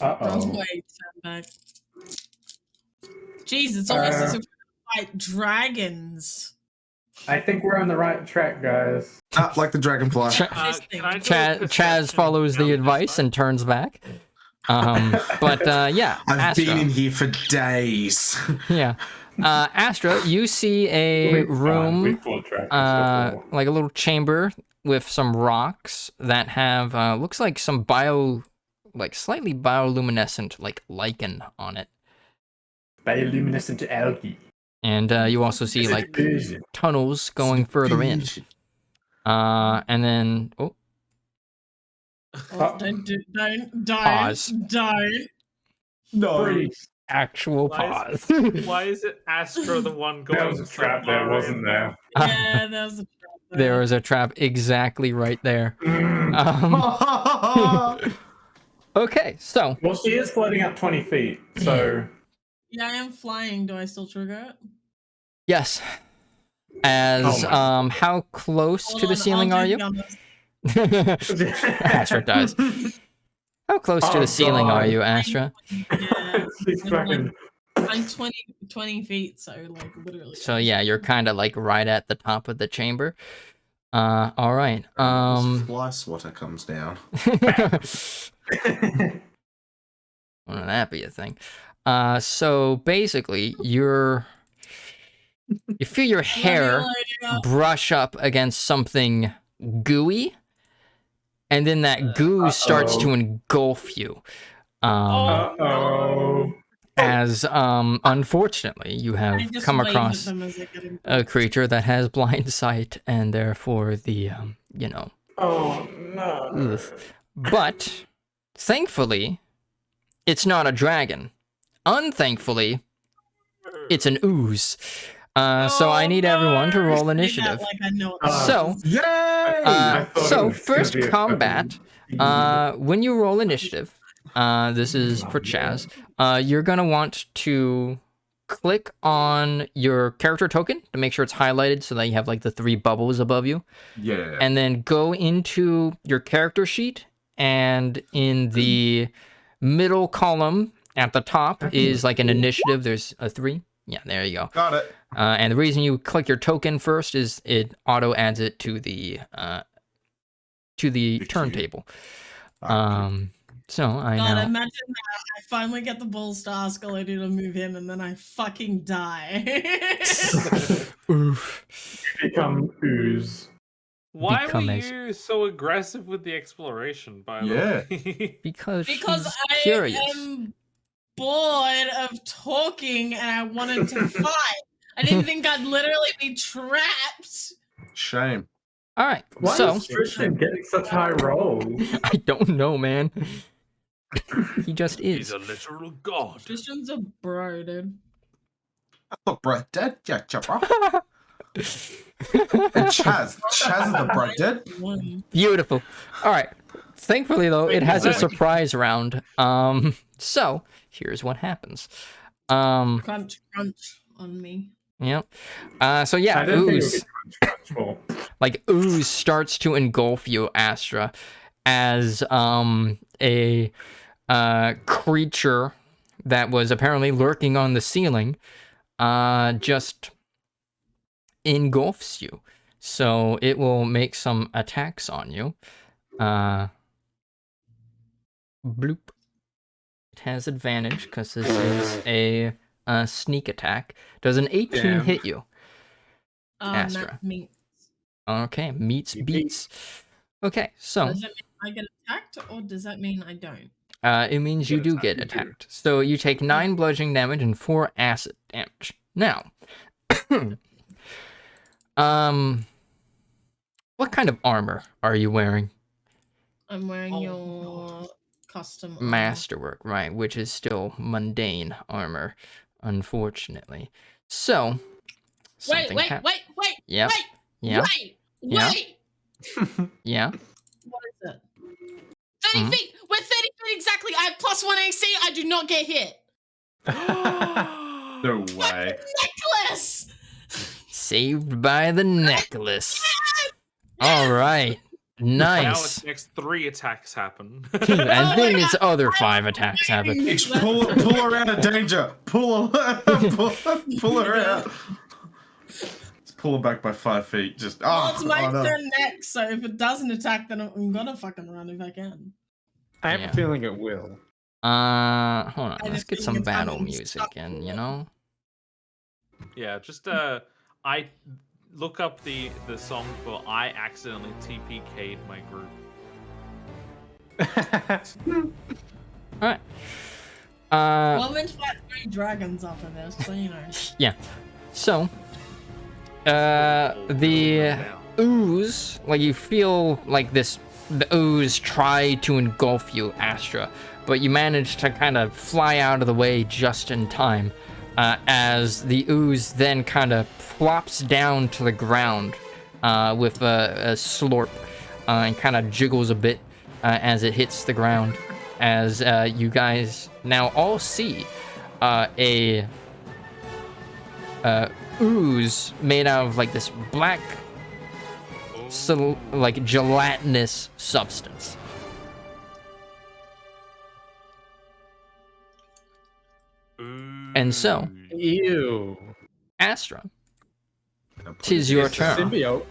Uh Wrong oh. way, turn back. Jeez, it's almost as if we fight dragons. I think we're on the right track, guys. Not like the dragonfly. Ch- Can I do a Chaz perception follows the down this advice side? and turns back. But yeah, I've Astra. been in here for days. Yeah. Astra, you see a We've room, full track this before. like a little chamber with some rocks that have, looks like some slightly bioluminescent, like lichen on it. Bioluminescent algae. And you also see like Vision. tunnels going further in. And then, oh, Oh, don't. Pause. Don't. No. Freeze. actual Why pause. Why is it Astra the one going? There was a so trap there, far wasn't in? there? Yeah, that was a trap. There was a trap exactly right there. Okay, so Well, she is floating up 20 feet, so Yeah, I am flying. Do I still trigger it? yes, as Oh my how close Hold to the on, ceiling I'll are do you? the honors. Astra does. How close to Oh, the ceiling are God. you, Astra? Yeah, She's fucking. I'm 20 feet, so like literally. So yeah, you're kind of like right at the top of the chamber. All right. This fly swatter comes down. Wouldn't that be a thing? So basically, you feel your hair brush up against something gooey, and then that goo starts to engulf you. Uh-oh. As unfortunately, you have come across a creature that has blind sight, and therefore the Oh, no. ugh. But thankfully, it's not a dragon. Unthankfully, it's an ooze. So I need everyone to roll initiative. So, Yay! I thought it so was gonna first be a combat, fucking- when you roll initiative, this is for Chaz, you're gonna want to click on your character token to make sure it's highlighted so that you have like the 3 bubbles above you. Yeah. And then go into your character sheet, and in the middle column at the top is like an initiative. There's a 3. Yeah, there you go. Got it. And the reason you click your token first is it auto adds it to the turntable. So I God, now imagine that. I finally get the balls to ask Elodie to move in, and then I fucking die. oof. become ooze. Why were become as you so aggressive with the exploration, by the Yeah. way? because Because she's I curious. am bored of talking and I wanted to fight. I didn't think I'd literally be trapped. Shame. All right, Why so is Tristan getting such high rolls? I don't know, man. He just He's is. a literal god. Tristan's a bro, dude. Look, bro, Dad, yeah, bro. And Chaz is the bro, Dad. Beautiful. All right. Thankfully, though, it has a Wait. surprise round. So here's what happens. Crunch, crunch on me. Yep. So yeah, I didn't think it would ooze. be crunchful. Like ooze starts to engulf you, Astra, as a creature that was apparently lurking on the ceiling just engulfs you. So it will make some attacks on you. Bloop. It has advantage because this is a sneak attack. Does an 18 Damn. hit you? Astra. That means, Okay, meets You beats. Okay, so does it mean I get attacked or does that mean I don't? it means you do get attacked. So you take 9 bludgeoning damage and 4 acid damage. Now, what kind of armor are you wearing? I'm wearing Oh, your custom armor. Masterwork, right, which is still mundane armor, unfortunately. So, Wait, something wait, hap- wait, wait, Yep. wait, Yeah. wait, Yeah. wait. Yeah. What is it? 30 Mhm. feet! We're 30 feet exactly! I have +1 AC, I do not get hit! No way. Necklace! Saved by the necklace. Yes! All right. Now Nice. its next 3 attacks happen. And Oh my then its God. other 5 attacks happen. It's pull her out of danger. Pull her out. Let's pull her back by 5 feet. Just Well, it's my no. turn next, so if it doesn't attack, then I'm gonna fucking run if I can. I have Yeah. a feeling it will. Hold on. I Let's just get think some it's battle having music stuff in, in you it. know? Yeah, just I look up the song for I accidentally TPK'd my group. All right. Well, I'm meant to fight 3 dragons after this, so you know. Yeah. So, the ooze, like you feel like the ooze try to engulf you, Astra, but you manage to kind of fly out of the way just in time, as the ooze then kind of plops down to the ground with a slurp and kind of jiggles a bit as it hits the ground, as you guys now all see a ooze made out of like this black, like gelatinous substance. And so, Ew. Astra, 'tis your It's a turn. symbiote.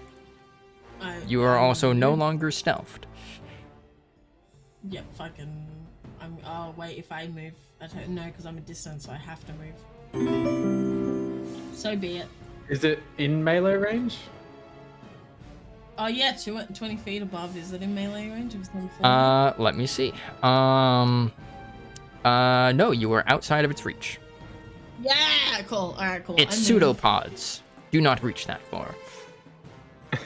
You are also no longer stealthed. Yeah, fucking. Oh, wait, if I move. I don't know, because I'm a distance, so I have to move. So be it. Is it in melee range? Oh, yeah, 20 feet above. Is it in melee range? If it's on the floor? Let me see. No, you are outside of its reach. Yeah, cool. Alright, cool. Its I move. pseudopods do not reach that far.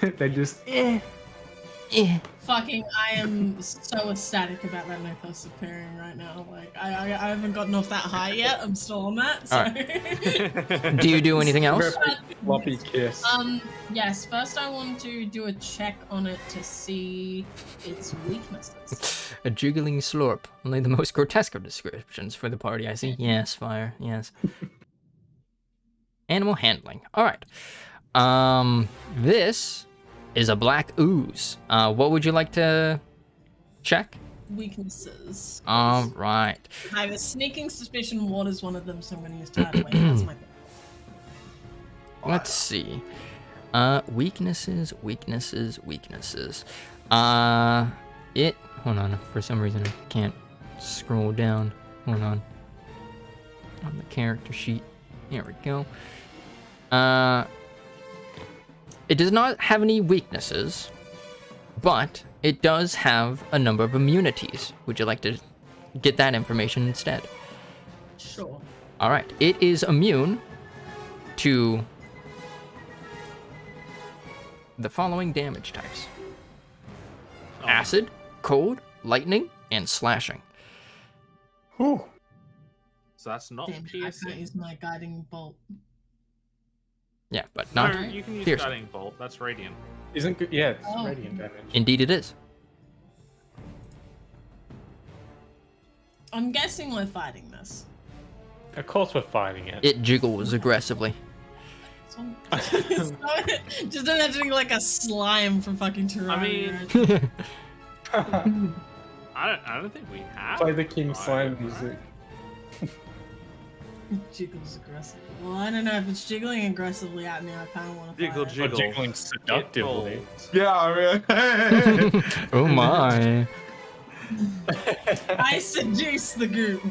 They just. Fucking, I am so ecstatic about that necklace appearing right now. Like, I haven't gotten off that high yet. I'm still on that. So. Do you do anything else? Floppy kiss. Yes. First, I want to do a check on it to see its weaknesses. A jiggling slurp. Only the most grotesque of descriptions for the party, I see. Yes, fire. Yes. Animal handling. All right. This is a black ooze. What would you like to check? Weaknesses. All right. I have a sneaking suspicion water's one of them, so I'm going to use tidal wave. That's my Let's see. Weaknesses. Hold on. For some reason, I can't scroll down. Hold on. On the character sheet. Here we go. It does not have any weaknesses. but it does have a number of immunities. Would you like to get that information instead? Sure. All right. It is immune to the following damage types: acid, cold, lightning, and slashing. Whew. So that's not Damn, I piercing. can't use my guiding bolt. Yeah, but No, not you can use piercing. guiding bolt. That's radiant. Isn't good. Yeah, it's Oh. radiant damage. Indeed, it is. I'm guessing we're fighting this. Of course, we're fighting it. It jiggles aggressively. So, just imagining like a slime from fucking Terraria. I don't think we have. Play the King fire, Slime music. Jiggles aggressively. Well, I don't know if it's jiggling aggressively at me. I kind of want to Jiggle, fight it. jiggle. Or jiggling seductively. It Yeah, I mean. Oh my. I seduce the group.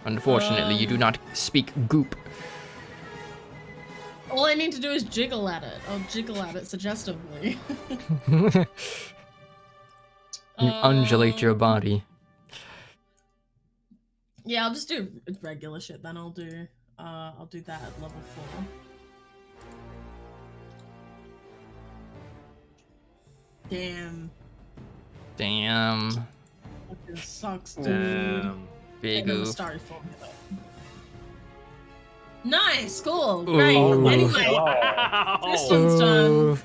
Unfortunately, you do not speak goop. All I need to do is jiggle at it. I'll jiggle at it suggestively. You undulate your body. Yeah, I'll just do regular shit then. I'll do that at level 4. Damn. Damn. Fucking sucks, dude. Damn. Big Never oof. started for me though. Nice, cool, great. Ooh. Anyway, this one's done. Ooh,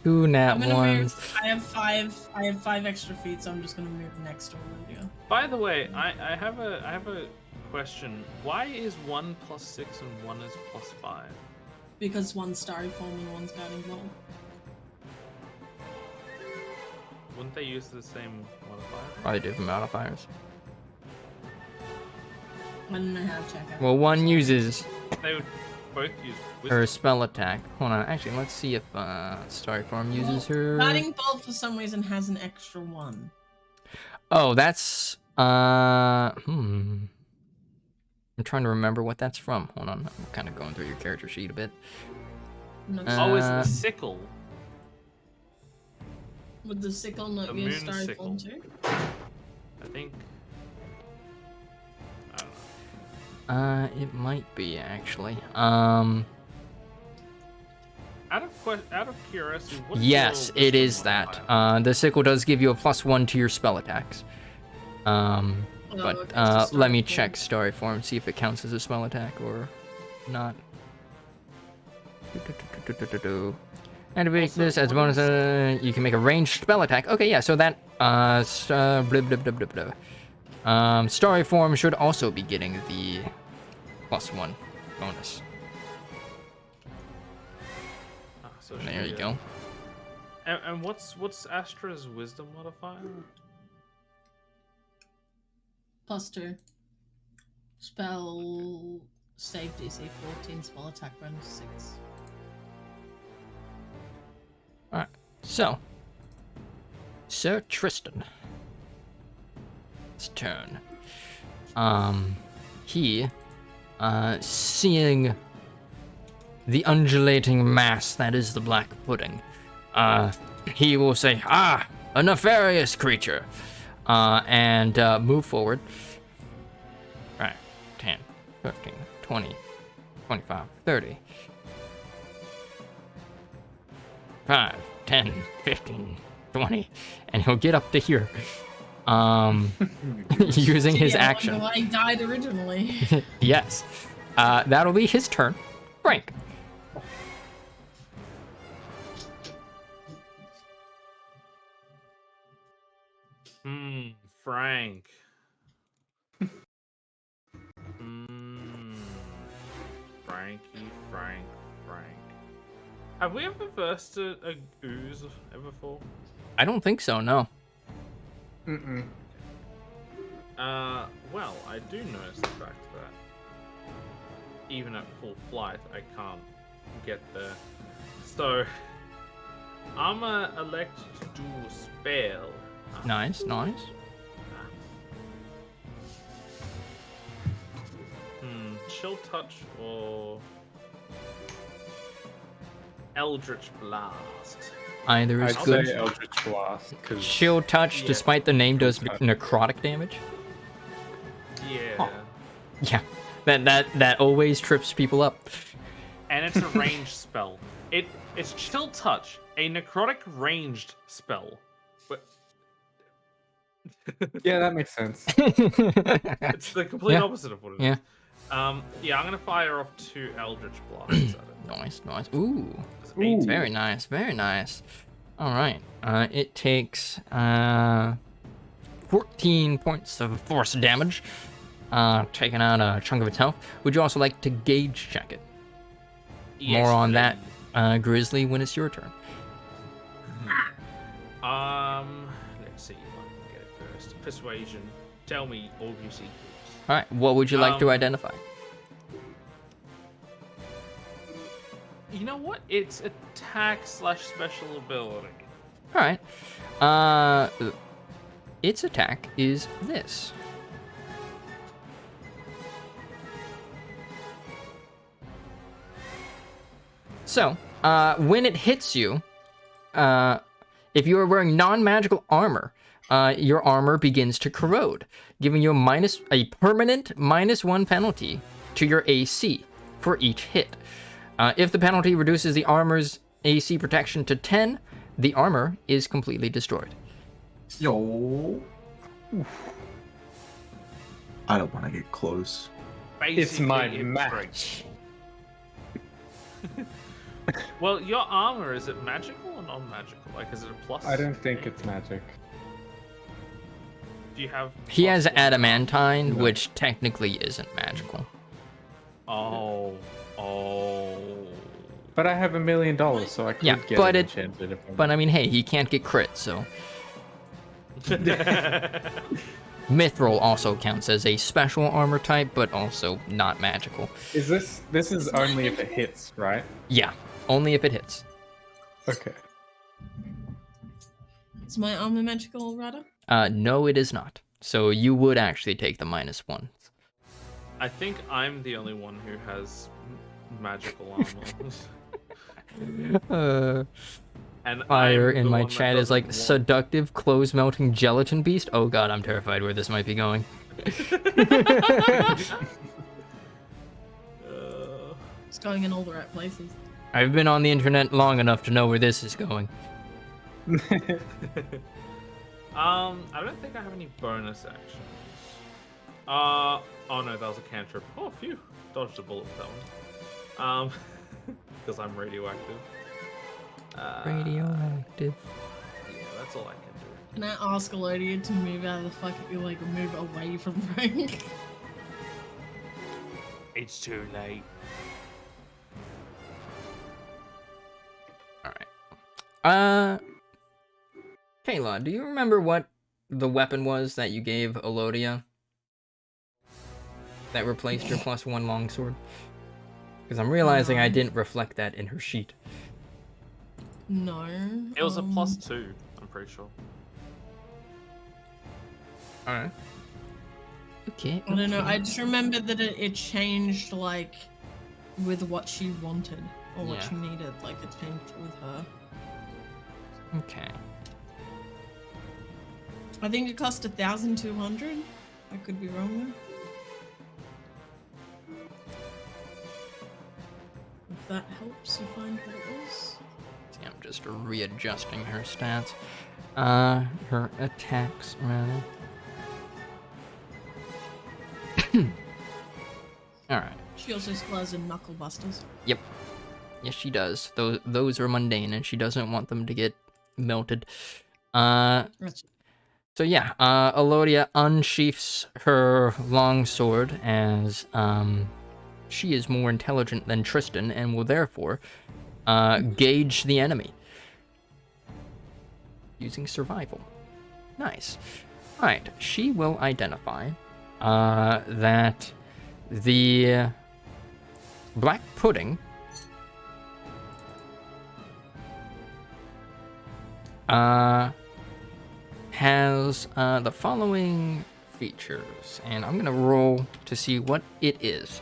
2 nat I'm gonna ones. move. I have 5 extra feet, so I'm just gonna move next to Olivia. By the way, I have a question. Why is 1 + 6 and 1 is +5? Because one's starry form and one's guiding bolt. Wouldn't they use the same modifier? Probably different modifiers. I don't know how to check out. Well, one uses They would both use her wisdom. spell attack. Hold on, actually, let's see if Starry Form uses her. Guiding bolt for some reason has an extra 1. Oh, that's I'm trying to remember what that's from. Hold on, I'm kind of going through your character sheet a bit. Oh, is Uh, the sickle? Would the sickle not The be a moon starry sickle. form too? I think. I don't know. It might be actually. Out of curiosity, what is Yes, your it wisdom is that. modifier? The sickle does give you a +1 to your spell attacks. Oh, But okay, so let starry me form. check Starry Form, see if it counts as a spell attack or not. Activate Also, this as a what bonus. You can make a ranged spell attack. Okay, yeah. So that Starry Form should also be getting the +1 bonus. So There she, you go. And what's Astra's wisdom modifier? +2. Spell save DC 14, spell attack bonus 6. All right. So, Sir Tristan. His turn. He, seeing the undulating mass that is the black pudding, he will say, "Ah, a nefarious creature," and move forward. Right, 10, 15, 20, 25, 30. 5, 10, 15, 20, and he'll get up to here. Using his Yeah, I action. wonder why he died originally. Yes. That'll be his turn. Frank. Frank. Frank. Have we ever versed a ooze ever before? I don't think so, no. Mm-mm. Well, I do notice the fact that even at full flight, I can't get there. So, I'm gonna elect to do a spell. Nice. Chill Touch or Eldritch Blast. Either is I'd good. say Eldritch Blast, because Chill touch, Yeah. despite the name, does Chill touch. necrotic damage. Yeah. Yeah, that always trips people up. And it's a ranged spell. It's Chill Touch, a necrotic ranged spell. But yeah, that makes sense. it's the complete Yeah. opposite of what it is. Yeah. Yeah, I'm gonna fire off 2 Eldritch Blasts at it. Nice, nice. Ooh, It's 18. very nice, very nice. All right. It takes 14 points of force damage, taking out a chunk of its health. Would you also like to gauge check it? Yes, More on that, please. Grizzly, when it's your turn. Let's see if I can get it first. Persuasion. Tell me all you see. All right. What would you like to identify? You know what? It's attack / special ability. All right. Its attack is this. So, when it hits you, if you are wearing non-magical armor, your armor begins to corrode, giving you a permanent -1 penalty to your AC for each hit. If the penalty reduces the armor's AC protection to 10, the armor is completely destroyed. Yo. I don't want to get close. It's my Basically, match. Well, your armor, is it magical or non-magical? Like, is it a plus? I don't think it's magic. Do you have... He has +1? adamantine, No. which technically isn't magical. Oh. But I have $1 million, so I could Yeah, get but it it- enchanted if I But I mean, hey, he can't get crit, so Mithril also counts as a special armor type, but also not magical. Is this is only if it hits, right? Yeah, only if it hits. Okay. Is my armor magical, Rada? No, it is not. So you would actually take the -1. I think I'm the only one who has magical armor. And Fire I'm in the my one that chat is like doesn't want- seductive, clothes melting gelatin beast. Oh god, I'm terrified where this might be going. It's going in all the right places. I've been on the internet long enough to know where this is going. I don't think I have any bonus actions. Oh no, that was a cantrip. Oh, phew. Dodged a bullet with that one. Because I'm radioactive. Radioactive. Yeah, that's all I can do. Can I ask Elodia to move out of the fucking, like, move away from Frank? It's too late. Alright. Kayla, do you remember what the weapon was that you gave Elodia? That replaced your +1 longsword? Because I'm realizing I didn't reflect that in her sheet. No. It was a +2, I'm pretty sure. Alright. Okay. I don't know. I just remember that it changed, like, with what she wanted or what Yeah. she needed. Like, it changed with her. Okay. I think it cost 1,200. I could be wrong there. If that helps you find what it was. See, I'm just readjusting her stats. Her attacks, rather. Alright. She also still has a knuckle busters. Yep. Yes, she does. Those are mundane, and she doesn't want them to get melted. That's So yeah, Elodia unsheaths her longsword as she is more intelligent than Tristan and will therefore gauge the enemy using survival. Nice. Alright, she will identify that the black pudding has the following features, and I'm gonna roll to see what it is.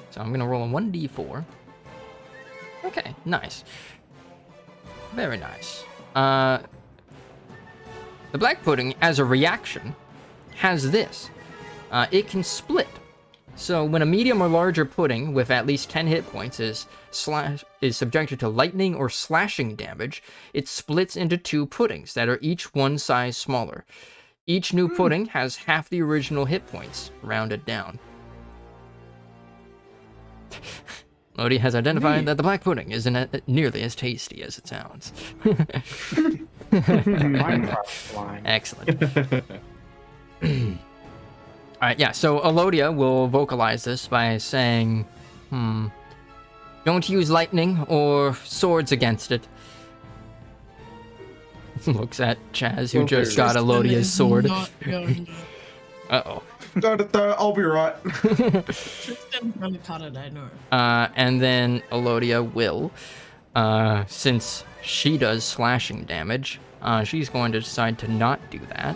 So I'm gonna roll a 1d4. Okay, nice. Very nice. The black pudding, as a reaction, has this. It can split. So when a medium or larger pudding with at least 10 hit points is subjected to lightning or slashing damage, it splits into 2 puddings that are each 1 size smaller. Each new pudding has half the original hit points, rounded down. Lodi has identified that the black pudding isn't nearly as tasty as it sounds. Minecraft line. Excellent. Alright, yeah, so Elodia will vocalize this by saying, don't use lightning or swords against it. Looks at Chaz, who just got Elodia's sword. Uh-oh. I'll be right. Tristan's gonna cut it, I know. And then Elodia will, since she does slashing damage, she's going to decide to not do that.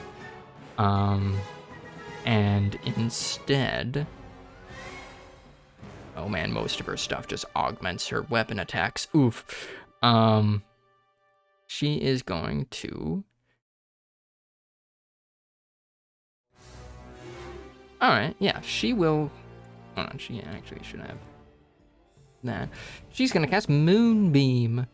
And instead... Oh man, most of her stuff just augments her weapon attacks. Oof. She is going to... Alright, yeah, she will... Hold on, she actually should have that. She's gonna cast Moonbeam.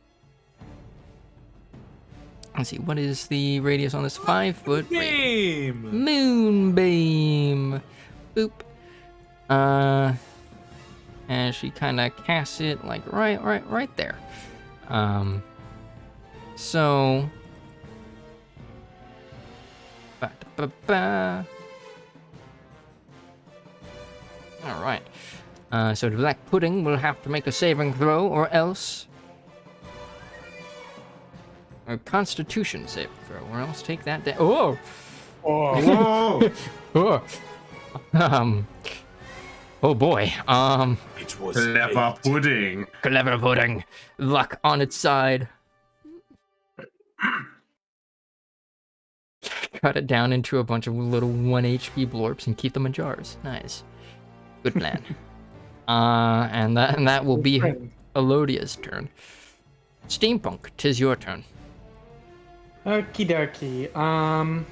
Let's see, what is the radius on this? 5 foot radius. Moonbeam. Boop. And she kind of casts it like right there. So. All right. So the black pudding will have to make a saving throw, or else. A Constitution saving throw, or else take that down. Oh! Oh. Whoa! Oh! Oh boy. It was Clever fate. pudding. Clever pudding. Luck on its side. Cut it down into a bunch of little 1 HP blorps and keep them in jars. Nice. Good plan. And that will be Elodia's turn. Steampunk, 'tis your turn. Okie dokie.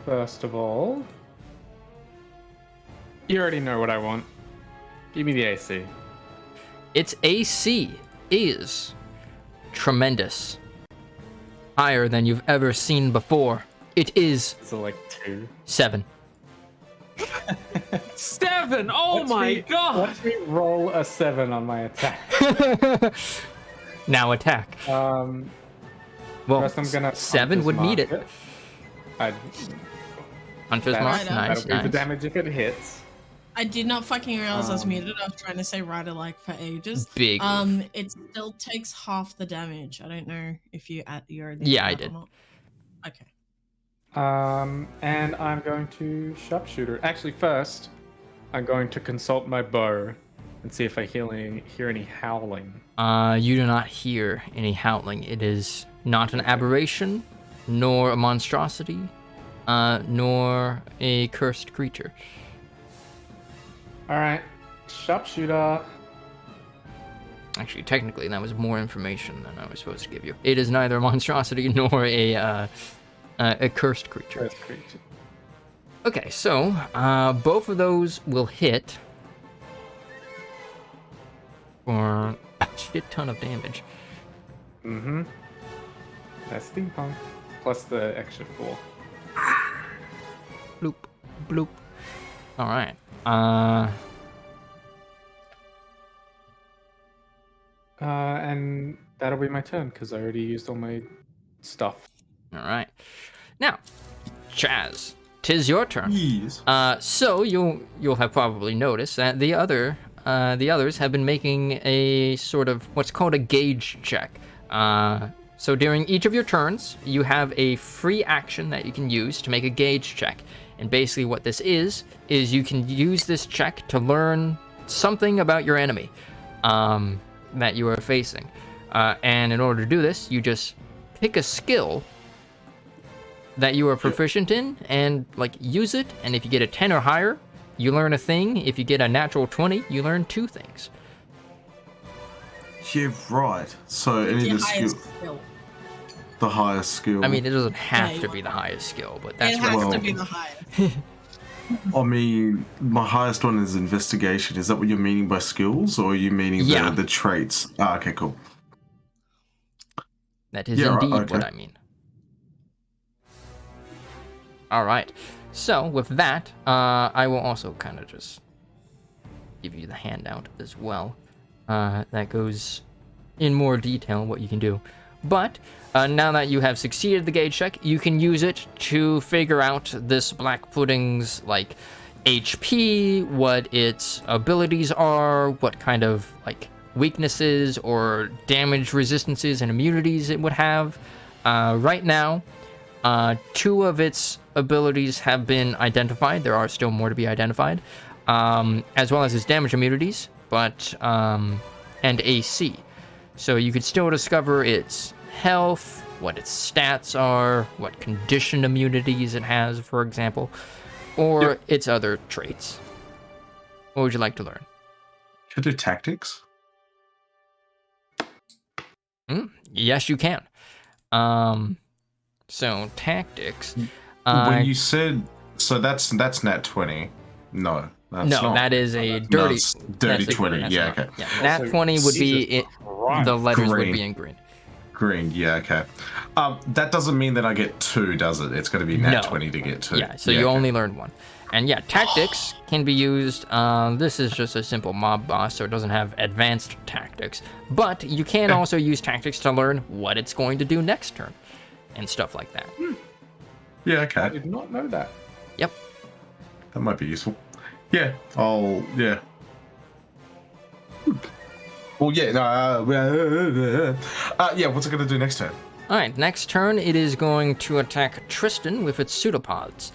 First of all, you already know what I want. Give me the AC. Its AC is tremendous. Higher than you've ever seen before. It is So like 2. 7. 7! Oh my god! Let me roll a 7 on my attack. Now attack. Well, First I'm gonna 7 would need it. I'd, Hunter's That'll- Mark, nice, that'll be the nice. damage if it hits. I did not fucking realize I was muted. I was trying to say rider like for ages. Big. It still takes half the damage. I don't know if you you're. Yeah, I did. Okay. And I'm going to sharpshooter. Actually, first, I'm going to consult my bow and see if I hear any howling. You do not hear any howling. It is not an aberration, nor a monstrosity, nor a cursed creature. All right, sharpshooter. Actually, technically, that was more information than I was supposed to give you. It is neither a monstrosity nor a cursed creature. First creature. Okay, so both of those will hit for a shit ton of damage. Mm-hmm. That's steampunk plus the extra 4. Bloop, bloop. All right. And that'll be my turn because I already used all my stuff. All right. Now, Chaz, 'tis your turn. Yes. So you'll have probably noticed that the others have been making a sort of what's called a gauge check. So during each of your turns, you have a free action that you can use to make a gauge check. And basically what this is you can use this check to learn something about your enemy that you are facing. And in order to do this, you just pick a skill that you are proficient in and like use it. And if you get a 10 or higher, you learn a thing. If you get a natural 20, you learn 2 things. Yeah, right. So any Your of the highest skill, skill. the highest skill. I mean, it doesn't have Yeah, to you be the are. highest skill, but that's It has well- to be the highest. I mean, my highest one is investigation. Is that what you're meaning by skills, or are you meaning Yeah. the traits? Ah, okay, cool. That is Yeah, right, indeed what okay. I mean. All right. So with that, I will also kind of just give you the handout as well. That goes in more detail what you can do. But now that you have succeeded the gauge check, you can use it to figure out this Black Pudding's like HP, what its abilities are, what kind of like weaknesses or damage resistances and immunities it would have. Right now, 2 of its abilities have been identified. There are still more to be identified, as well as its damage immunities, but and AC. So you could still discover its health, what its stats are, what condition immunities it has, for example, or its other traits. What would you like to learn? Could do tactics. Yes, you can. So tactics. When you said so, that's nat 20. No, that's No, not. that is a No, dirty, it's dirty that's a- 20. that's Yeah, not- okay. Yeah, that 20 would be it. The letters would Green. be in green. Green. Yeah, okay. That doesn't mean that I get 2, does it? It's going to be nat No. 20 to get 2. Yeah, so you okay. only learn 1. And yeah, tactics can be used. This is just a simple mob boss, so it doesn't have advanced tactics. But you can also use tactics to learn what it's going to do next turn, and stuff like that. Yeah, I okay. did not know that. Yep. That might be useful. Yeah, yeah. Well, yeah, no, yeah, what's it going to do next turn? All right, next turn it is going to attack Tristan with its pseudopods.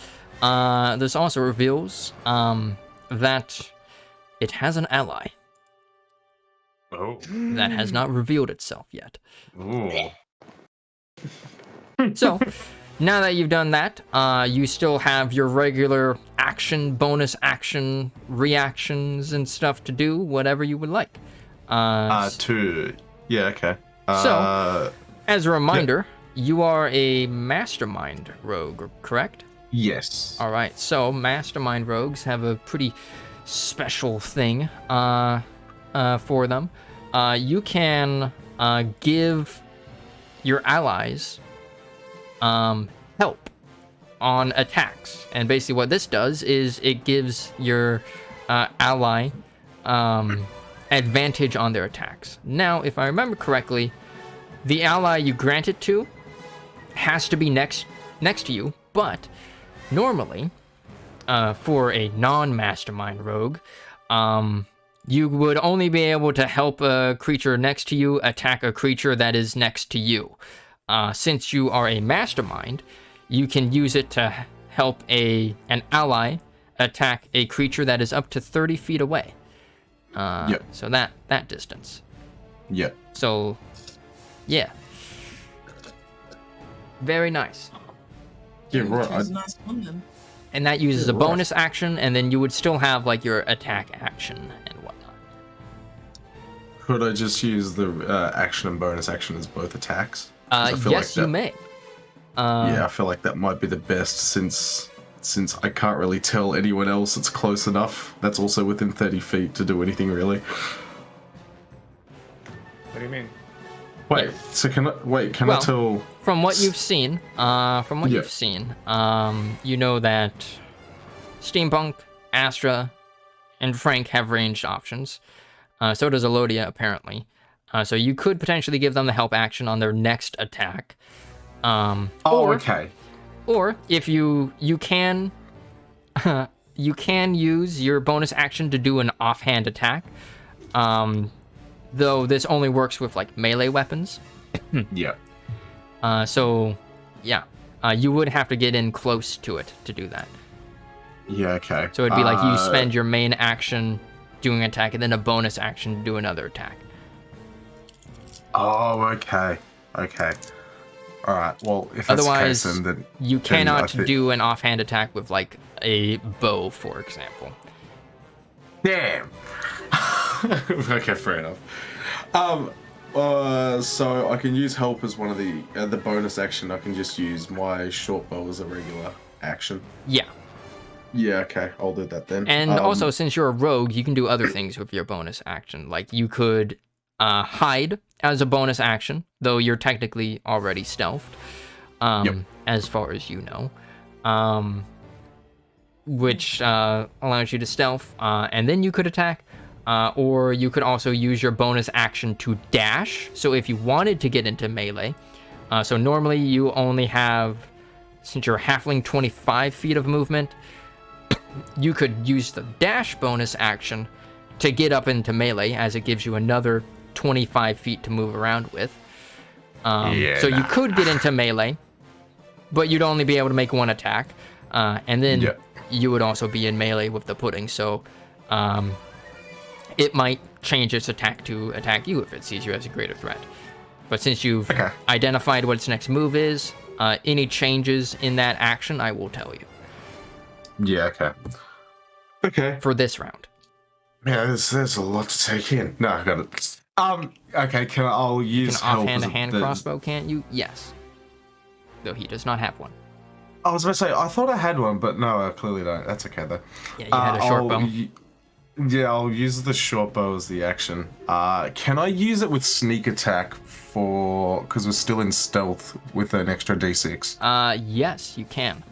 This also reveals that it has an ally Oh. that has not revealed itself yet. Ooh. So, now that you've done that, you still have your regular action, bonus action, reactions, and stuff to do, whatever you would like. Yeah, okay. So, as a reminder, you are a mastermind rogue, correct? Yes. All right, so mastermind rogues have a pretty special thing for them. You can give your allies help on attacks, and basically what this does is it gives your ally advantage on their attacks. Now, if I remember correctly, the ally you grant it to has to be next to you, but normally, for a non-mastermind rogue, you would only be able to help a creature next to you attack a creature that is next to you. Since you are a mastermind, you can use it to help an ally attack a creature that is up to 30 feet away. So that distance. Yeah. So, yeah. Very nice. Yeah, right. Choose a nice one then. And that uses Yeah, a right. bonus action, and then you would still have like your attack action and whatnot. Could I just use the action and bonus action as both attacks? 'Cause I feel Yes, like you may. yeah, I feel like that might be the best since I can't really tell anyone else it's close enough. That's also within 30 feet to do anything really. What do you mean? Wait, so can I Well, tell? From what you've seen, Yeah. you know that Steampunk, Astra, and Frank have ranged options. So does Elodia, apparently. So you could potentially give them the help action on their next attack. Okay. Or if you can you can use your bonus action to do an offhand attack. Though this only works with like melee weapons. Yeah. So yeah. You would have to get in close to it to do that. Yeah. Okay. So it'd be like you spend your main action doing an attack and then a bonus action to do another attack. Oh, okay. Okay. All right. Well, if that's Otherwise, the case, then you then I cannot think- do an offhand attack with like a bow, for example. Damn. Okay, fair enough. So I can use help as one of the bonus action. I can just use my short bow as a regular action. Yeah. Yeah, okay, I'll do that then. And also, since you're a rogue, you can do other things with your bonus action. Like, you could hide as a bonus action, though you're technically already stealthed, as far as you know, which allows you to stealth, and then you could attack, or you could also use your bonus action to dash. So if you wanted to get into melee, so normally you only have, since you're a halfling, 25 feet of movement, you could use the dash bonus action to get up into melee, as it gives you another 25 feet to move around with. So you could get into melee, but you'd only be able to make one attack. And then you would also be in melee with the pudding, so it might change its attack to attack you if it sees you as a greater threat. But since you've identified what its next move is, any changes in that action, I will tell you. Yeah, okay. For this round. Yeah, there's a lot to take in. No, I got it. Okay, I'll use Can help offhand as a hand crossbow, can't you? Yes. Though he does not have one. I was about to say, I thought I had one, but no, I clearly don't. That's okay, though. Yeah, you had a short bow. Yeah, I'll use the short bow as the action. Can I use it with sneak attack because we're still in stealth with an extra d6? Yes, you can.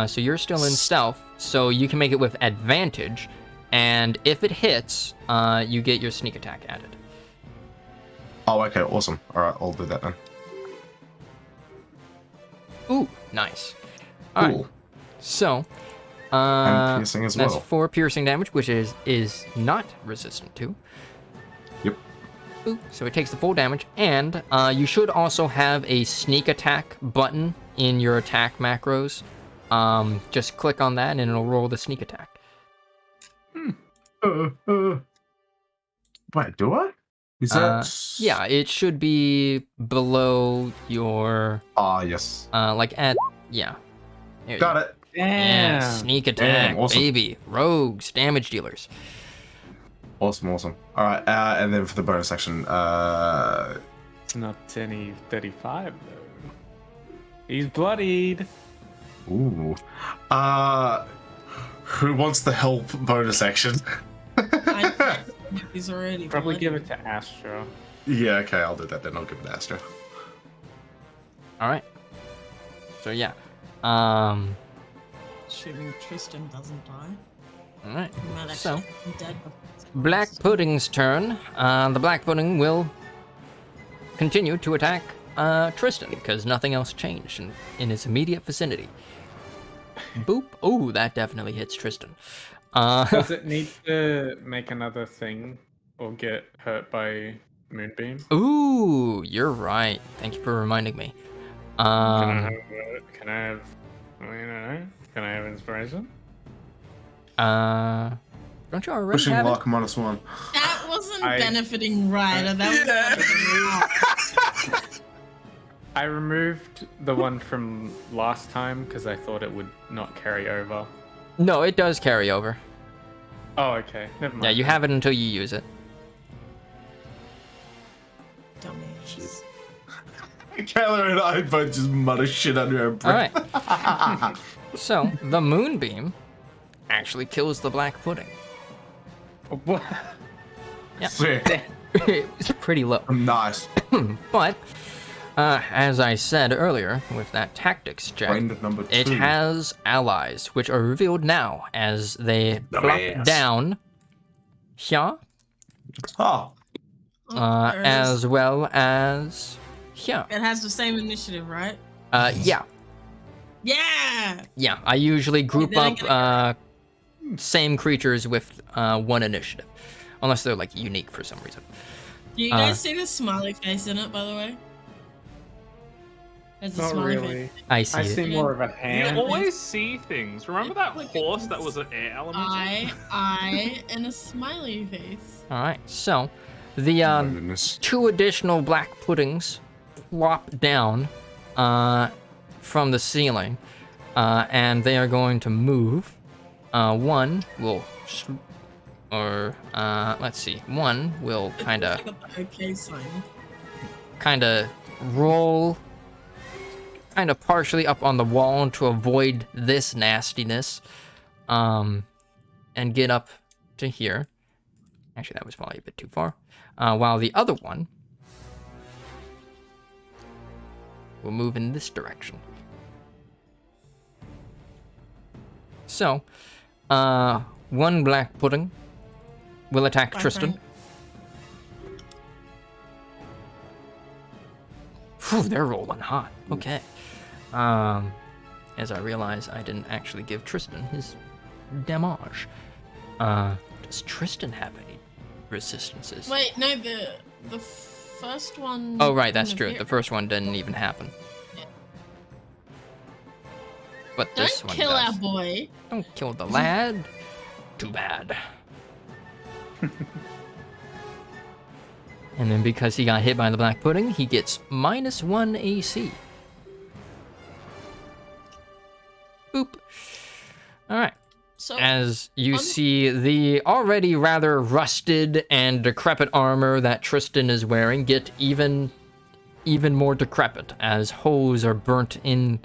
So you're still in stealth, so you can make it with advantage, and if it hits, you get your sneak attack added. Oh, okay, awesome. All right, I'll do that then. Ooh, nice. All right. So, and piercing as well. That's 4 piercing damage, which is not resistant to. Yep. Ooh, so it takes the full damage, and you should also have a sneak attack button in your attack macros. Just click on that, and it'll roll the sneak attack. Wait, do I? Is that? Yeah, it should be below your. Yes. Yeah. Got it. Yeah, sneak attack, awesome. baby. Rogues, damage dealers. Awesome. All right, and then for the bonus action, It's not any 35 though. He's bloodied. ooh, who wants the help bonus action? He's already Probably bloody. give it to Astra. Yeah, okay, I'll do that then. I'll give it to Astra. All right. So yeah. Assuming Tristan doesn't die. All right. He might So, actually be dead. Black Pudding's turn. The Black Pudding will continue to attack Tristan because nothing else changed in his immediate vicinity. Boop. Oh, that definitely hits Tristan. Does it need to make another thing or get hurt by Moonbeam? Ooh, you're right. Thank you for reminding me. Can I have inspiration? Don't you already Pushing have it? luck -1. That wasn't benefiting Ryder. That was I removed the one from last time because I thought it would not carry over. No, it does carry over. Oh, okay. Never mind. Yeah, you have it until you use it. dummies. Kayla and I both just mutter shit under our breath. All right. So the Moonbeam actually kills the Black Pudding. What? Yeah. Sick. It's pretty low. Nice. But, as I said earlier, with that tactics check, Friend number 2. it has allies, which are revealed now as they plop down here, Oh. as well as here. It has the same initiative, right? Yeah. Yeah! Yeah, I usually group then up same creatures with 1 initiative. Unless they're, like, unique for some reason. Do you guys see the smiley face in it, by the way? There's a Not smiley really. face. I see I it. see more of a You hand. always see things. Remember that horse that was an air element? I, and a smiley face. Alright, so the My goodness. 2 additional Black Puddings plop down from the ceiling, and they are going to move. One will or let's see. One will kind I got the OK sign. of roll kind of partially up on the wall to avoid this nastiness, and get up to here. Actually, that was probably a bit too far. While the other one will move in this direction. So, one black pudding will attack Bye, Tristan. Frank. Phew, they're rolling hot. Okay. As I realize I didn't actually give Tristan his damage. Does Tristan have any resistances? Wait, no, the first one. Oh, right, that's wouldn't true. appear. The first one didn't even happen. Yeah. But this Don't one kill does. our boy. Don't kill the lad. Too bad. And then because he got hit by the black pudding, he gets -1 AC. Boop. Alright. So As you see the already rather rusted and decrepit armor that Tristan is wearing get even more decrepit as holes are burnt into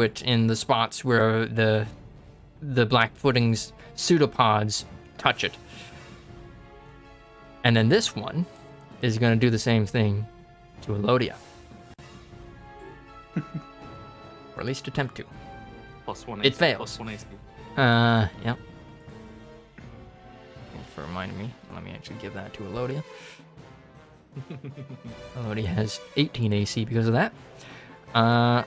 it in the spots where the black pudding's pseudopods touch it. And then this one is going to do the same thing to Elodia. Or at least attempt to. +1 AC. It fails. +1 AC. Yep. Thanks for reminding me. Let me actually give that to Elodia. Elodia has 18 AC because of that. Alright.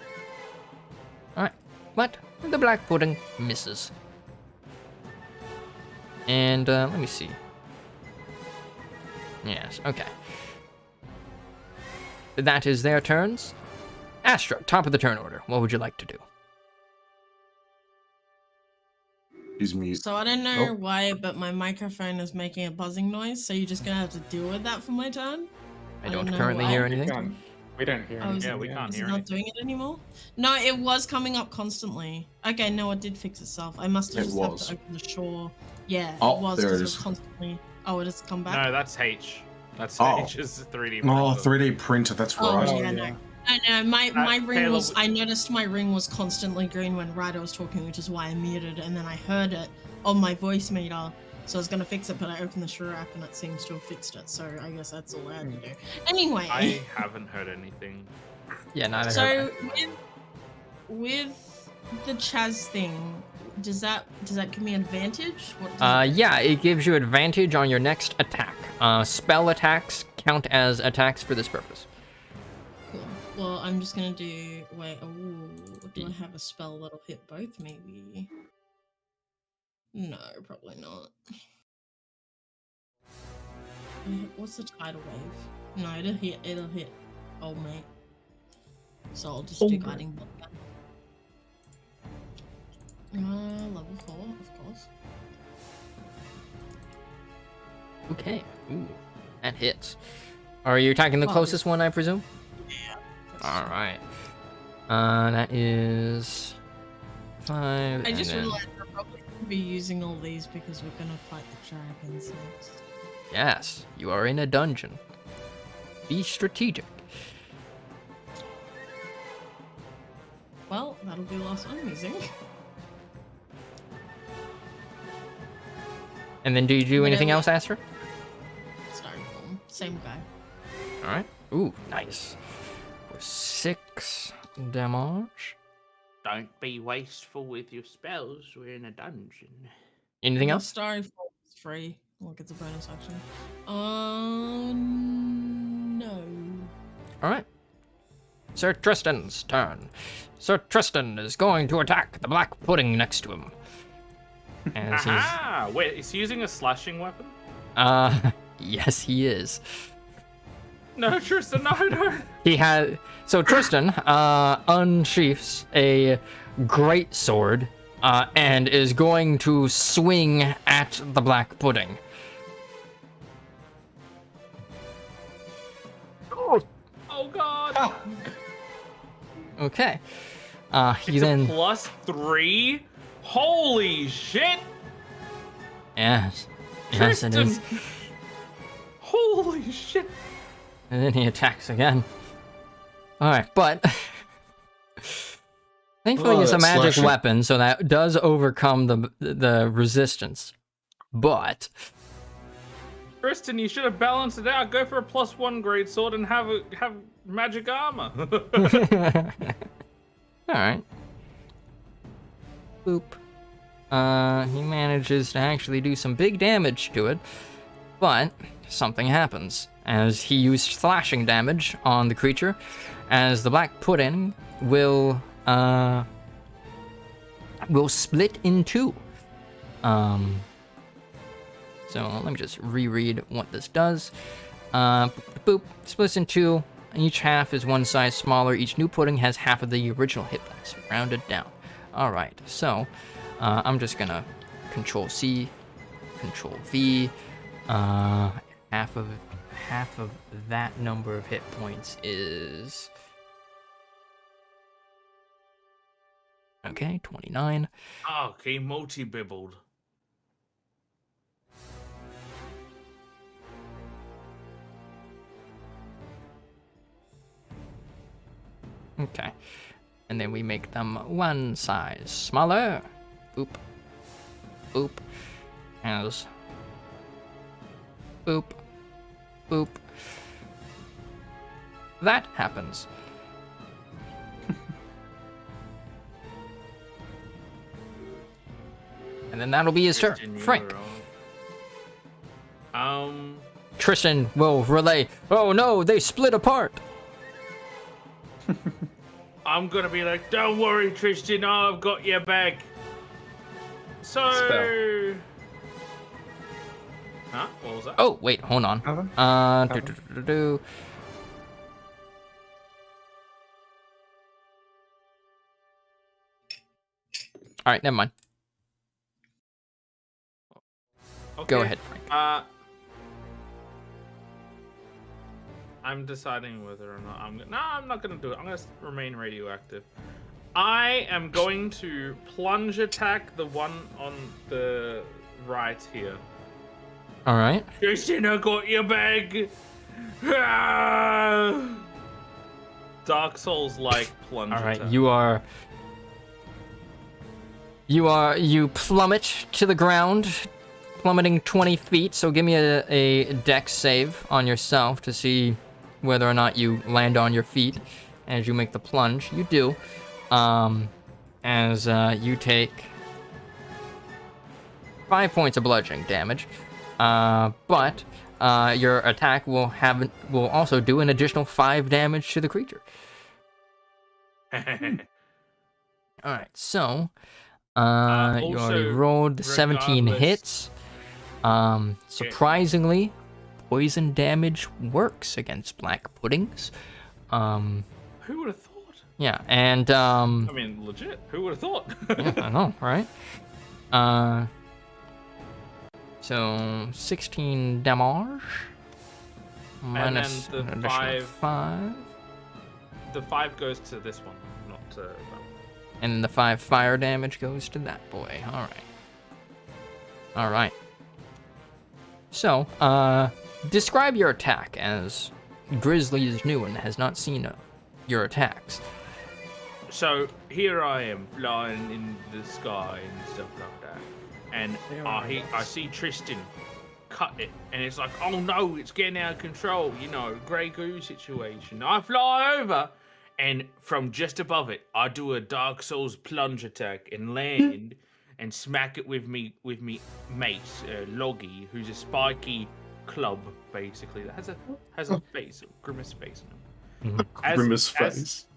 But the black pudding misses. And, let me see. Yes, okay. That is their turns. Astra, top of the turn order. What would you like to do? He's mute. So I don't know Oh. why, but my microphone is making a buzzing noise, so you're just gonna have to deal with that for my turn. I don't don't know currently why. hear We anything. don't, we don't hear Oh, anything. is Yeah, it- we can't is hear it not anything. doing it anymore? No, it was coming up constantly. Okay, no, it did fix itself. I must have It just was. have to open the shore. Yeah, Oh, it was there it 'cause is. constantly. Oh, it has come back. No, that's H. That's Oh. H's 3D. Oh, printer. 3D printer, that's Oh, right. yeah, no. No, my ring Caleb- was. I noticed my ring was constantly green when Ryder was talking, which is why I muted, and then I heard it on my voice meter. So I was gonna fix it, but I opened the Shure app and it seems to have fixed it. So I guess that's all I had to do. Anyway, I haven't heard anything. Yeah, neither have so with the Chaz thing, does that give me advantage? What does I. it do? Yeah, it gives you advantage on your next attack. Spell attacks count as attacks for this purpose. Cool. Well, I'm just gonna do. Wait. Oh, do I have a spell that'll hit both? Maybe. No, probably not. What's the tidal wave? No, it'll hit old mate. So I'll just do guiding bolt then. Level 4, of course. Okay. Ooh, that hits. Are you attacking the Oh, closest one, I presume? Yeah. All right. That is 5. I just and then, realized I'll probably be using all these because we're gonna fight the dragons next. yes, you are in a dungeon. Be strategic. Well, that'll be the last one I'm using. And then, do you do anything Whatever. else, Astra? Styrofoam. Same guy. All right. Ooh, nice. For 6 damage. Don't be wasteful with your spells. We're in a dungeon. Anything The else? Styrofoam is free. Look, it's a bonus action. No. All right. Sir Tristan's turn. Sir Tristan is going to attack the black pudding next to him. As he's, Aha! Wait, is he using a slashing weapon? yes, he is. No, Tristan, no. He has. So Tristan unsheaths a great sword and is going to swing at the black pudding. Oh god. Okay. He It's a then. +3? Holy shit! Yes. Yes, it is. Tristan! Holy shit! And then he attacks again. Alright, but... Thankfully, Oh, it's a that magic slashing. weapon, so that does overcome the resistance. But... Tristan, you should have balanced it out. Go for a +1 greatsword and have magic armor. Alright. Boop. He manages to actually do some big damage to it, but something happens as he used slashing damage on the creature, as the black pudding will split in two. So let me just reread what this does. Boop, splits in two. Each half is one size smaller. Each new pudding has half of the original hit points, rounded down. All right, so I'm just gonna Control C, Control V. Half of that number of hit points is okay, 29. Okay, multi-bibbled. Okay. And then we make them one size smaller. Boop. Boop. As. Boop. Boop. That happens. And then that'll be his turn. Tristan, you're Frank. on. Tristan will relay. Oh no, they split apart. I'm gonna be like, don't worry, Tristan, I've got your back. So. Spell. Huh? What was that? Oh, wait, hold on. Do. All right, never mind. Okay. Go ahead, Frank. I'm deciding whether or not I'm not gonna do it. I'm gonna remain radioactive. I am going to plunge attack the one on the right here. All right. Tristan, I got your bag. Ah! Dark Souls like plunge All right, attack. you plummet to the ground, plummeting 20 feet. So give me a dex save on yourself to see whether or not you land on your feet as you make the plunge. You do. As you take 5 points of bludgeoning damage, but your attack will also do an additional 5 damage to the creature. All right, so you already Also, rolled the 17 regardless- hits. Surprisingly, poison damage works against black puddings. Who would have thought? Yeah, and I mean, legit. Who would have thought? yeah, I know, right? So 16 damage minus the an additional 5. The 5 goes to this one, not to that one. And then the 5 fire damage goes to that boy. All right. So, describe your attack, as Grizzly is new and has not seen your attacks. So here I am, flying in the sky and stuff like that, and I see Tristan cut it, and it's like, oh no, it's getting out of control, you know, Grey Goo situation. I fly over, and from just above it, I do a Dark Souls plunge attack and land and smack it with me mace, Loggy, who's a spiky club basically that has a face, a grimace face on him. Grimace face.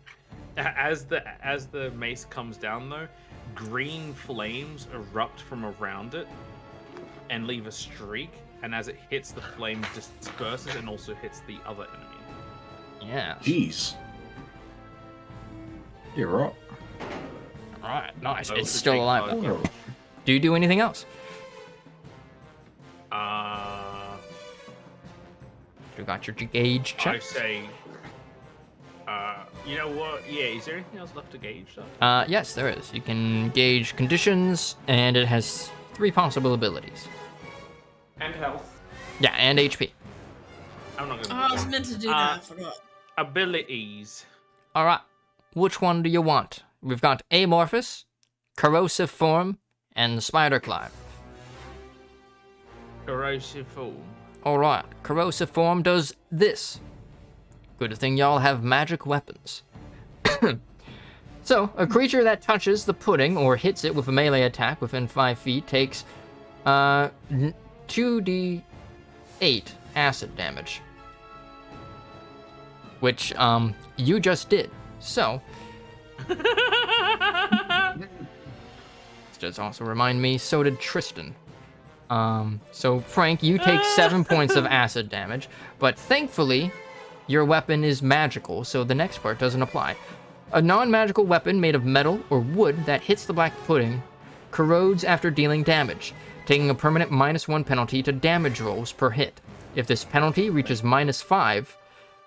As the mace comes down though, green flames erupt from around it and leave a streak, and as it hits, the flame disperses and also hits the other enemy. Yeah. Jeez. You're right. All right, nice. So It's to still take alive. five Though. damage. Do you do anything else? You got your gauge check. I say, you know what? Yeah, is there anything else left to gauge though? Yes, there is. You can gauge conditions, and it has 3 possible abilities. And health. Yeah, and HP. I'm not Oh, gonna. I was meant to do that. I forgot. Abilities. All right. Which one do you want? We've got Amorphous, Corrosive Form, and Spider Climb. Corrosive form. All right. Corrosive Form does this. Good thing y'all have magic weapons. So, a creature that touches the pudding or hits it with a melee attack within 5 feet takes 2d8 acid damage. Which, you just did. So, this does also remind me, so did Tristan. So Frank, you take 7 points of acid damage, but thankfully, your weapon is magical, so the next part doesn't apply. A non-magical weapon made of metal or wood that hits the black pudding corrodes after dealing damage, taking a permanent -1 penalty to damage rolls per hit. If this penalty reaches -5,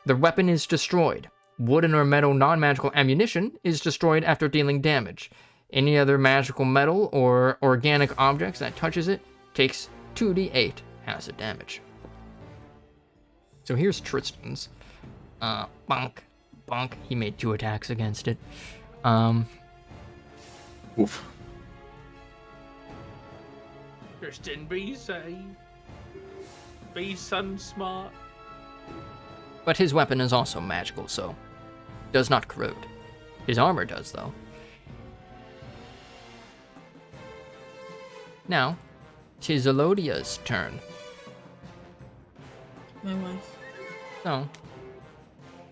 the weapon is destroyed. Wooden or metal non-magical ammunition is destroyed after dealing damage. Any other magical metal or organic objects that touches it takes 2d8 acid damage. So here's Tristan's. Bonk. Bonk. He made 2 attacks against it. Oof. Tristan, be safe. Be sun smart. But his weapon is also magical, so does not corrode. His armor does, though. Now, 'tis Elodia's turn. My wife. So,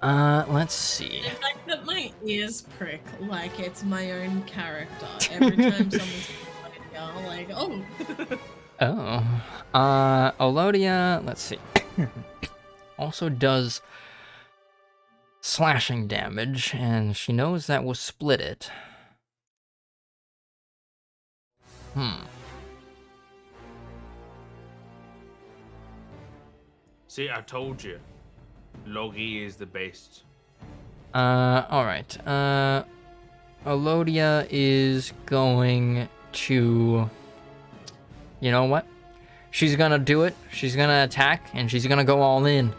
let's see. The fact that my ears prick like it's my own character every time someone's like, oh. Oh. Elodia, let's see. Also does slashing damage, and she knows that will split it. See, I told you. Logi is the best. Alright. Elodia is going to... You know what? She's gonna do it. She's gonna attack, and she's gonna go all in.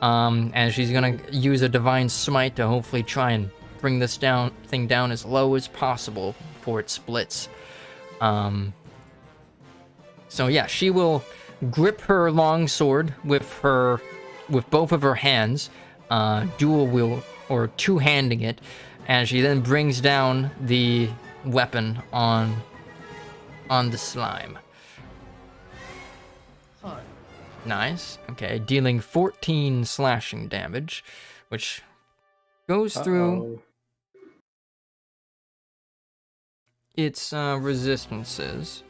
And she's gonna use a Divine Smite to hopefully try and bring this thing down as low as possible before it splits. So yeah, she will grip her longsword with both of her hands, dual wield or two-handing it, and she then brings down the weapon on the slime. Hot. Nice. Okay, dealing 14 slashing damage, which goes through its resistances.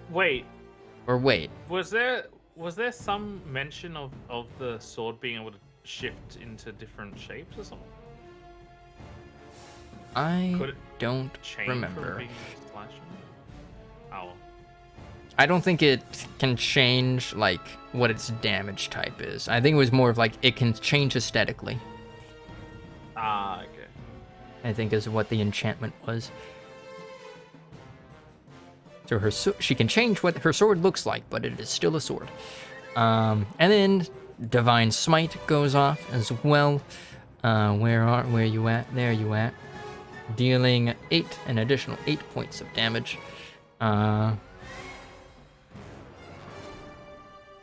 Wait. Or wait. Was there some mention of the sword being able to shift into different shapes or something? I Could it don't change remember. from being slashing? Oh. I don't think it can change, like, what its damage type is. I think it was more of, like, it can change aesthetically, Ah, okay. I think is what the enchantment was. So she can change what her sword looks like, but it is still a sword. And then Divine Smite goes off as well. Where you at? There you at. Dealing an additional 8 points of damage.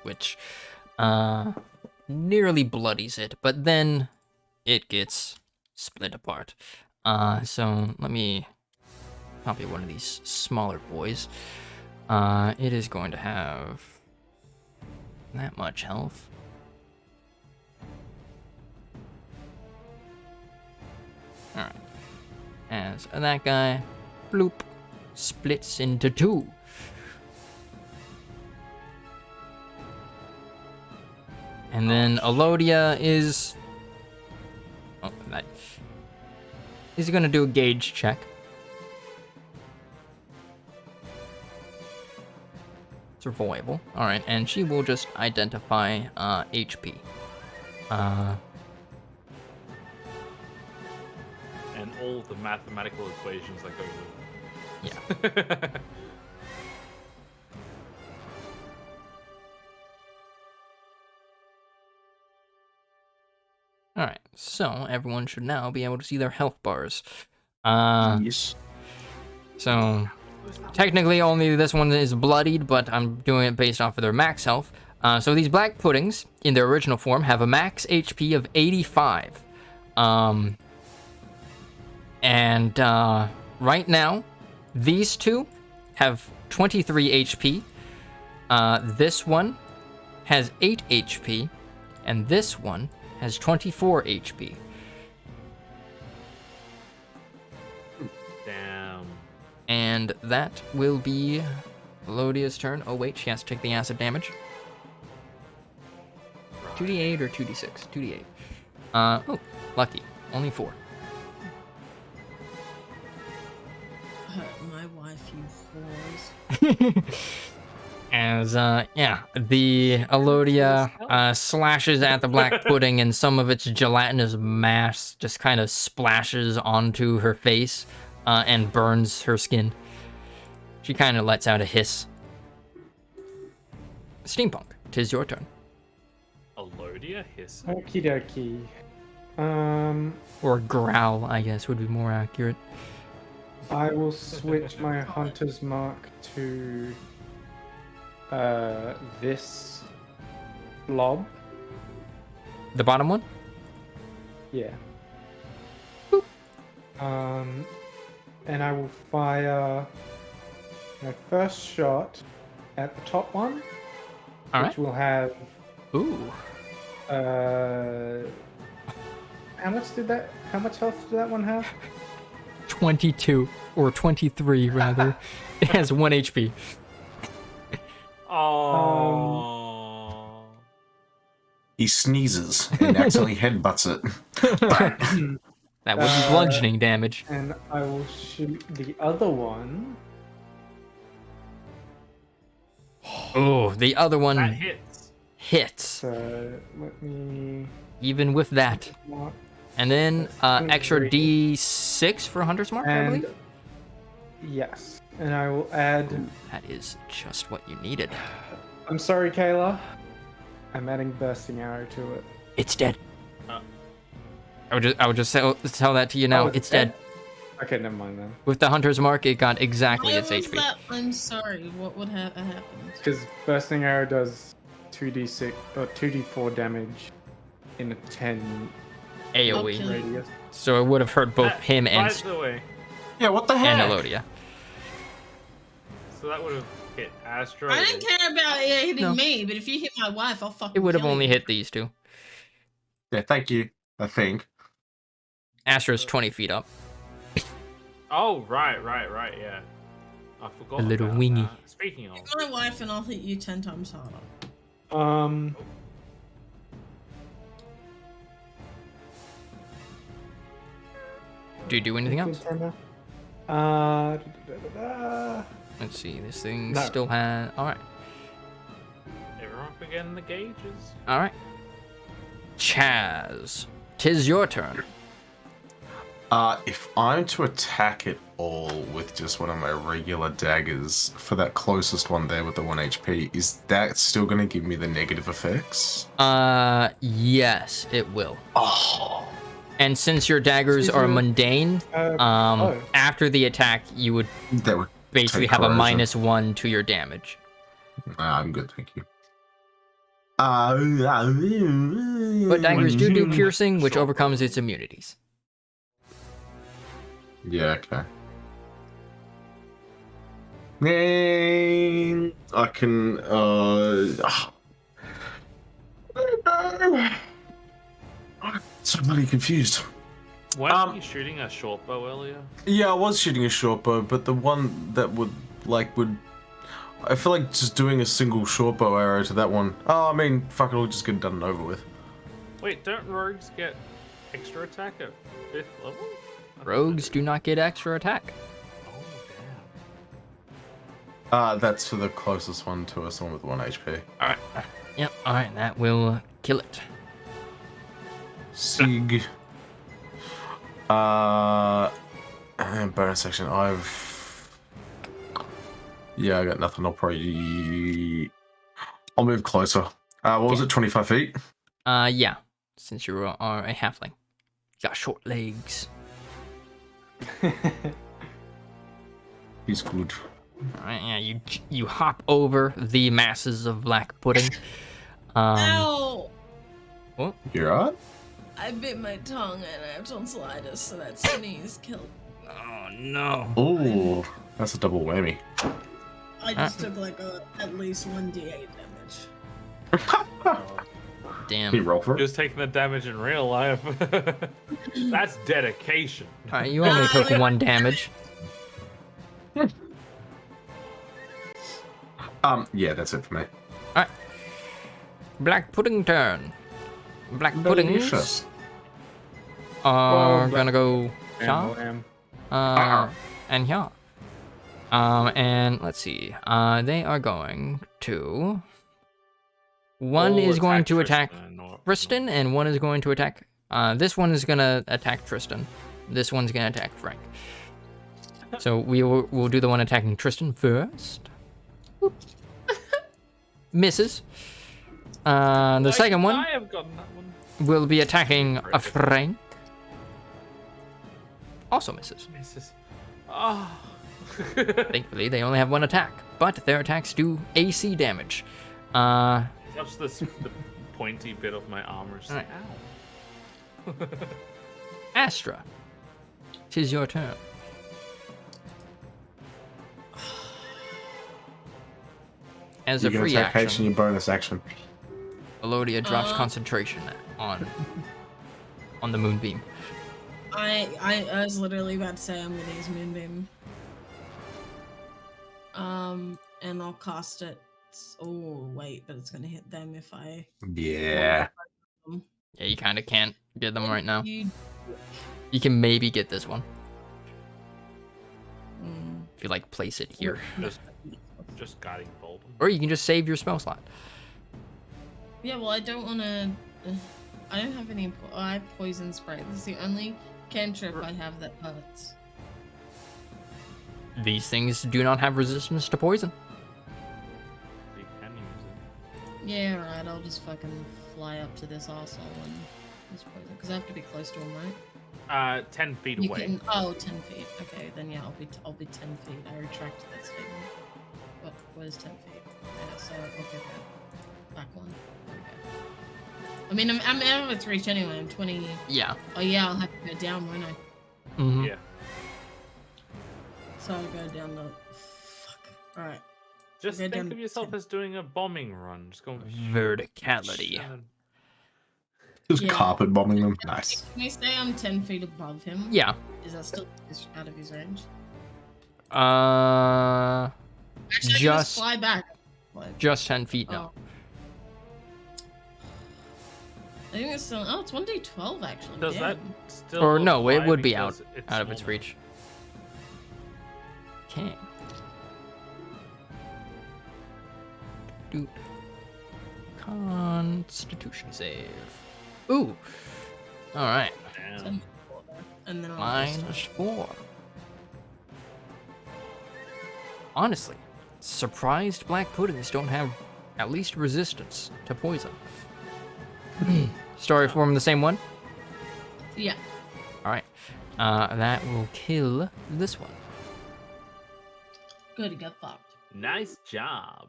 Which nearly bloodies it, but then it gets split apart. So let me copy one of these smaller boys. It is going to have that much health. Alright. As that guy, bloop, splits into 2. And then Elodia is... Oh, that... He's gonna do a gauge check. Survivable. Alright, and she will just identify HP. And all the mathematical equations that go with it. Yeah. So everyone should now be able to see their health bars. Yes. So technically only this one is bloodied, but I'm doing it based off of their max health. So these black puddings, in their original form, have a max HP of 85. And right now, these two have 23 HP. This one has 8 HP, and this one has 24 HP. Damn. And that will be Elodia's turn. Oh wait, she has to take the acid damage. 2d8 or 2d6? 2d8. Oh, lucky. Only 4. Hurt my wife, you whores. As, the Elodia slashes at the black pudding, and some of its gelatinous mass just kind of splashes onto her face and burns her skin. She kind of lets out a hiss. Steampunk, 'tis your turn. Elodia hiss. Okie dokie. Or growl, I guess, would be more accurate. I will switch my hunter's mark to this blob. The bottom one? Yeah. And I will fire my first shot at the top one, All which right. will have Ooh. how much health did that one have? 22, or 23, rather. It has 1 HP. Oh. He sneezes and accidentally headbutts it. That would be bludgeoning damage. And I will shoot the other one. Oh, the other one That hits. hits, So let me even with that. mark. And then extra 23. D6 for Hunter's Mark, I And believe? yes, and I will add. That is just what you needed. I'm sorry, Kayla. I'm adding bursting arrow to it. It's dead. Uh. I would just tell that to you now. Oh, it's dead. Okay, never mind then. With the Hunter's Mark, it got exactly Why its was HP. that? I'm sorry. What would have happened? Because bursting arrow does 2d6 or 2d4 damage in a 10 AoE. Okay. radius. So it would have hurt both him By and the way, Yeah, what the heck? Elodia. so that would have hit Astro. I didn't care about it hitting No. me, but if you hit my wife, I'll fucking It would have kill only you. hit these two. Yeah, thank you. I think. Astra's 20 feet up. Oh, right, yeah. I forgot. A little about wingy. that. Speaking of, Hit my wife, and I'll hit you 10 times harder. Do you do anything else? Let's see. This thing No. still has. All right. everyone forgetting the gauges. All right. Chaz, 'tis your turn. If I'm to attack it all with just one of my regular daggers for that closest one there with the 1 HP, is that still going to give me the negative effects? Yes, it will. Oh, And since your daggers are mundane, after the attack, you would that would basically take have a corrosion. -1 to your damage. I'm good, thank you. But daggers do piercing, which overcomes its immunities. Yeah, okay. I can, I'm so bloody confused. Weren't you shooting a short bow earlier? Yeah, I was shooting a short bow, but the one that would I feel like just doing a single short bow arrow to that one. Oh, I mean, fuck it, we'll just get it done and over with. Wait, don't rogues get extra attack at 5th level? I thought Rogues they do not get extra attack. did. Oh, damn. That's for the closest one to us, the one with 1 HP. All right. Yep. All right. That will kill it. Sig. Bonus action. Yeah, I got nothing. I'll move closer. What was it? 25 feet. Yeah. Since you are a halfling. got short legs. He's good. All right, yeah, you hop over the masses of black pudding. Ow! What? You alright? I bit my tongue and I have tonsillitis, so that sneeze killed. Oh no! Oh, that's a double whammy. I just took like at least 1d8 damage. Damn. Can you roll for it? Just taking the damage in real life. That's dedication. All right, you only took 1 damage. Yeah, that's it for me. All right. Black pudding turn. Black puddings Delicious. are Well, gonna go Lamb, here. lamb. And here. And let's see. They are going to. One All is going to attack Tristan or- Tristan, and one is going to attack. This one is gonna attack Tristan. This one's gonna attack Frank. So we'll do the one attacking Tristan first. Boop. Misses. The Why second should one I have gotten that one. will be attacking a Frank. Also misses. Misses. Oh. Thankfully, they only have 1 attack, but their attacks do AC damage. Just the pointy bit of my armor. Just Alright. Ow. Astra, 'tis your turn. As You a can free attack H action, and your bonus action. Elodia drops concentration on the moonbeam. I was literally about to say I'm gonna use Moonbeam. And I'll cast it. Oh wait, but it's gonna hit them if I. Yeah. Yeah, you kind of can't get them right now. You. You can maybe get this one Mm. if you like place it here, Just guiding bolt. or you can just save your spell slot. Yeah, well, I don't want to. I don't have any. I have poison spray. This is the only cantrip I have that hurts. These things do not have resistance to poison. You can use it. Yeah, right. I'll just fucking fly up to this arsehole and use poison because I have to be close to him, right? 10 feet You away. can. Oh, 10 feet. Okay, then yeah, I'll be 10 feet. I retract that statement. What is 10 feet? Yeah, so I'll go back one. Okay. I mean, I'm out of its reach anyway. I'm 20. Yeah. Oh yeah, I'll have to go down, won't I? Mm-hmm. Yeah. So I'll go down the. Fuck. All right. Just Go think down of yourself 10. as doing a bombing run. Just going. Verticality. Just Yeah. carpet bombing them. Nice. Can we say I'm 10 feet above him? Yeah. Is that still out of his range? Uh, Actually, I can just fly back. Like, 10 feet now. I think it's still. Oh, it's 1d12 actually. Does damn. that still? Or no, it apply would be out because of its smaller? reach. Okay. Dude. Constitution save. Ooh. All right. Damn. And then I'll just- -4. Honestly, surprised black puddings don't have at least resistance to poison. Story form the same one? Yeah. Alright. That will kill this one. Good, get fucked. Nice job.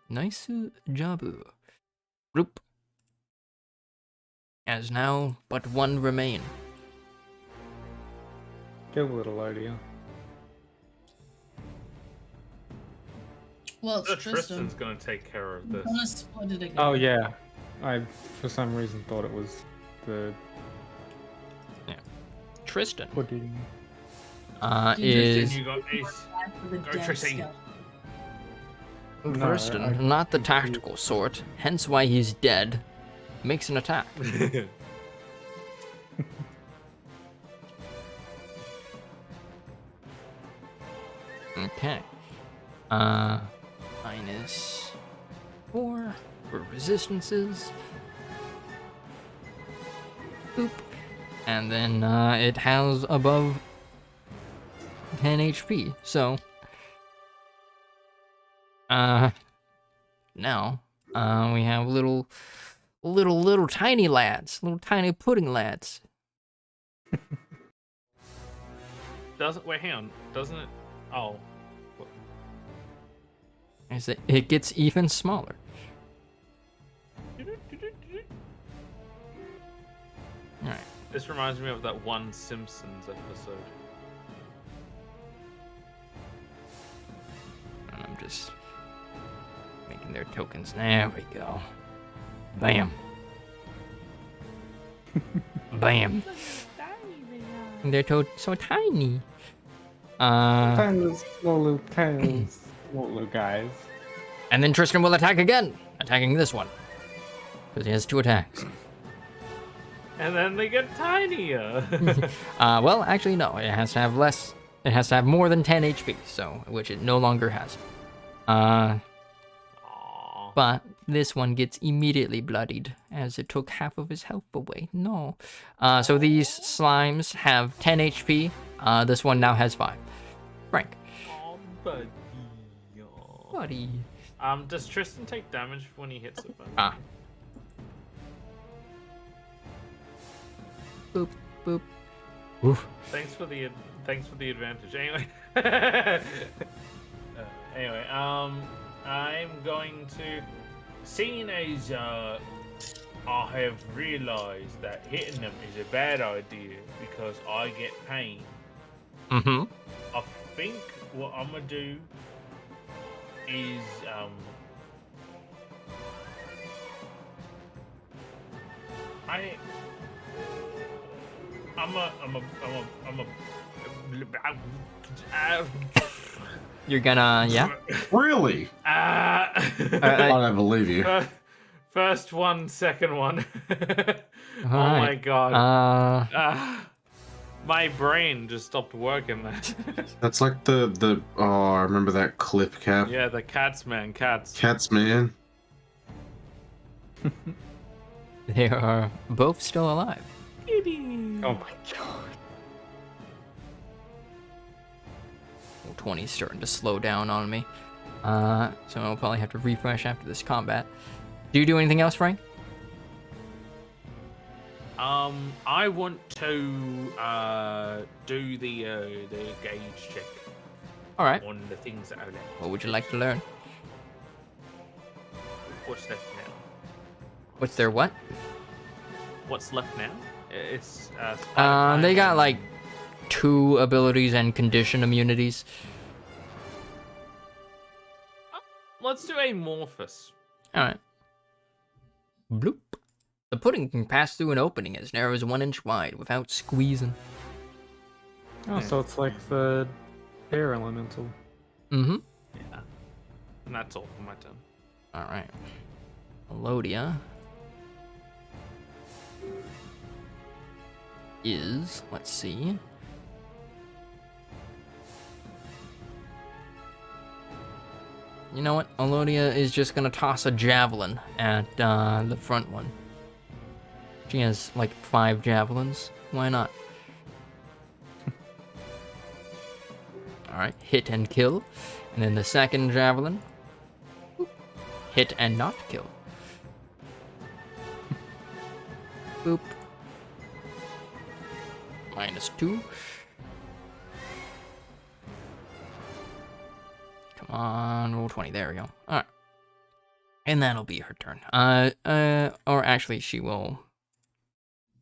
Nice job. Group. As now but one remain. Get a little idea. Well, it's Tristan. Tristan's gonna take care of this. I'm gonna split it again. Oh yeah, I for some reason thought it was the Tristan pudding. is You got ace. For the Go, dead Tristan. skeleton. Tristan, I- not the tactical sort, hence why he's dead. Makes an attack. Okay. -4 for resistances. Boop. And then it has above 10 HP. So now we have little tiny lads, little tiny pudding lads. Doesn't wait? Hang on. Doesn't it? Oh, As it gets even smaller. All right. this reminds me of that one Simpsons episode. I'm just making their tokens. There we go. Bam. Bam. They're so tiny. Tiny small little tails, small little guys. And then Tristan will attack again, attacking this one. Because he has 2 attacks. And then they get tinier. Well, actually, no. It has to have less. It has to have more than 10 HP, so which it no longer has. Aw. But this one gets immediately bloodied as it took half of his health away. No. So these slimes have 10 HP. This one now has 5. Frank. Aw, buddy. Buddy. Does Tristan take damage when he hits it? Ah. Boop, boop. Oof. Thanks for the advantage. Anyway. Anyway, I'm going to, seeing as I have realized that hitting them is a bad idea because I get pain. Mm-hmm. I think what I'm gonna do is You're gonna, yeah? Really? I don't believe you. First one, second one. Oh Alright. my god. My brain just stopped working. That's like the oh, I remember that clip, Cap. Yeah, the cats, man, cats. Cats, man. They are both still alive. Oh my god. 20's starting to slow down on me. So I'll probably have to refresh after this combat. Do you do anything else, Frank? I want to do the gauge check Alright. on the things that are left. What would you like to learn? What's left now? What's their what? What's left now? It's They got like 2 abilities and condition immunities. Let's do Amorphous. Alright. Bloop. The pudding can pass through an opening as narrow as 1 inch wide without squeezing. Oh, so it's like the air elemental. Mm-hmm. Yeah. And that's all for my turn. Alright. Elodia is, let's see. You know what? Elodia is just gonna toss a javelin at the front one. She has like 5 javelins. Why not? Alright, hit and kill. And then the second javelin. Hit and not kill. Boop. -2. Come on, roll 20. There we go. Alright. And that'll be her turn. Or actually, she will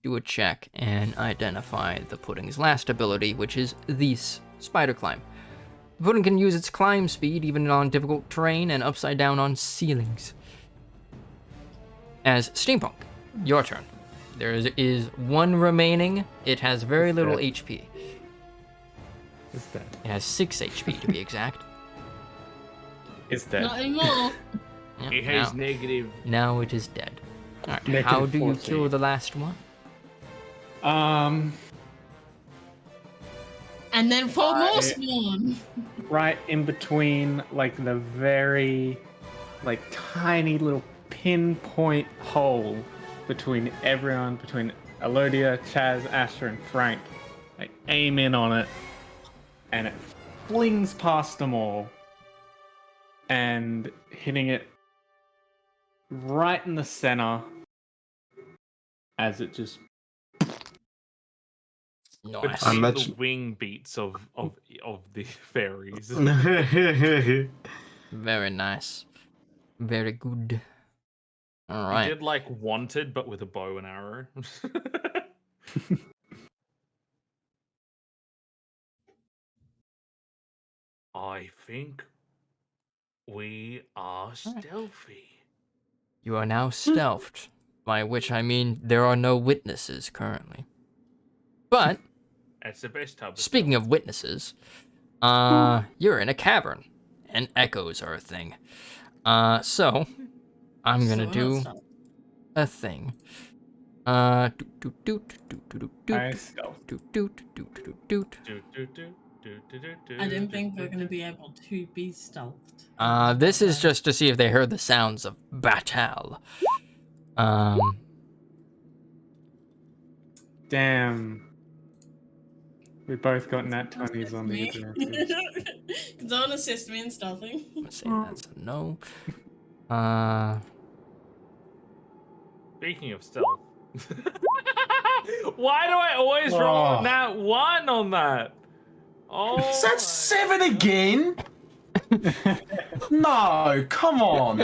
do a check and identify the pudding's last ability, which is the spider climb. The pudding can use its climb speed even on difficult terrain and upside down on ceilings. As Steampunk, your turn. There is 1 remaining. It has very little HP. It's dead. It has 6 HP to be exact. It's dead. Not anymore. Yep, It has negative. now it is dead. Alright, Negative how do you 14. kill the last one? And then 4 more I- spawn. Right in between, like the very, like tiny little pinpoint hole between everyone, between Elodia, Chaz, Asher, and Frank. I aim in on it, and it flings past them all, and hitting it right in the center as it just Nice. Between imagine- the wing beats of the fairies. Very nice. Very good. All He right. did like Wanted, but with a bow and arrow. I think we are stealthy. You are now stealthed, by which I mean there are no witnesses currently. But That's the best type of speaking of witnesses, you're in a cavern, and echoes are a thing. So I'm gonna do a thing. I stealth. I didn't think we were going to be able to be stealthed. This is just to see if they heard the sounds of battle. Damn. We both got nat 20s on the advantage. Can someone assist me in stealthing? Let's say that's a no. Speaking of stealth. Why do I always roll Oh. nat 1 on that? Oh, Is that 7 again? No, come on.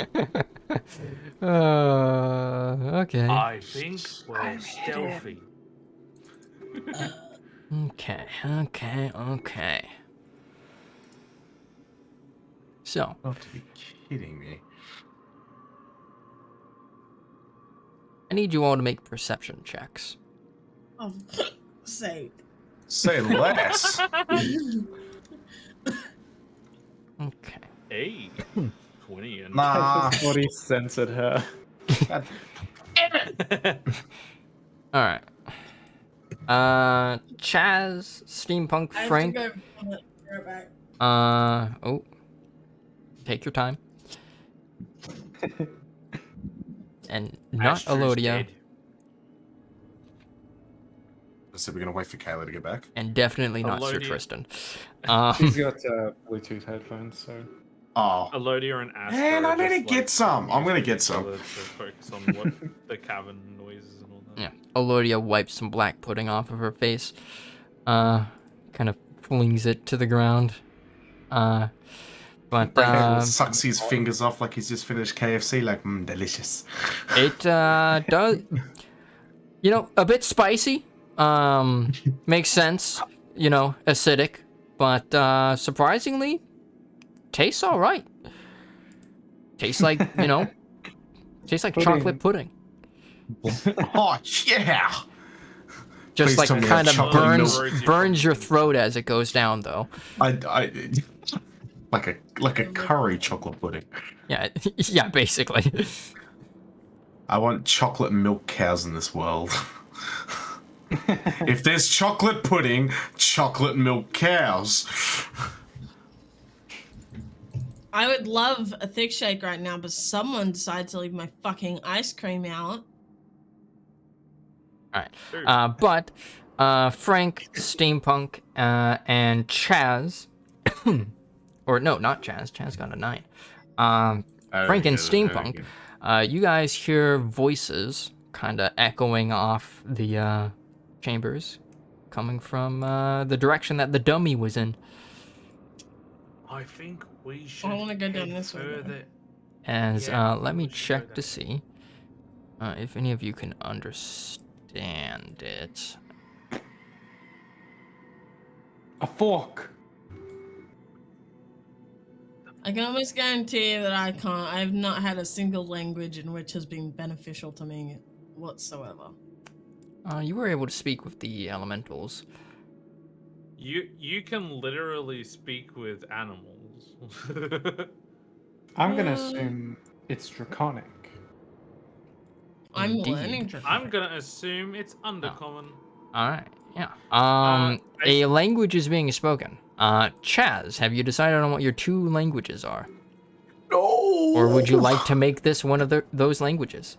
Okay. I think we're stealthy. Okay. So, Got to be kidding me. I need you all to make perception checks. Oh, sake. Say less. Okay. Hey, 20 and Nah. His body censored her. All right. Chaz, Steampunk, I have Frank. to go pull it right back. Oh. Take your time. And not Astra's Elodia. dead. So we're gonna wait for Kayla to get back. And definitely not Sir Elodia. Tristan. She's got Bluetooth headphones, so. Oh. Elodia and Astra. Man, I are need to just, get like, some. I'm gonna using get each some. other to focus on what the cavern noises and all that. Yeah. Elodia wipes some black pudding off of her face. Kind of flings it to the ground. But Sucks his fingers off like he's just finished KFC, like, delicious. it does, you know, a bit spicy. Makes sense, you know, acidic, but surprisingly, tastes all right. Tastes like, you know, tastes like Pudding. chocolate pudding. Oh, yeah! Just Please like tell me kind that's of chocolate burns your throat as it goes down, though. I like a curry chocolate pudding. Yeah, yeah, basically. I want chocolate milk cows in this world. If there's chocolate pudding, chocolate milk cows. I would love a thick shake right now, but someone decided to leave my fucking ice cream out. All right. But Frank, Steampunk, and Chaz, or no, not Chaz. Chaz got a 9. Frank and Steampunk, you guys hear voices kind of echoing off the chambers, coming from the direction that the dummy was in. I think we should. I want to go down head this way. though. further. As Yeah, let me we should go check to that see if any of you can understand it. A fork! I can almost guarantee you that I can't. I have not had a single language in which has been beneficial to me whatsoever. You were able to speak with the elementals. You can literally speak with animals. I'm gonna assume it's draconic. I'm Indeed. learning I'm Draconic. gonna assume it's undercommon. All right, yeah. A language is being spoken. Chaz, have you decided on what your 2 languages are? No! Or would you like to make this one of those languages?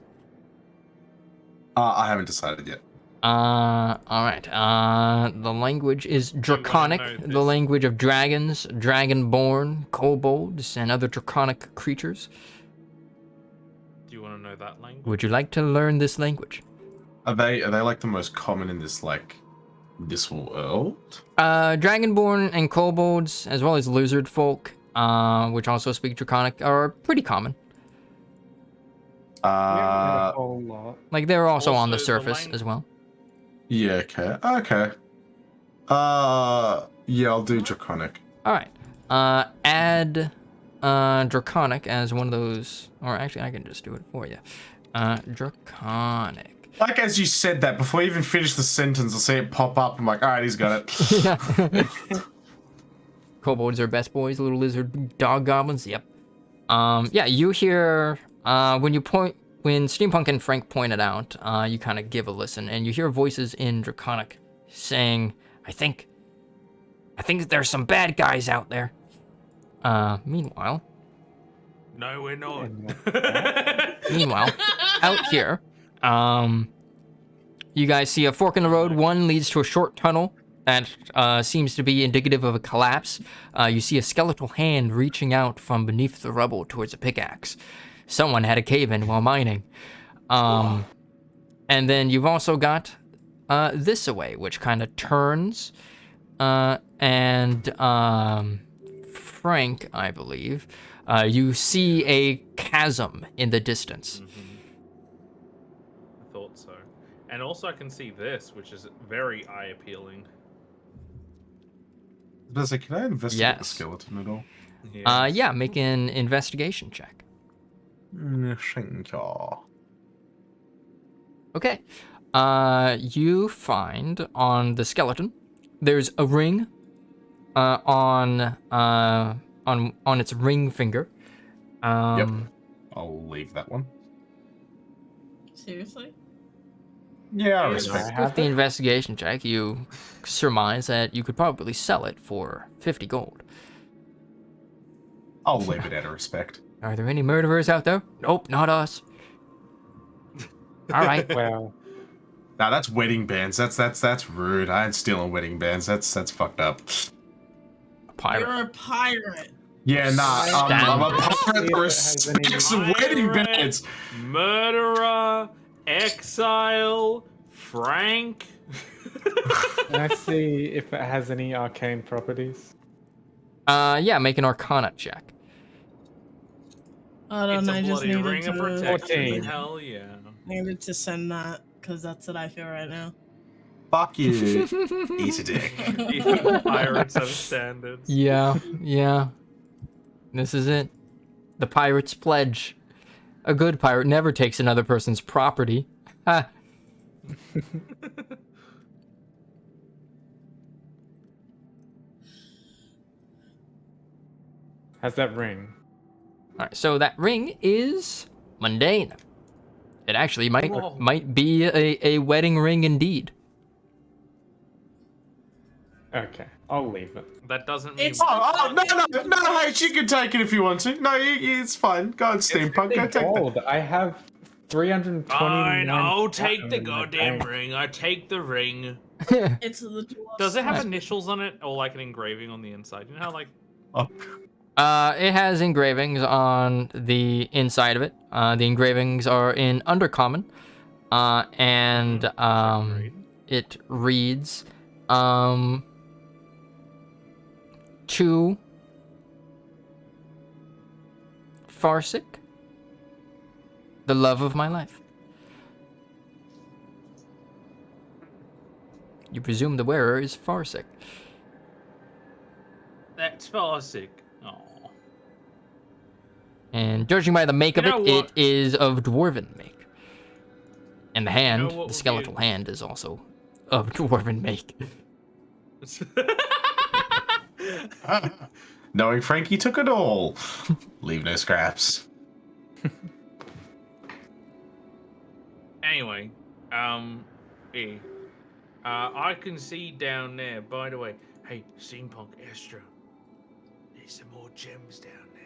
I haven't decided yet. All right. The language is Draconic, know the this. language of dragons, dragonborn, kobolds, and other draconic creatures. Do you want to know that language? Would you like to learn this language? Are they like the most common in this like This world? Dragonborn and kobolds, as well as lizard folk, which also speak Draconic, are pretty common. We haven't had a whole lot. Like, they're also on the Also, the surface as well. Yeah, okay. Okay. Yeah, I'll do Draconic. All right. Add Draconic as one of those, or actually, I can just do it for you. Draconic. Like, as you said that, before you even finish the sentence, I see it pop up. I'm like, all right, he's got it. Yeah. Kobolds are best boys, little lizard dog goblins. Yep. Yeah, you hear when Steampunk and Frank pointed out, you kind of give a listen, and you hear voices in Draconic saying, I think there's some bad guys out there. Meanwhile, No, we're not. out here, you guys see a fork in the road. One leads to a short tunnel that seems to be indicative of a collapse. You see a skeletal hand reaching out from beneath the rubble towards a pickaxe. Someone had a cave-in while mining. And then you've also got this away, which kind of turns. And Frank, I believe, you see a chasm in the distance. I thought so. And also I can see this, which is very eye-appealing. Can I investigate the Yes. skeleton at all? Yeah, make an investigation check. Thank you. Okay. You find on the skeleton, there's a ring on its ring finger. Yep. I'll leave that one. Seriously? Yeah, I Yes. respect. With the investigation check, you surmise that you could probably sell it for 50 gold. I'll leave it out of respect. Are there any murderers out there? Nope, not us. All right. Well, Nah, that's wedding bands. That's rude. I ain't stealing wedding bands. That's fucked up. Pirate. You're a pirate. Yeah, nah. I'm a pirate that See if it has respects any- wedding Pirate, bands. Murderer, exile, Frank. can I see if it has any arcane properties? Yeah, make an Arcana check. Hold It's on, a I just bloody needed ring of to, protection. 14. Hell yeah. needed to send that because that's what I feel right now. Fuck you. Eat a dick. Even pirates have standards. Yeah. This is it. The pirate's pledge. A good pirate never takes another person's property. Ha. Has that ring? Alright, so that ring is mundane. It actually Whoa. might be a wedding ring indeed. Okay, I'll leave it. That doesn't mean. It's- No, hey, she can take it if you want to. No, it's fine. Go on, Steampunk. Go take that. Gold. I have 329. Fine, I'll take the platinum in my goddamn bank. ring. I take the ring. It's the dwarf Does it have sword. initials on it or like an engraving on the inside? You know how like Oh, It has engravings on the inside of it. The engravings are in Undercommon. And it reads, to Farsic, the love of my life. You presume the wearer is Farsic. that's Farsic. Oh. And judging by the make You of know it, what? it is of dwarven make. And the hand, what the would skeletal you- hand, is also of dwarven make. knowing Frankie took it all. Leave no scraps. Anyway, I can see down there. By the way, hey, Steampunk Astra, there's some more gems down there.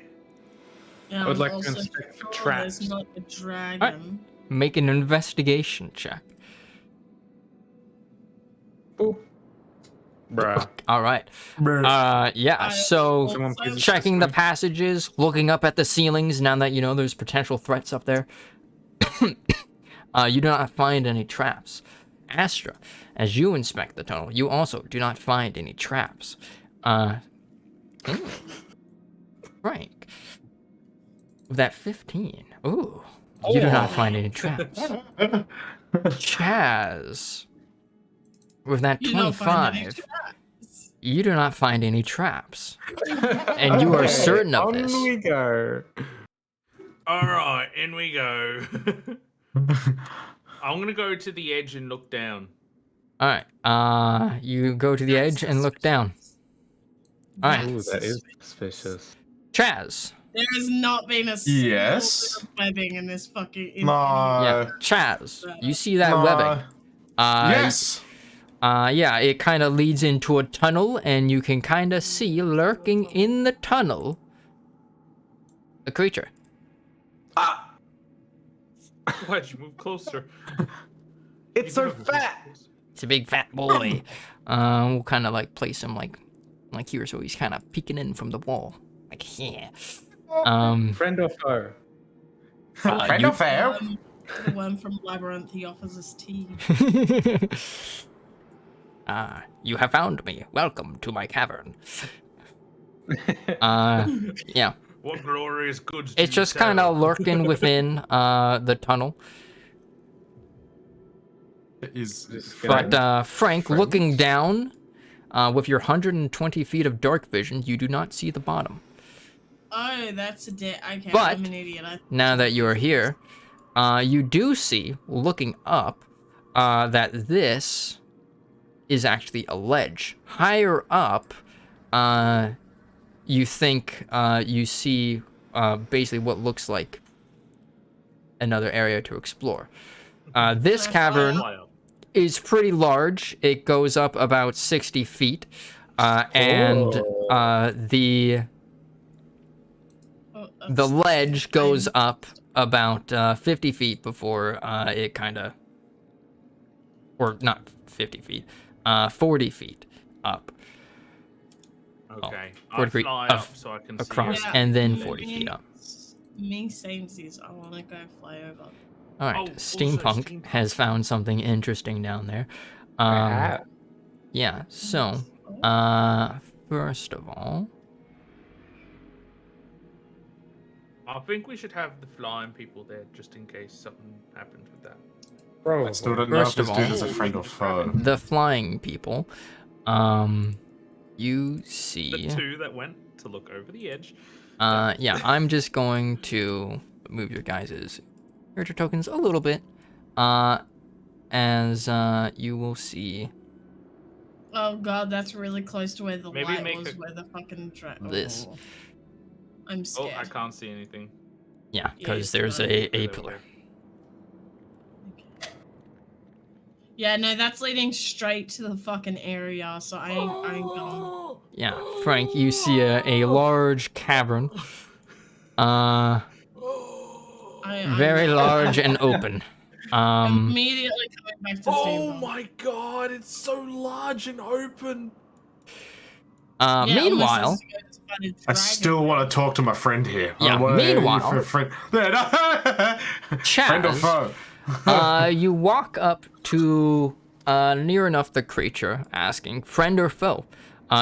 Yeah, I would I'm like to also inspect for sure traps. There's not a dragon. Make an investigation check. Boop. Bruh. All right. Yeah, I so Someone also- please- checking the passages, looking up at the ceilings now that you know there's potential threats up there. You do not find any traps. Astra, as you inspect the tunnel, you also do not find any traps. Frank, with that 15, ooh, you do not find any traps. Chaz, with that You don't find any 25, traps. you do not find any traps. And you are certain of on this. we go. All right, in we go. I'm gonna go to the edge and look down. All right, you go to the edge and look down. All right, Ooh, that is suspicious. Chaz. There has not been a single Yes. bit of webbing in this fucking. No. Yeah, Chaz. You see that No. webbing? Yes. Yeah, it kind of leads into a tunnel, and you can kind of see lurking in the tunnel a creature. Why'd you move closer? It's so fat. It's a big fat boy. We'll kind of like place him like here, so he's kind of peeking in from the wall, like yeah. Friend or foe? Friend or foe? The one from Labyrinth, he offers us tea. You have found me. Welcome to my cavern. Yeah. What glorious goods? It's just kind of lurking within the tunnel. But Frank, looking down with your 120 feet of dark vision, you do not see the bottom. Oh, that's a okay. But I'm an idiot. now that you are here, you do see, looking up, that this is actually a ledge. Higher up, you think you see basically what looks like another area to explore. This cavern is pretty large. It goes up about 60 feet, and the ledge goes up about 50 feet before it kind of, or not 50 feet, 40 feet up. Okay, Oh, 40 I feet fly of- up so I can across, see it. and then 40 feet up. Me samesies. I want to go fly over. All right, Oh, also Steampunk Steampunk. has found something interesting down there. Yeah, so, first of all, I think we should have the flying people there just in case something happens with that. Bro, I still don't know First if this of dude all- is a friend or foe. the flying people, you see, The two that went to look over the edge. yeah, I'm just going to move your guys' character tokens a little bit, as, you will see Oh god, that's really close to where the Maybe light make was, a- where the fucking this. Oh. I'm Oh, scared. I can't see anything. Yeah, Yeah, because it's there's not a Really pillar. weird. Yeah, no, that's leading straight to the fucking area, so I ain't going. Yeah, Frank, you see a large cavern. I'm Very not. large and open. Immediately coming back to Oh Steampunk. my god, it's so large and open. Yeah, Meanwhile, almost as good as fucking I still dragon. want to talk to my friend here. Yeah, I wanna- meanwhile- friend or Chaz, foe? you walk up to near enough the creature, asking, friend or foe?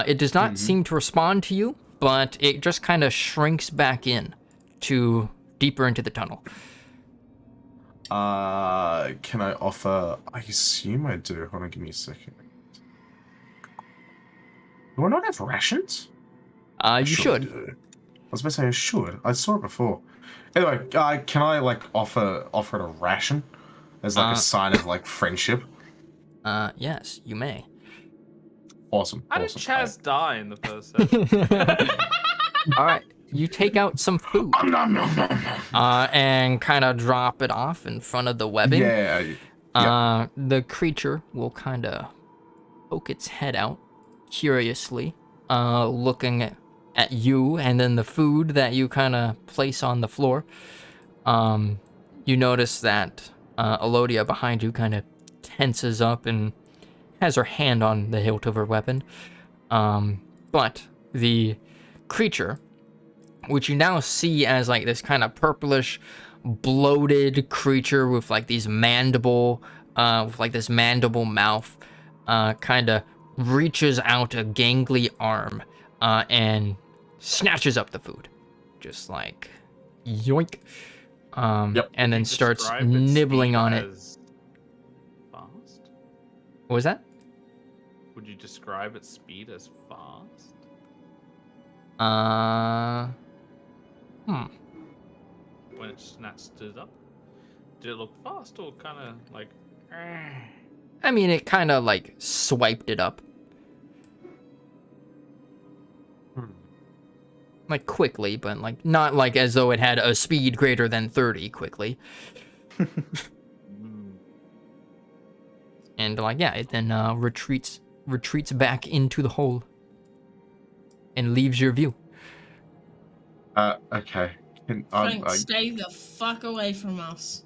It does not seem to respond to you, but it just kind of shrinks back in to deeper into the tunnel. Can I offer? I assume I do. Hold on, give me a second. Do I not have rations? You Surely should. do. I was about to say I should. I saw it before. Anyway, can I like offer it a ration as like a sign of like friendship? Yes, you may. Awesome. How did awesome. Chaz die in the first session? All right, you take out some food Nom, nom, nom, nom. and kind of drop it off in front of the webbing. Yeah. The creature will kind of poke its head out curiously, looking at you and then the food that you kind of place on the floor. You notice that Elodia behind you kind of tenses up and has her hand on the hilt of her weapon. But the creature, which you now see as like this kind of purplish, bloated creature with like these mandible with like this mandible mouth, kind of reaches out a gangly arm and snatches up the food, just like yoink. Yep. And then You starts describe its nibbling speed on it. as fast? What was that? Would you describe its speed as fast? When it snatched it up? Did it look fast or kind of like... I mean, it kind of like swiped it up. Like quickly, but like not like as though it had a speed greater than 30 quickly. And like, yeah, it then retreats back into the hole and leaves your view. Okay. Frank, stay the fuck away from us.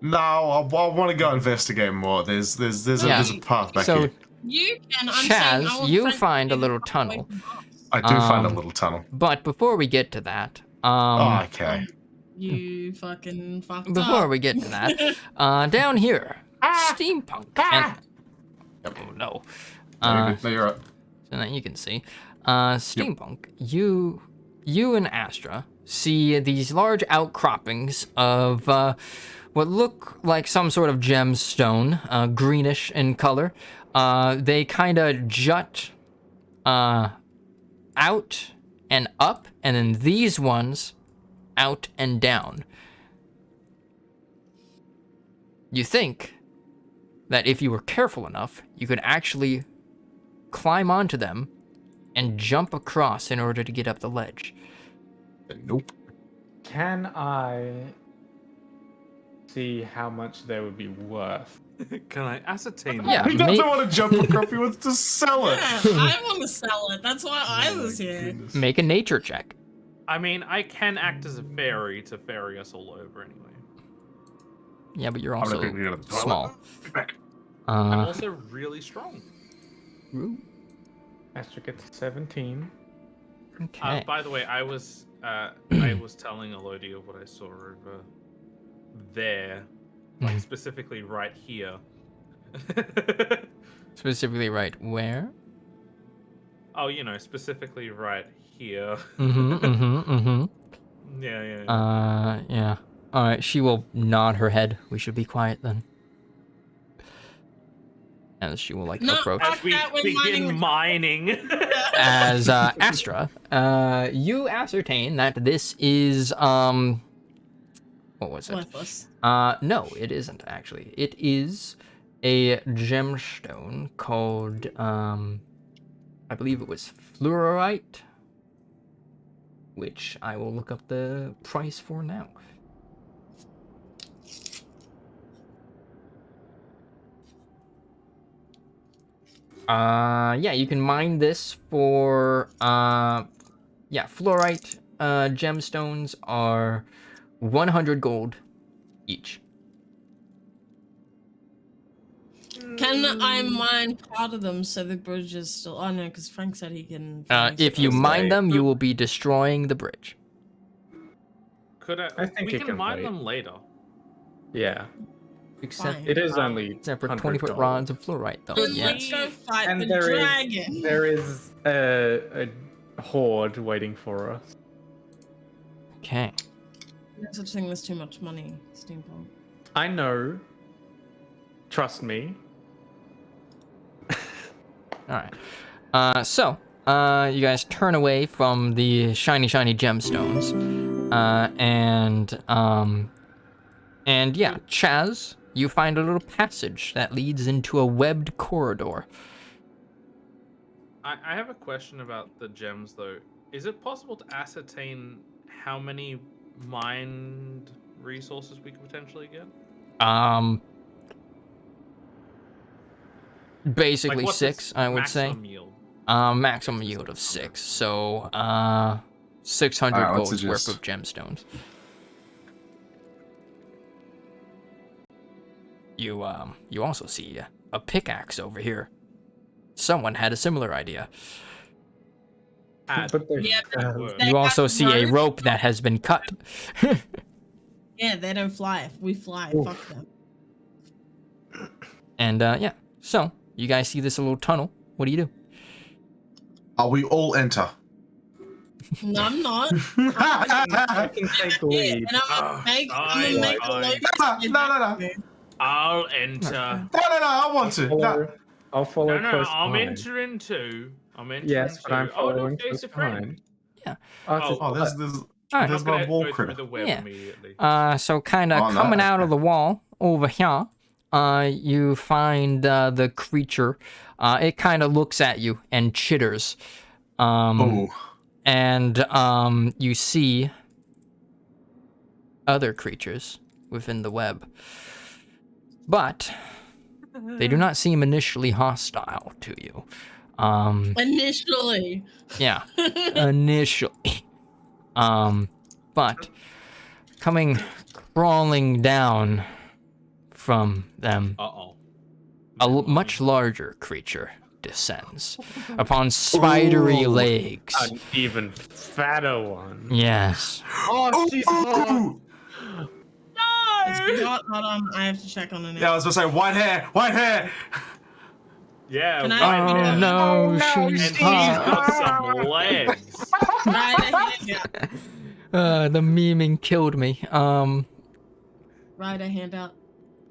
No, I want to go investigate more. There's a path back So, here. You can. I'm saying I Chaz, want you Frank to find a stay the little fuck away tunnel. from us. I do find a little tunnel. But before we get to that, Okay. You fucking fucked up. before we get to that, down here, steampunk. And, oh no. No, you're right. So that you can see, steampunk. You and Astra see these large outcroppings of what look like some sort of gemstone, greenish in color. They kind of jut out and up, and then these ones out and down. You think that if you were careful enough, you could actually climb onto them and jump across in order to get up the ledge. Nope. Can I see how much they would be worth? Can I ascertain Yeah, that? He doesn't want to jump across. He wants to sell it. Yeah, I want to sell it. That's why I was here. Make a nature check. I mean, I can act as a fairy to ferry us all over anyway. Yeah, but you're I'm gonna also quickly go to the toilet. small. Be back. I'm also really strong. Astra gets 17. Okay. By the way, I was telling Elodia what I saw over there, like specifically right here. Specifically, right where? Oh, you know, specifically right here. Yeah. Yeah. All right. She will nod her head. We should be quiet then. As she will like No, approach. As we begin mining. As Astra, you ascertain that this is what was it? Worthless. No, it isn't actually. It is a gemstone called I believe it was fluorite, which I will look up the price for now. Yeah, you can mine this for fluorite gemstones are 100 gold each. Can I mine part of them so the bridge is still? Oh no, because Frank said he can. If you mine them, you will be destroying the bridge. Could I think we it can can mine wait. them later. Yeah. Except Fine. It is only except for 100 20-foot gold. rods of fluorite, though. Then Yeah. let's go fight And the there is- dragon. There is a horde waiting for us. Okay. No such thing as too much money, steampunk. I know. Trust me. All right. So you guys turn away from the shiny gemstones, and yeah, Chaz, you find a little passage that leads into a webbed corridor. I have a question about the gems, though. Is it possible to ascertain how many mined resources we could potentially get? Basically Like, what's 6, its I would say. maximum yield? Maximum yield of 6. So 600 Alright, let's gold's worth suggest- of gemstones. You also see a pickaxe over here. Someone had a similar idea. But there's, Yeah, Word. You also have see a rope. rope that has been cut. Yeah, they don't fly. We fly. Oof. Fuck them. And yeah, so you guys see this little tunnel. What do you do? We all enter. No, I'm not. I can take lead. And I'm gonna make a load No. I'll enter. No, I want to. No. I'll follow No, close I'm behind. entering too. I'm entering Yes, but I'm too. Oh, look, following there's close a friend. behind. Yeah. Oh, there's Alright. there's I'm my gonna wall go critter. through the web Yeah. immediately. So kind of Oh, no, coming out of okay. the wall over here, you find the creature. It kind of looks at you and chitters. Oh, And you see other creatures within the web. But they do not seem initially hostile to you. initially. Yeah, initially. But coming crawling down from them, Uh-oh. much larger creature descends upon spidery legs. An even fatter one. Yes. Oh, she's hot. Hold on, I have to check on the name. yeah, I was gonna say white hair. Yeah. Can I- right Oh there. no, And she's he's hot. got some legs. The memeing killed me. Right, a handout.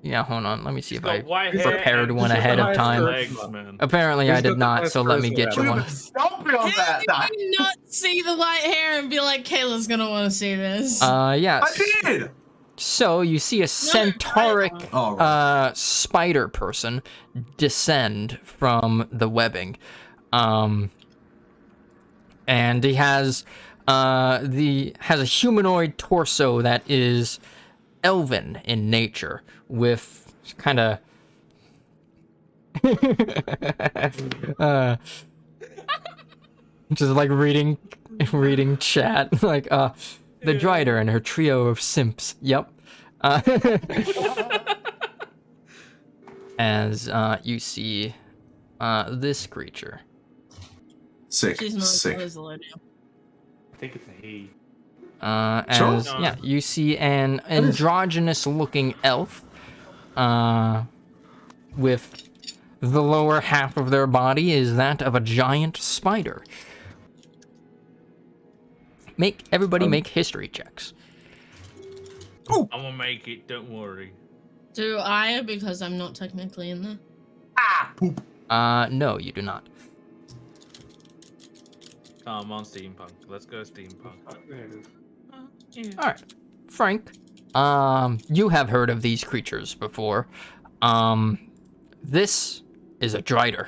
Yeah, hold on. Let me see He's if got I white hair prepared and one some ahead of nice time. legs, man. Apparently I Who's got did the not, best so let me charisma get you out of one. it? Stop me on that. How did you not see the white hair and be like, Kayla's gonna want to see this? Yeah. I did. So you see a centauric Oh, right. spider person descend from the webbing. And he has has a humanoid torso that is elven in nature, with kind of just like reading chat, like the Drider and her trio of simps. Yep. As you see this creature. Sick. She's not Sick. as Alodia. I think it's a he. As Sure. yeah, you see an androgynous-looking elf, with the lower half of their body is that of a giant spider. Everybody make history checks. I'm gonna make it, don't worry. Do I? Because I'm not technically in there. Ah, poop. No, you do not. I'm on steampunk. Let's go steampunk. There it is. All right, Frank. You have heard of these creatures before. This is a Drider,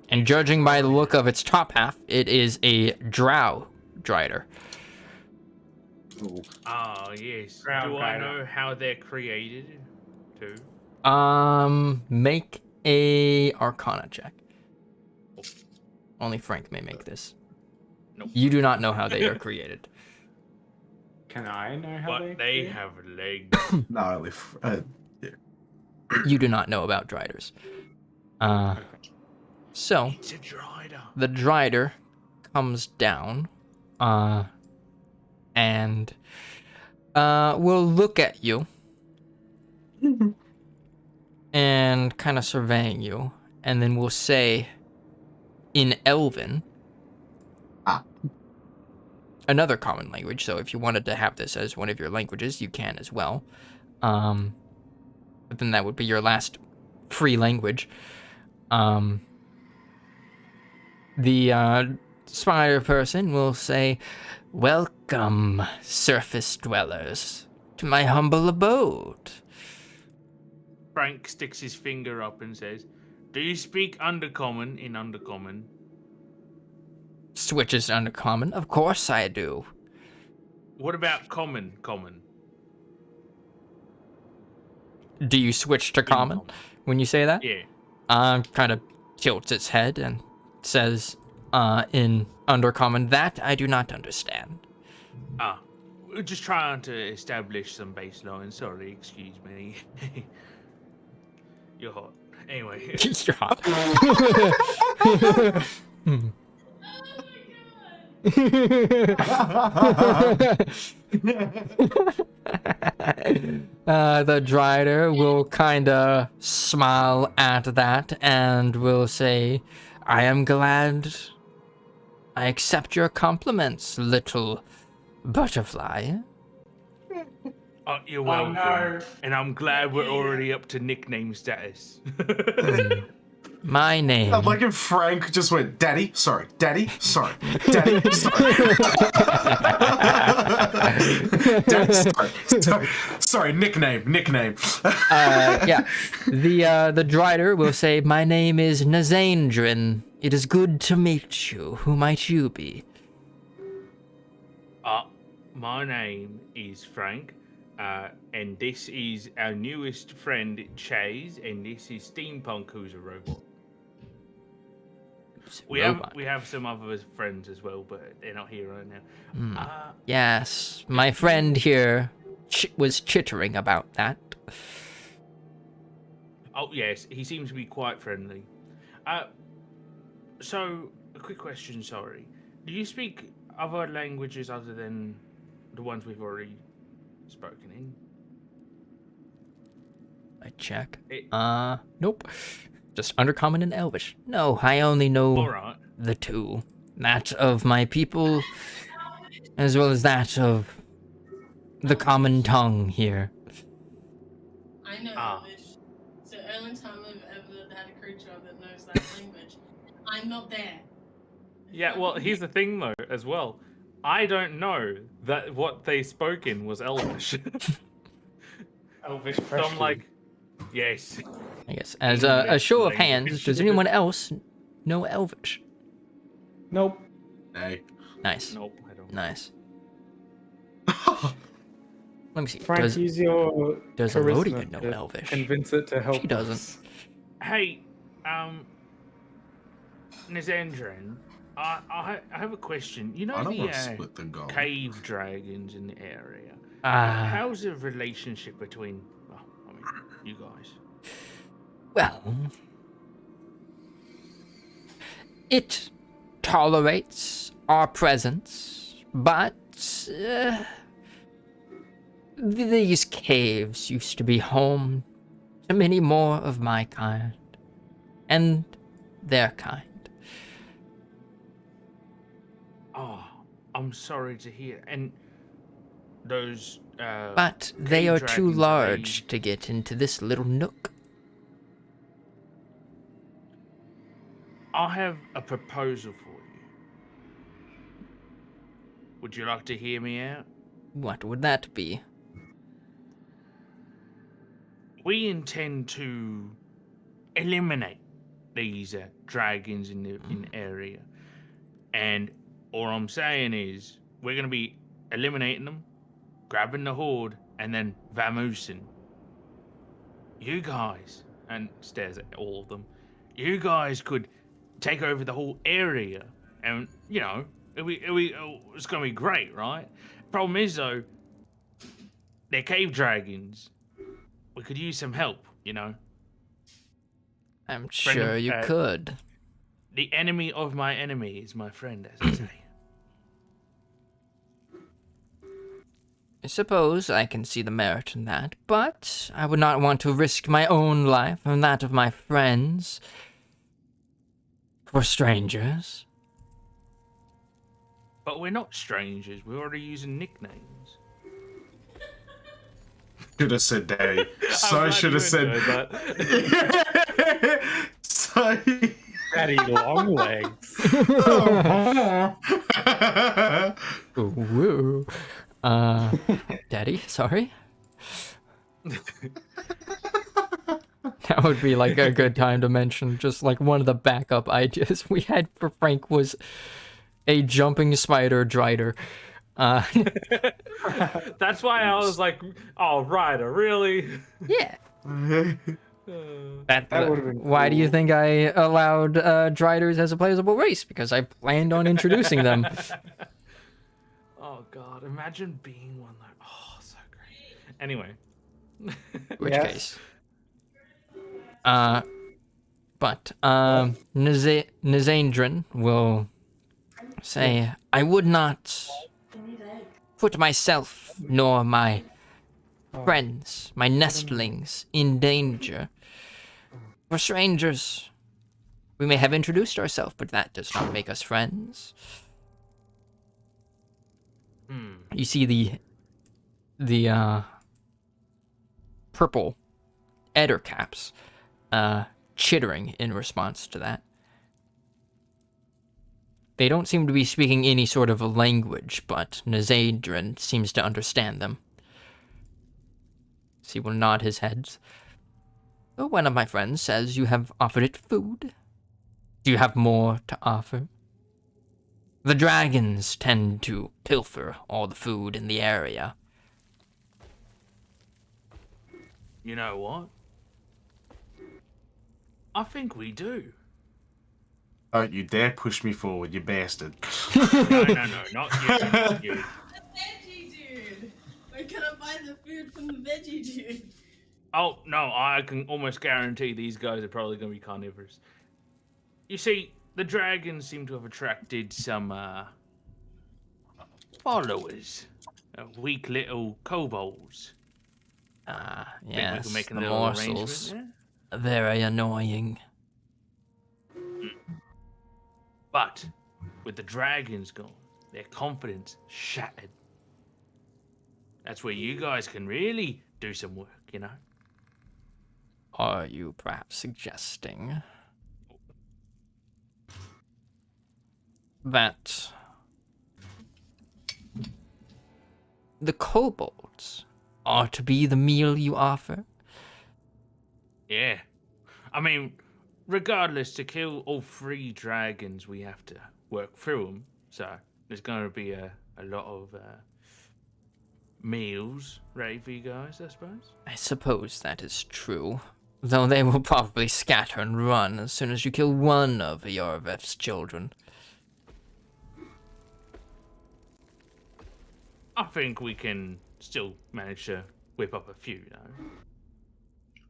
and judging by the look of its top half, it is a Drow Drider. Ah, yes. Ground Do I guy. know how they're created? Too. Make a Arcana check. Only Frank may make this. Nope. You do not know how they are created. Can I know how But they create? have legs. No, I live. You do not know about Driders. So It's a Drider. the Drider comes down, and will look at you and kind of surveying you, and then will say in Elven, another common language, so if you wanted to have this as one of your languages, you can as well. But then that would be your last free language. The spider person will say, "Welcome, surface dwellers, to my humble abode." Frank sticks his finger up and says, "Do you speak Undercommon in Undercommon?" Switches to Undercommon. Of course I do. What about Common? Common. Do you switch to Common when you say that? Yeah. Kind of tilts its head and says, in Undercommon, "That I do not understand." Ah, we're just trying to establish some baseline. Sorry, excuse me. You're hot. Anyway. You're hot. Hmm. The Drider will kinda smile at that and will say, I am glad I accept your compliments, little butterfly. Oh, you're Oh, welcome. no. And I'm glad we're already up to nickname status. My name. I'd like if Frank just went, Daddy, sorry, Daddy, sorry, Daddy, sorry. Daddy, sorry, nickname. Yeah. The Drider will say, my name is Nazandrin. It is good to meet you. Who might you be? My name is Frank, and this is our newest friend, Chaz, and this is Steampunk, who's a robot. We have some other friends as well, but they're not here right now. Yes, my friend here was chittering about that. Oh yes, he seems to be quite friendly. So a quick question, sorry. Do you speak other languages other than the ones we've already spoken in? I check. Nope. Just Undercommon and Elvish. No, I only know Alright. the two. That of my people, as well as that of the common tongue here. I know Elvish. It's the only time I've ever had a creature that knows that language. I'm not there. Yeah, well, here's the thing though, as well. I don't know that what they spoke in was Elvish. Elvish So I'm like, yes. I guess. As a show of hands, does anyone else know Elvish? Nope. Hey. Nice. Nope, I don't. Nice. Let me see. Frank, use your does charisma Elodia know to Elvish? convince it to help She doesn't. us. Hey, Nizandran, I have a question. You I know don't want to the split the gold. cave dragons in the area? How's the relationship between, well, I mean, you guys? Well, it tolerates our presence, but these caves used to be home to many more of my kind and their kind. Oh, I'm sorry to hear. And those But they are too dragons, large to get into this little nook. I have a proposal for you. Would you like to hear me out? What would that be? We intend to eliminate these dragons in the area, and all I'm saying is we're gonna be eliminating them, grabbing the horde, and then vamoosing. You guys, and stares at all of them. You guys could take over the whole area, and you know it's gonna be great, right? Problem is though, they're cave dragons. We could use some help, you know. I'm sure you could. The enemy of my enemy is my friend, as I say. I suppose I can see the merit in that, but I would not want to risk my own life and that of my friends for strangers. But we're not strangers. We're already using nicknames. Should have said Daddy. So should have said that. So. Daddy Longlegs. Woo. Daddy, sorry? That would be like a good time to mention just like one of the backup ideas we had for Frank was a jumping spider Drider. That's why I was like, oh, Ryder, really? Yeah. That would have been Why do you think I allowed Driders as a playable race? Because I planned on introducing them. Oh, God. Imagine being one like, oh, so great. Anyway. Which case? Nizandrin will say, I would not put myself nor my friends, my nestlings, in danger. We're strangers. We may have introduced ourselves, but that does not make us friends. You see the purple Eder caps chittering in response to that. They don't seem to be speaking any sort of a language, but Nazadrin seems to understand them. He will nod his head. Oh, one of my friends says you have offered it food. Do you have more to offer? The dragons tend to pilfer all the food in the area. You know what? I think we do. Don't you dare push me forward, you bastard. No, not you, not you. The veggie dude! We're gonna buy the food from the veggie dude. Oh, no, I can almost guarantee these guys are probably going to be carnivores. You see, the dragons seem to have attracted some, followers. Weak little kobolds. Think we Yes, can make a the little morsels. arrangement Very annoying. there? But, with the dragons gone, their confidence shattered. That's where you guys can really do some work, you know? Are you perhaps suggesting that the kobolds are to be the meal you offer? Yeah. I mean, regardless, to kill all 3 dragons, we have to work through them. So there's going to be a lot of meals ready for you guys, I suppose. I suppose that is true. Though they will probably scatter and run as soon as you kill one of Yarveth's children. I think we can still manage to whip up a few, though.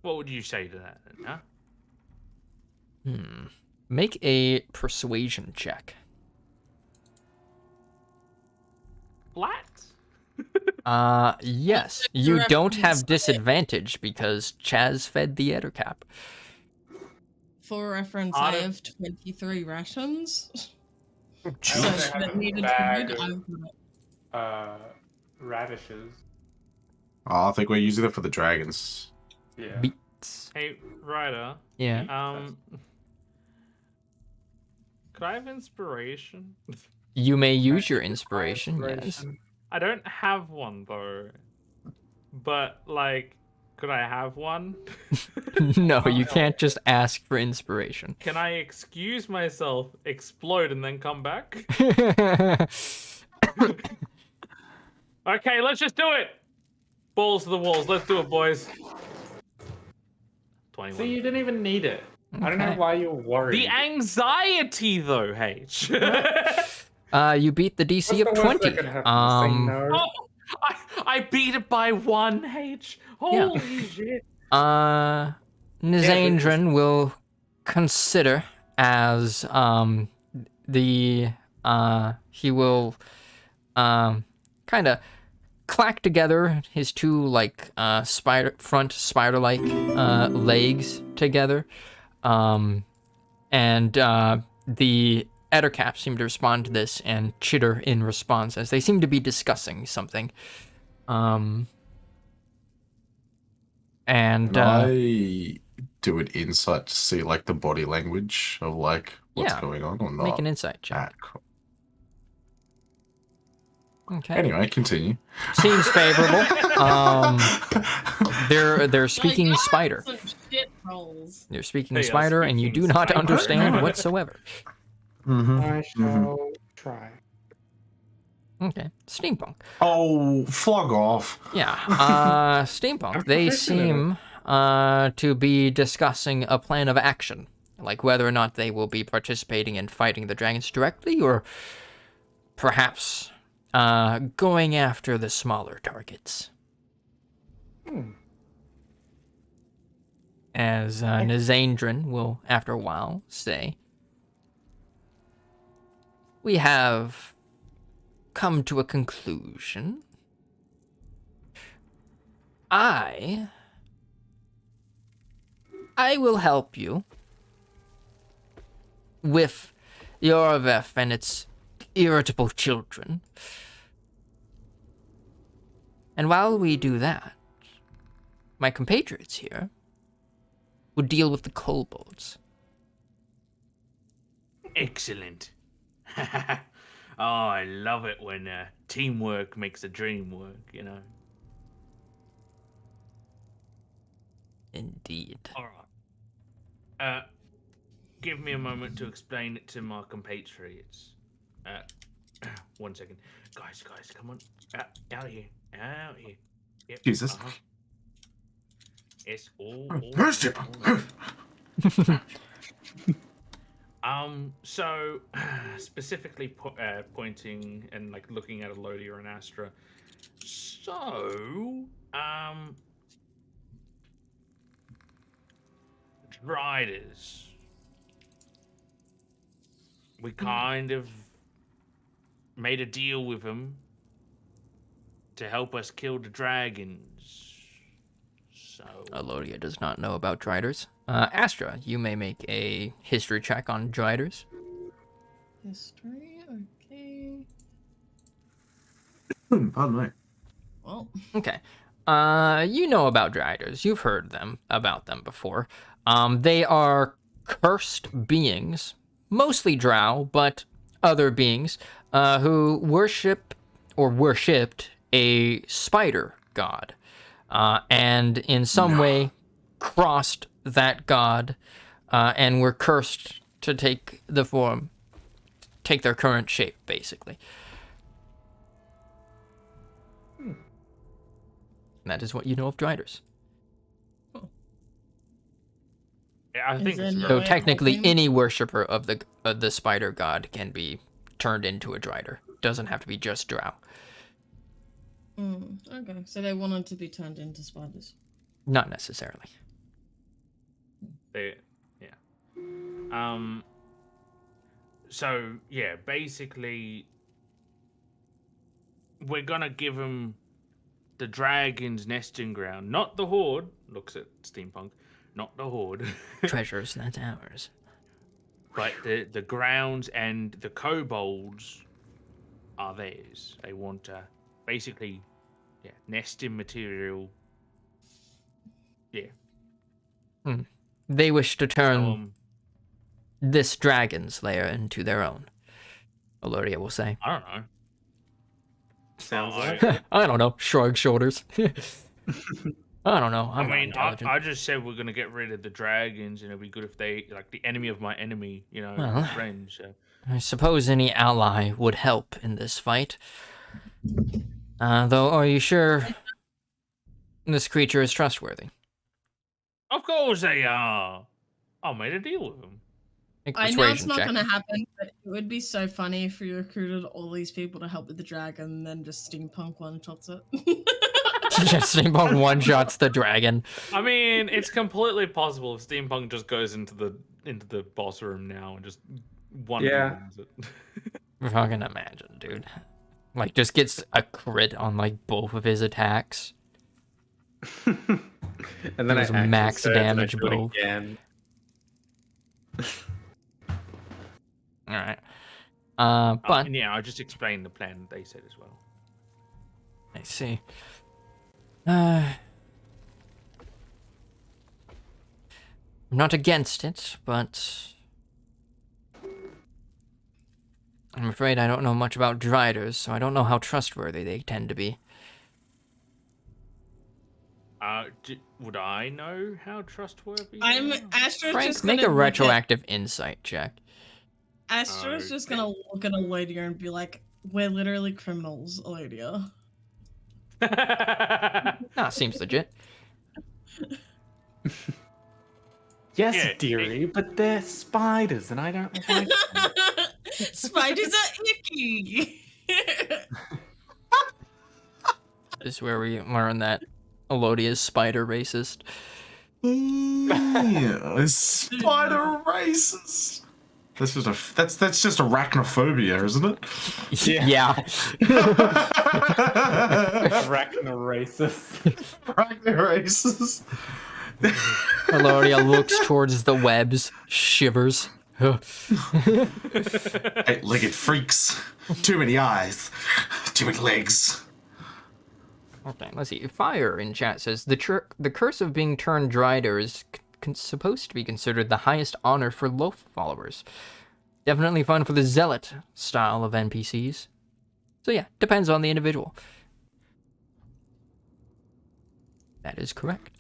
What would you say to that, then, huh? Make a persuasion check. Flat? Yes. You don't have disadvantage because Chaz fed the Ettercap. For reference, I I don't- have 23 rations. I So also if have it a needed bag food, of, I've got it. radishes. Oh, I think we're using it for the dragons. Yeah. Beats. Hey, Ryder. Yeah. Could I have inspiration? You may use your inspiration, yes. Inspiration. I don't have one, though. But, like, could I have one? No, you can't just ask for inspiration. Can I excuse myself, explode, and then come back? Okay, let's just do it! Balls to the walls, let's do it, boys. 21. See, you didn't even need it. I don't know Okay. why you're worried. The anxiety, though, H. You beat the DC What's of the worst that 20. could happen? Say no. Oh, I beat it by 1, H. Holy shit. Nizandrin will consider as he will kind of clack together his two like front spider-like legs together, and the Ettercaps seem to respond to this and chitter in response as they seem to be discussing something. And Can I do an insight to see like the body language of like what's Yeah, going on or not? make an insight check. Ah, cool. Okay. Anyway, continue. Seems favorable. They're speaking Like, spider. Some shit rolls. They're speaking They are spider, and you do speaking not spider. understand whatsoever. I shall try. Okay, steampunk. Oh, flog off. Yeah, steampunk. I'm They proficient seem to be discussing a plan of action, like whether or not they will be participating in fighting the dragons directly, or perhaps going after the smaller targets. As Nizandrin will, after a while, say, "We have come to a conclusion. I will help you with your VF and its irritable children. And while we do that, my compatriots here would deal with the kobolds. Excellent. Oh, I love it when teamwork makes a dream work, you know. Indeed. All right. Give me a moment to explain it to my compatriots. 1 second. Guys, come on. Out of here. Out here. Yep. Jesus. Uh-huh. Yes. So specifically pointing and like looking at Elodia and Astra. So, Riders. We kind of made a deal with them to help us kill the dragons. So Elodia does not know about Driders. Astra, you may make a history check on Driders. History, okay. Pardon me. Well, Okay. You know about Driders. You've heard about them before. They are cursed beings, mostly drow, but other beings, who worship or worshipped a spider god, and in some way crossed that god, and were cursed to take their current shape, basically. That is what you know of Driders. yeah, I think there it's no right. So way of technically, helping? any worshiper of the spider god can be turned into a Drider. Doesn't have to be just drow. Okay, so they wanted to be turned into spiders. Not necessarily. So yeah, basically, we're gonna give them the dragon's nesting ground, not the horde. Looks at steampunk, not the horde. Treasures, that's ours. But the grounds and the kobolds are theirs. They want basically, nesting material. Yeah. They wish to turn So, this dragon's lair into their own. Elodia will say. I don't know. Sounds Oh, like I- I don't know. Shrug shoulders. I don't know. I I'm not mean, intelligent. I just said we're gonna get rid of the dragons, and it'd be good if they, like, the enemy of my enemy, Well. friends. So. I suppose any ally would help in this fight. Though, are you sure this creature is trustworthy? Of course they are. I made a deal with them. Make a I know it's persuasion not check. going to happen, but it would be so funny if you recruited all these people to help with the dragon and then just steampunk one-shots it. Just steampunk one-shots the dragon. I mean, it's completely possible if steampunk just goes into the boss room now and just one-wins it. Fucking imagine, dude. Like, just gets a crit on, like, both of his attacks. and then It was I max surge and I damage do it both. again. Alright. But But, yeah, I just explained the plan they said as well. I see. I'm not against it, but I'm afraid I don't know much about Driders, so I don't know how trustworthy they tend to be. Would I know how trustworthy? I'm they are? Astra's Frank, just make gonna a look at- retroactive insight check. Astra's just gonna look at Alodia and be like, "We're literally criminals, Alodia." Nah, seems legit. Yes, Yeah, dearie, but they're spiders, and I don't like them. Spiders are icky. This is where we learn that Elodia is spider racist. Yeah, spider racist. That's just arachnophobia, isn't it? Yeah. Arachnoraces. Arachnoraces. Elodia looks towards the webs, shivers. Eight-legged freaks. Too many eyes. Too many legs. Okay, let's see. Fire in chat says the curse of being turned drider is supposed to be considered the highest honor for Loaf followers. Definitely fun for the zealot style of NPCs. So yeah, depends on the individual. That is correct.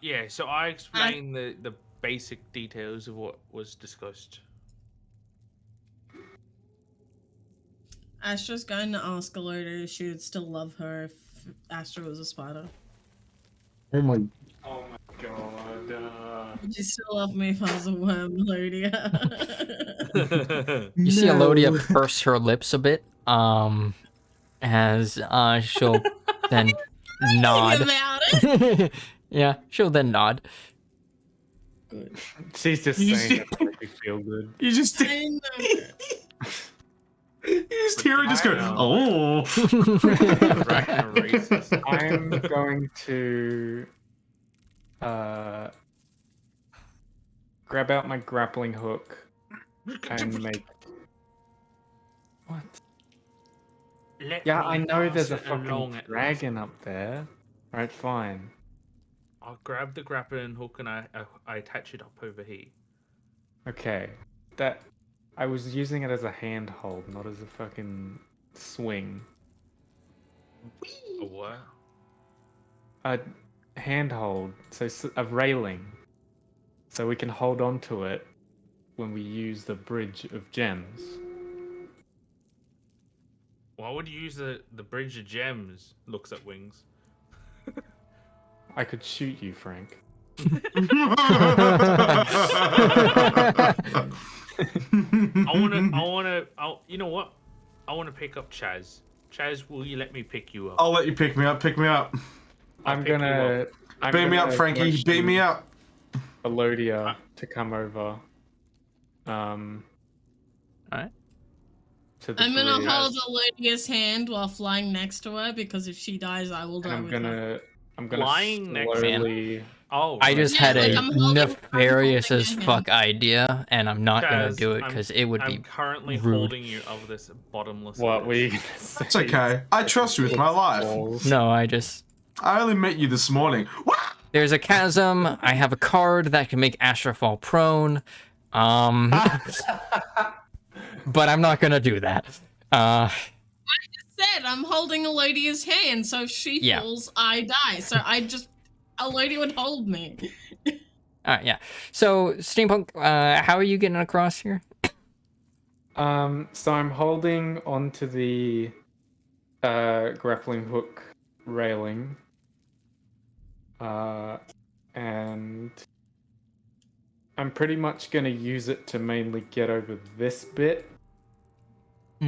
Yeah, so I explained the basic details of what was discussed. Astra's going to ask Aloda if she would still love her if Astra was a spider. Oh my. Oh my god. Would you still love me if I was a worm, Alodia? You see Elodia purse her lips a bit, as she'll then nod. About it. Yeah, she'll then nod. Good. She's just You saying just- it to make me feel good. You just, I you know. just hear it just go, I know. oh. Arachnoraces. I'm going to grab out my grappling hook and make. What? Let Yeah, me I know there's a pass it along fucking at dragon up there. Right, fine. I'll grab the grappling hook and I attach it up over here. Okay. That I was using it as a handhold, not as a fucking swing. A what? A handhold, so a railing, so we can hold on to it when we use the bridge of gems. Why would you use the bridge of gems? Looks at Wings. I could shoot you, Frank. You know what? I wanna pick up Chaz. Chaz, will you let me pick you up? I'll let you pick me up. Pick me up. I'll pick you up. Beat me up, Frankie. Beat me up. Elodia to come over. Alright. To the I'm gonna bridge. hold Alodia's hand while flying next to her because if she dies, I will die And with her. I'm gonna Flying next to slowly. Oh, I just Yeah, had like, a I'm holding nefarious your as hand. fuck idea, and I'm not gonna Chaz, do it because it would I'm be currently rude. holding you over this bottomless What abyss. we? It's okay. I trust you with my life. No, I only met you this morning. What? there's a chasm. I have a card that can make Astra fall prone. But I'm not gonna do that. Said I'm holding Alodia's hand, so if she Yeah. falls, I die. So Alodia would hold me. Yeah. So Steampunk, how are you getting across here? So I'm holding onto the grappling hook railing, and I'm pretty much gonna use it to mainly get over this bit.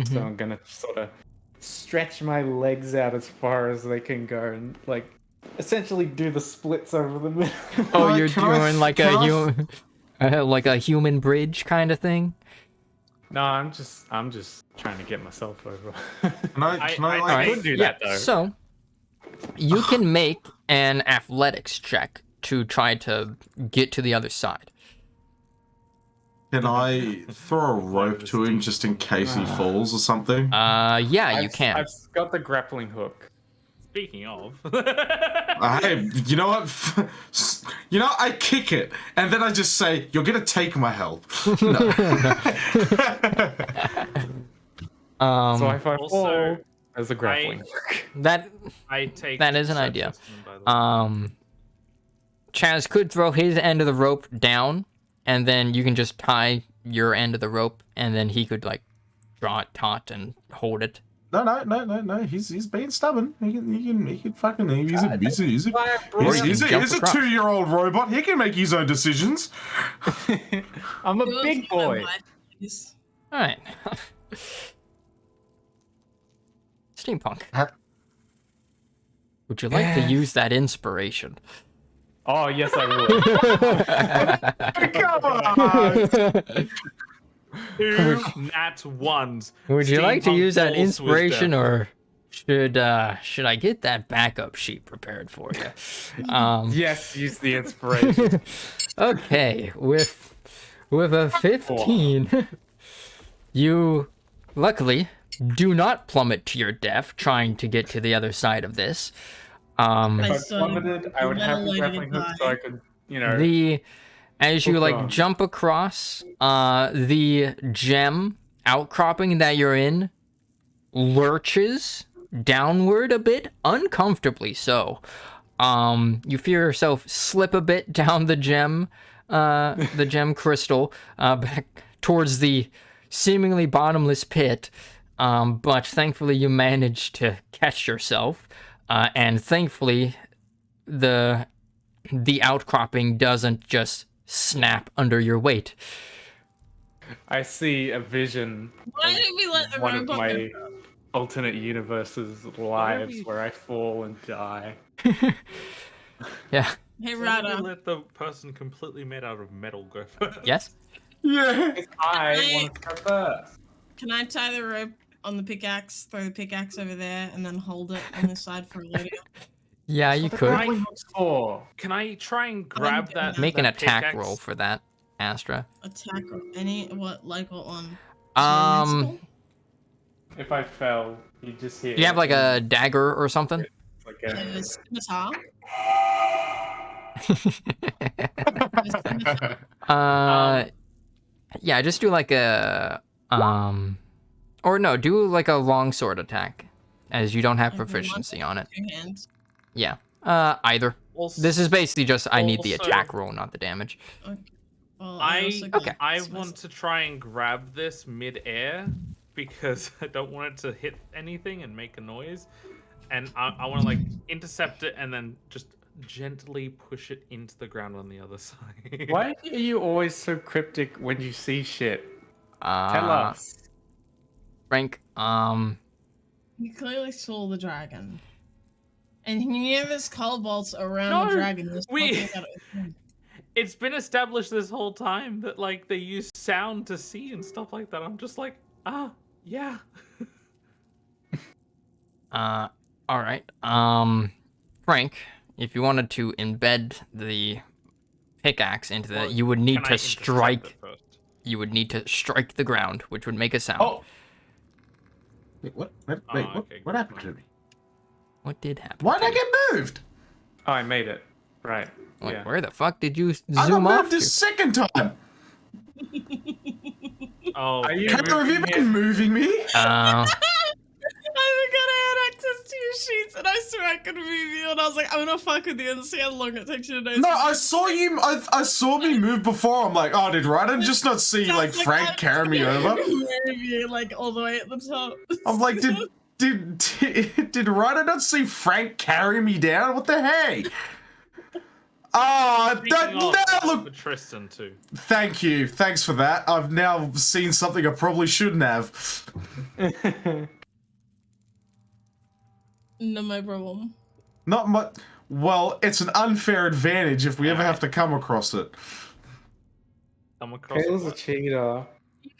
So I'm gonna sort of stretch my legs out as far as they can go and like essentially do the splits over the middle. Oh, you're Can I- doing like can a I- human, like a human bridge kind of thing. No, I'm just trying to get myself over. Can I I like, could do that, though. So you can make an athletics check to try to get to the other side. can I throw a rope to him just in case he falls or something? Yeah, you can. I've got the grappling hook. Speaking of, Hey, you know what? I kick it, and then I just say, "You're gonna take my help." No. So if I also, fall, there's a grappling hook. that I take That is an such idea. estimate, by the way. Chaz could throw his end of the rope down, and then you can just tie your end of the rope, and then he could like draw it taut and hold it. No. He's being stubborn. He can fucking. He's a Or you he's can jump a across. 2-year-old robot. He can make his own decisions. I'm a Yours big is my boy. wife, please. All right. Steampunk. Would you like to use that inspiration? Oh yes, I would. Come on. Two nat ones. Would you like to Steampunk use that falls with inspiration them. or should I get that backup sheet prepared for you? Yes, use the inspiration. Okay, with a 15, you luckily do not plummet to your death trying to get to the other side of this. If I I saw plummeted, I would have the Little grappling hook so I could, As you hook like on. jump across, the gem outcropping that you're in lurches downward a bit, uncomfortably so. You feel yourself slip a bit down the gem crystal, back towards the seemingly bottomless pit. But thankfully you managed to catch yourself, and thankfully the outcropping doesn't just snap under your weight. I see a vision Why did we let the one of robot my alternate universes lives we- where I fall and die. Yeah. Hey, Why did we Rada. let the person completely made out of metal go first? Yes? Yeah. I want to go first. Can I tie the rope on the pickaxe, throw the pickaxe over there, and then hold it on this side for Lydia? Yeah, you The could. grappling hook's for. Can I try and grab that? Make an that attack pickaxe? roll for that, Astra. Attack or what one? If I fell, you just hear. Do you have like a dagger or something? Like a... Scimitar. Yeah, just do like a or no, do like a longsword attack, as you don't have Okay, proficiency on it. 2 hands. Yeah, either. Also, This is basically just I need the also- attack roll, not the damage. Okay. Well, I also got I this want to try and grab this mid-air because I don't want it to hit anything and make a noise, and I want to like intercept it and then just gently push it into the ground on the other side. Why are you always so cryptic when you see shit? Tell us. Frank, You clearly saw the dragon. And you knew there's bolts around No, the dragon. There's we- nothing about it. It's been established this whole time that like they use sound to see and stuff like that. I'm just like, yeah. all right. Frank, if you wanted to embed the pickaxe into the, Well, you would need can I to intercept strike. it first? You would need to strike the ground, which would make a sound. Oh, Wait, what? Wait, Oh, what? okay, What good happened point. to me? What did happen? Why did to I you? get moved? oh, I made it. Right. Wait, Yeah. where the fuck did you I got zoom off moved to? a second time. Oh, Are you Kara, have you moving been it? moving me? I forgot I had access to your sheets and I swear I could move you and I was like, I'm gonna fuck with you and see how long it takes you to notice. No, I saw you. I saw me move before. I'm like, oh, did Ryden just not see like Frank carry me over? Move you like all the way at the top. I'm like, did Ryder not see Frank carry me down? What the heck? Ah, that look. for Tristan too. Thank you. Thanks for that. I've now seen something I probably shouldn't have. No, my problem. Not much. Well, it's an unfair advantage if we ever have to come across it. Come across. Kayla's a what? cheater.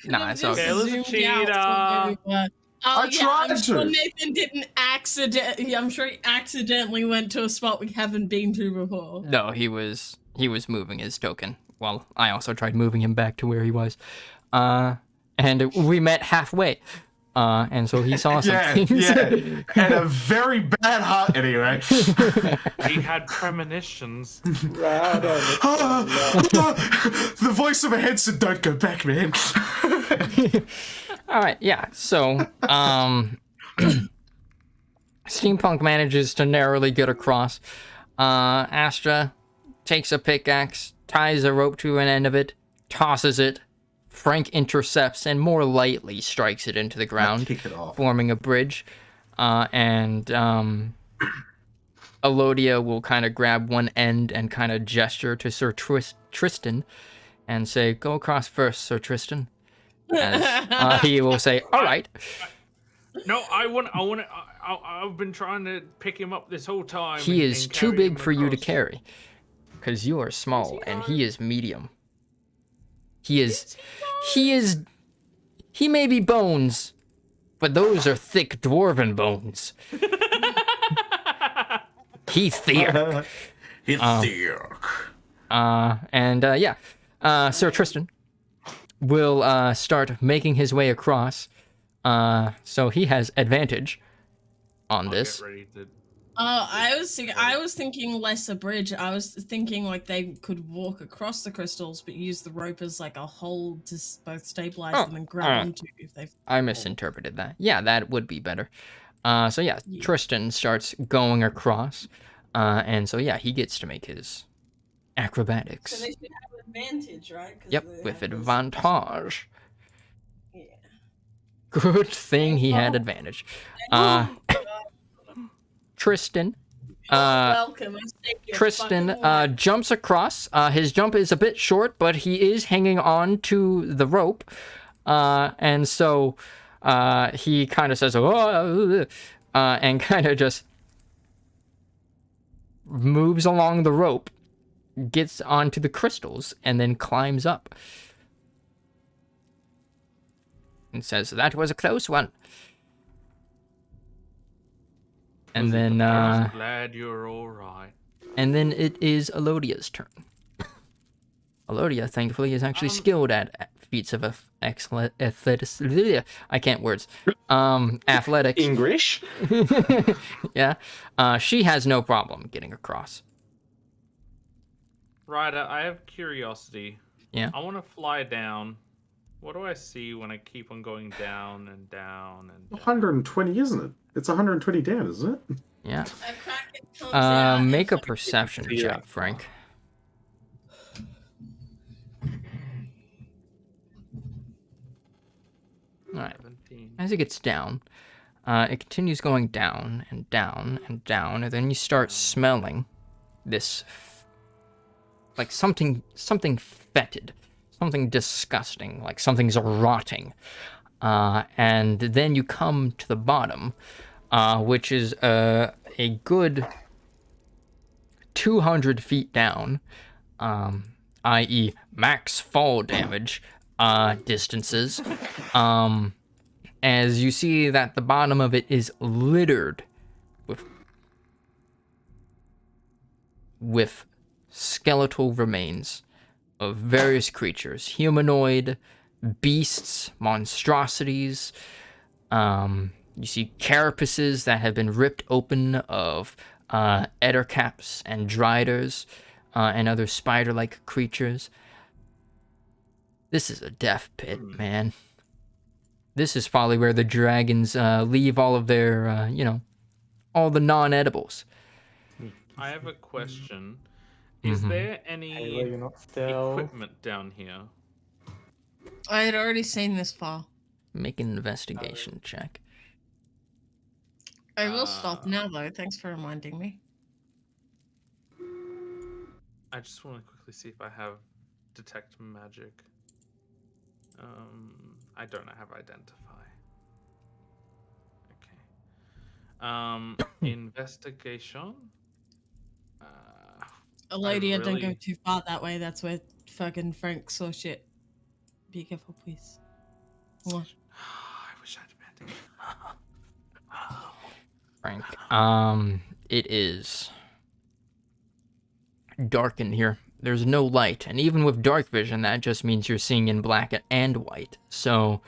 Nah, it's all Just good. Kayla's a zoomed out from where we were. Oh, I yeah, tried I'm sure to. Nathan didn't I'm sure he accidentally went to a spot we haven't been to before. No, he was moving his token. Well, I also tried moving him back to where he was. And we met halfway. And so he saw some Yeah, things. yeah. And a very bad heart, anyway. He had premonitions. The voice of a head said, "Don't go back, man." All right, yeah. So, Steampunk manages to narrowly get across. Astra takes a pickaxe, ties a rope to an end of it, tosses it. Frank intercepts and more lightly strikes it into the ground, Kick it off. forming a bridge. And Elodia will kind of grab one end and kind of gesture to Sir Tristan and say, "Go across first, Sir Tristan." As he will say, "All right." No, I've been trying to pick him up this whole time. He and- is and too carry big him for you to across. carry, because you are small and he is medium. He may be bones, but those are thick dwarven bones. He's thick. It's Sir Tristan will start making his way across. So he has advantage on this. Get ready to. I was thinking less a bridge. I was thinking like they could walk across the crystals, but use the rope as like a hold to both stabilize them and grab onto if they. I misinterpreted that. Yeah, that would be better. Tristan starts going across, and so yeah, he gets to make his acrobatics. So they should have advantage, right? Yep, with advantage. Yeah. Good thing he had advantage. Tristan. Welcome. Tristan jumps across. His jump is a bit short, but he is hanging on to the rope. And so he kind of says, oh, and kind of just moves along the rope, gets onto the crystals, and then climbs up. And says, that was a close one. And then, I'm glad you're all right. And then it is Elodia's turn. Elodia, thankfully, is actually skilled at feats of excellent athletics. I can't words. Athletics. English. Yeah. She has no problem getting across. Ryder, I have curiosity. Yeah. I want to fly down. What do I see when I keep on going down and down and down? 120, isn't it? It's 120 down, isn't it? Yeah. Make a perception check, Frank. All right. 17. As it gets down, it continues going down and down and down, and then you start smelling this, like something fetid, something disgusting, like something's rotting. And then you come to the bottom, which is a good 200 feet down, i.e. max fall damage distances, as you see that the bottom of it is littered with skeletal remains of various creatures, humanoid, beasts, monstrosities. You see carapaces that have been ripped open of ettercaps and driders and other spider-like creatures. This is a death pit, man. This is probably where the dragons leave all of their, all the non-edibles. I have a question. Is there any equipment down here? I had already seen this file. Make an investigation check. I will stop now, though. Thanks for reminding me. I just want to quickly see if I have detect magic. I don't have identify. Okay. Investigation. Eladia, don't go too far that way. That's where fucking Frank saw shit. Be careful, please. I wish I'd been. Frank, it is dark in here. There's no light, and even with dark vision, that just means you're seeing in black and white. So,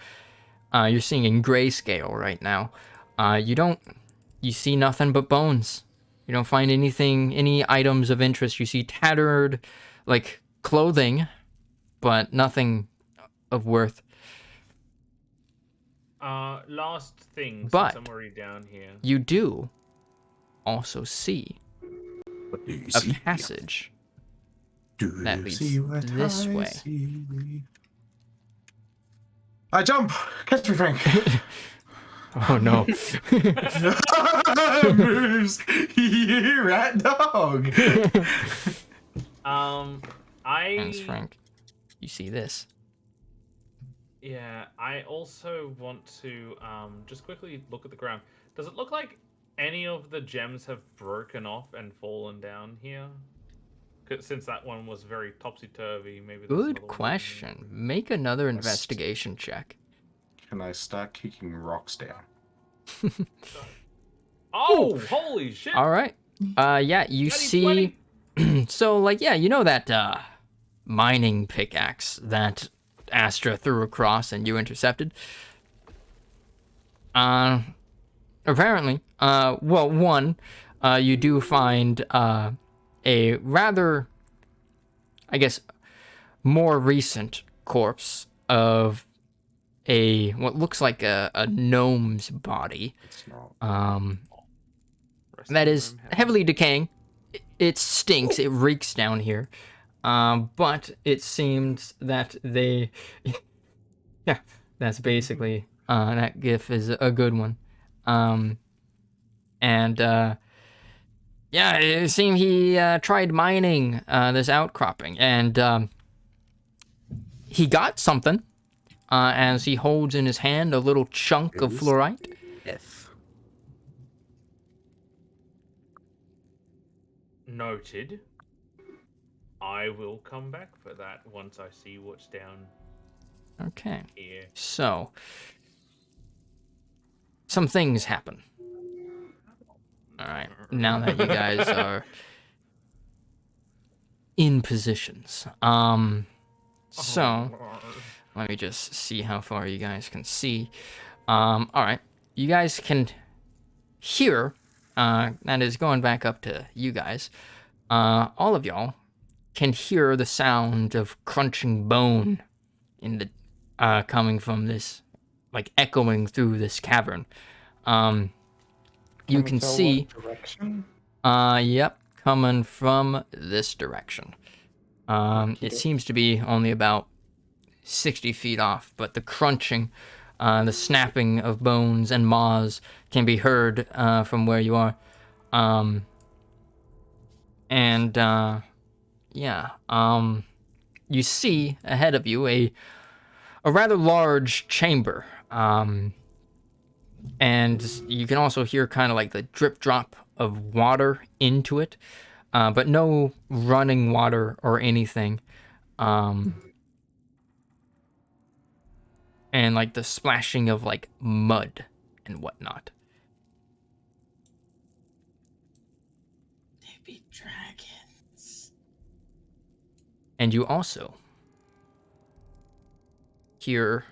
you're seeing in grayscale right now. You see nothing but bones. You don't find any items of interest. You see tattered, like, clothing, but nothing of worth. Last thing, but since I'm already down here. You do also see What do you a see? passage Do that you leads see what this I way. see? I jump! Catch me, Frank! Oh no. Moves! You rat dog! Thanks, Frank. You see this. Yeah, I also want to just quickly look at the ground. Does it look like any of the gems have broken off and fallen down here? Since that one was very topsy-turvy, maybe there's Good another one. question. Make another investigation check. Can I start kicking rocks down? Oh, holy shit! All right. Yeah, you Natty see. So, like, yeah, you know that mining pickaxe that Astra threw across and you intercepted. Apparently, well, one, you do find a rather, I guess, more recent corpse of a what looks like a gnome's body. It's not. Rest That in is room, heavily decaying. It stinks. It reeks down here. But it seems that they, yeah, that's basically that GIF is a good one. And yeah, it seemed he tried mining this outcropping, and he got something. As he holds in his hand a little chunk of fluorite. F. Noted. I will come back for that once I see what's down Okay. here. So, some things happen. All right. Now that you guys are in positions. So, let me just see how far you guys can see. All right. You guys can hear, that is going back up to you guys. All of y'all can hear the sound of crunching bone in the coming from this, like echoing through this cavern. You can tell see, what direction? yep, coming from this direction. It Okey-doke. seems to be only about 60 feet off, but the crunching, the snapping of bones and maws can be heard from where you are. You see ahead of you a rather large chamber. And you can also hear kind of like the drip drop of water into it, but no running water or anything. And like the splashing of like mud and whatnot. They be dragons. And you also hear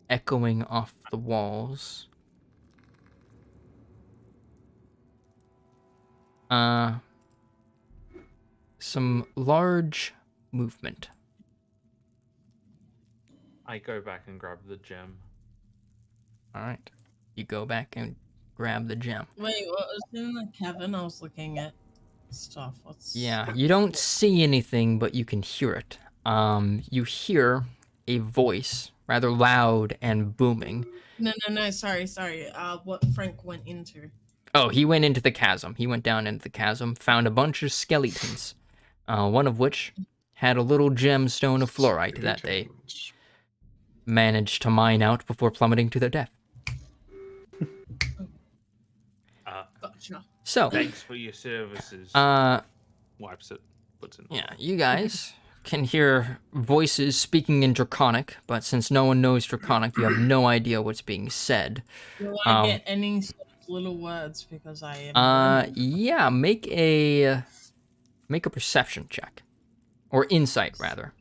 echoing off the walls some large movement. I go back and grab the gem. All right. You go back and grab the gem. Wait, what was in the cavern? I was looking at stuff. What's Yeah, you don't see anything, but you can hear it. You hear a voice, rather loud and booming. No. Sorry. What Frank went into. Oh, he went into the chasm. He went down into the chasm, found a bunch of skeletons, one of which had a little gemstone of fluorite that they managed to mine out before plummeting to their death. Gotcha. So, Thanks for your services. Wipes it, puts it in. yeah, you guys can hear voices speaking in Draconic, but since no one knows Draconic, you have no idea what's being said. Do I get any sort of little words because I am learning? Yeah, make a perception check, or insight rather.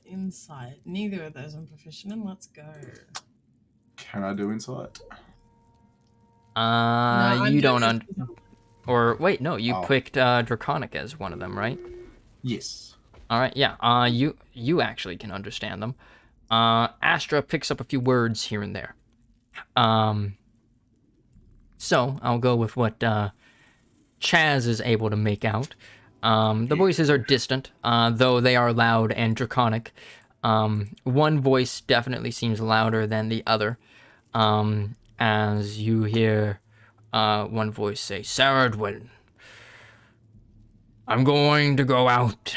Insight. Neither of those I'm proficient in. Let's go. Can I do insight? You don't or wait, no, you Oh. picked Draconic as one of them, right? Yes. All right, yeah. You actually can understand them. Astra picks up a few words here and there. So I'll go with what Chaz is able to make out. The voices are distant, though they are loud and Draconic. One voice definitely seems louder than the other. As you hear one voice say, "Saradwin, I'm going to go out.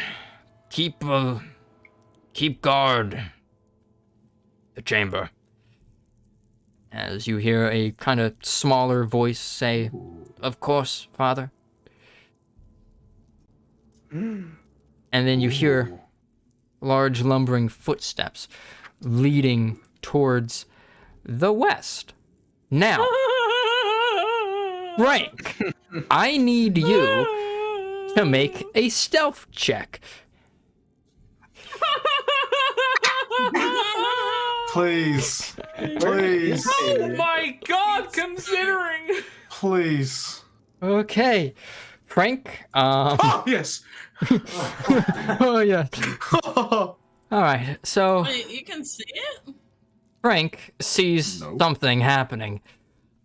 Keep guard the chamber." As you hear a kind of smaller voice say, "Of course, Father." And then you hear large lumbering footsteps leading towards the west. Now, Frank, I need you to make a stealth check. Please. Please. Oh my god, considering! Please. Okay, Frank. Oh, yes. Oh yeah. All right. So Wait, you can see it? Frank sees No. something happening.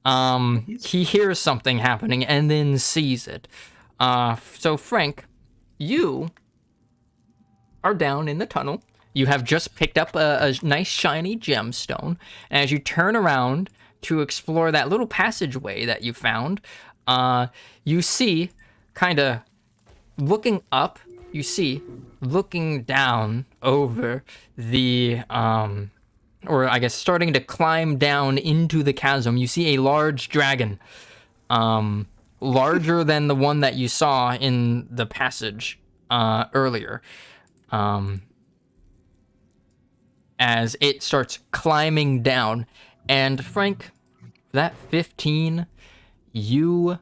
He hears something happening and then sees it. So Frank, you are down in the tunnel. You have just picked up a nice shiny gemstone. And as you turn around to explore that little passageway that you found, you see, kind of looking up, you see, looking down over the, or I guess starting to climb down into the chasm, you see a large dragon, larger than the one that you saw in the passage earlier. As it starts climbing down. And Frank, that 15, you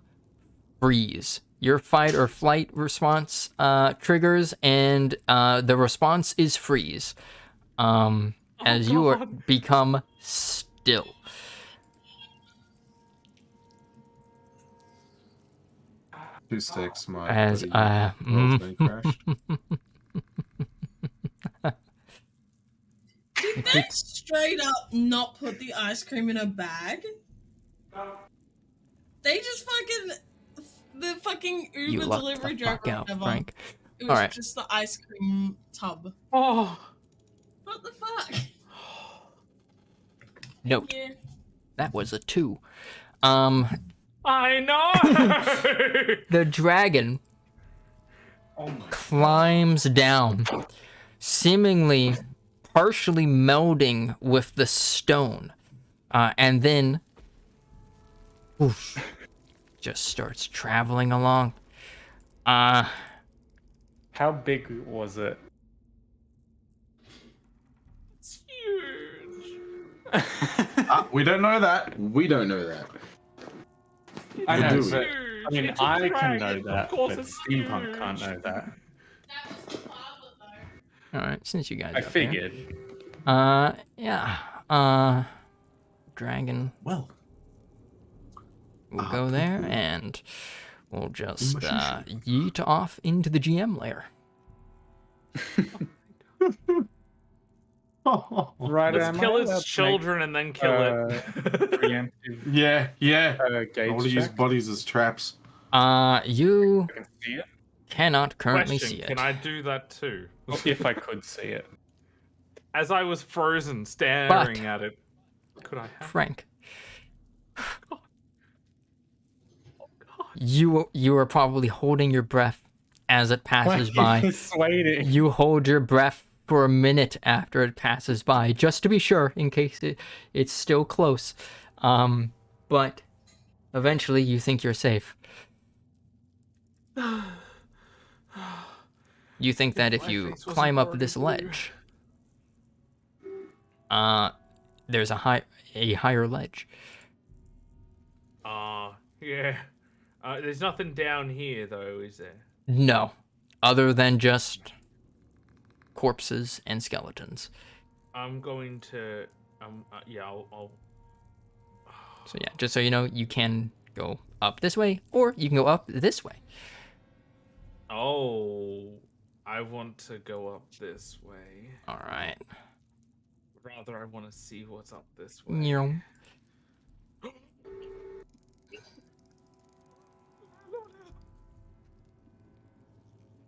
freeze. Your fight or flight response triggers, and the response is freeze. As you are become still. 2-6, my As buddy roll's been crashed. Did they straight up not put the ice cream in a bag? They just the fucking You Uber lucked delivery the driver fuck out, or whatever. Frank. It was All right. just the ice cream tub. Oh, What the fuck? Note, Yeah. that was a 2. I know! The dragon climbs down, seemingly partially melding with the stone, and then oof, just starts traveling along. How big was it? It's huge. We don't know that. We don't know that. I know, do we? but I mean, It's a I can know dragon, that, of course but it's Steampunk huge. can't know that. All right, since you guys I are there. figured. Yeah. Dragon Well, will go there, and we'll just yeet off into the GM layer. Right, Let's am I kill allowed its to children and then kill make, it. preemptive yeah. I gauge want to use check? bodies as traps. You I can see it. cannot currently Question, see it. can I do that too? Well, if I could see it. As I was frozen staring at it, could I have Frank, you are probably holding your breath as it passes by. Persuading. You hold your breath for a minute after it passes by, just to be sure, in case it's still close. But eventually you think you're safe. You think that if my you face wasn't climb up already this blue? ledge, there's a higher ledge. Yeah. There's nothing down here though, is there? No, other than just corpses and skeletons. I'm going to. Yeah, I'll. So yeah, just so you know, you can go up this way, or you can go up this way. Oh, I want to go up this way. All right. Rather, I want to see what's up this way. Meow.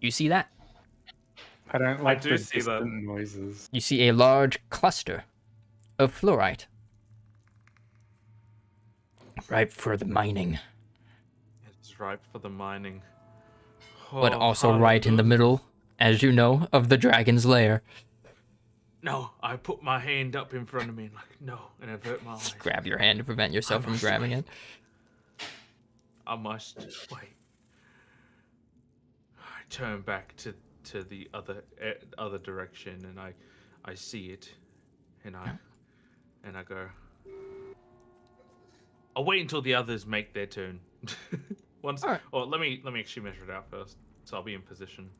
You see that? I don't like do the see that. distant noises. You see a large cluster of fluorite, ripe for the mining, It's ripe for the mining. but Oh, also right in the middle, as you know, of the dragon's lair. No, I put my hand up in front of me and like, no, and avert my eyes. Just grab your hand to prevent yourself from must grabbing it. I must wait. I turn back to the other direction, and I see it, and and I go, I'll wait until the others make their turn. Once, All right. or let me actually measure it out first, so I'll be in position.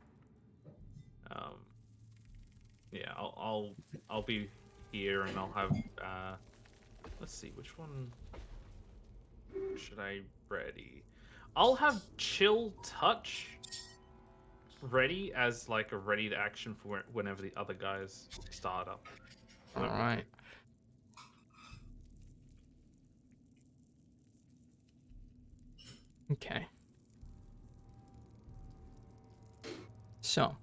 Yeah, I'll be here, and I'll have. Let's see, which one should I ready? I'll have chill touch ready as like a ready to action for whenever the other guys start up. All right. Okay. So.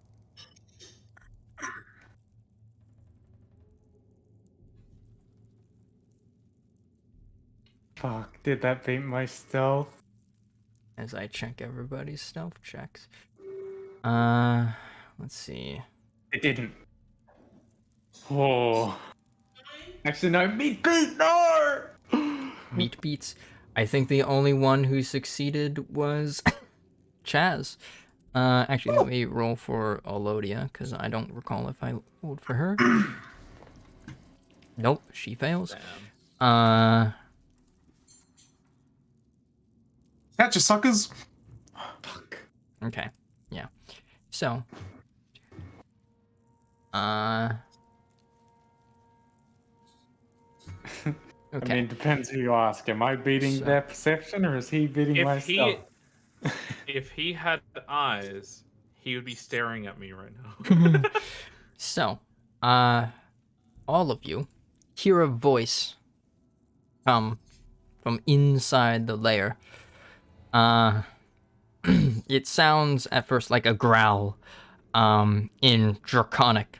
Fuck, did that beat my stealth? As I check everybody's stealth checks. Let's see. It didn't. Oh. Actually, no, meat beat, no! Meat beats. I think the only one who succeeded was Chaz. Actually, let me roll for Alodia, because I don't recall if I rolled for her. Nope, she fails. Catch you, suckers. Fuck. Okay, yeah. So, okay. I mean, depends who you ask. Am I beating So- their perception, or is he beating my stealth? If he had eyes, he would be staring at me right now. So, all of you hear a voice come from inside the lair. It sounds at first like a growl, in Draconic.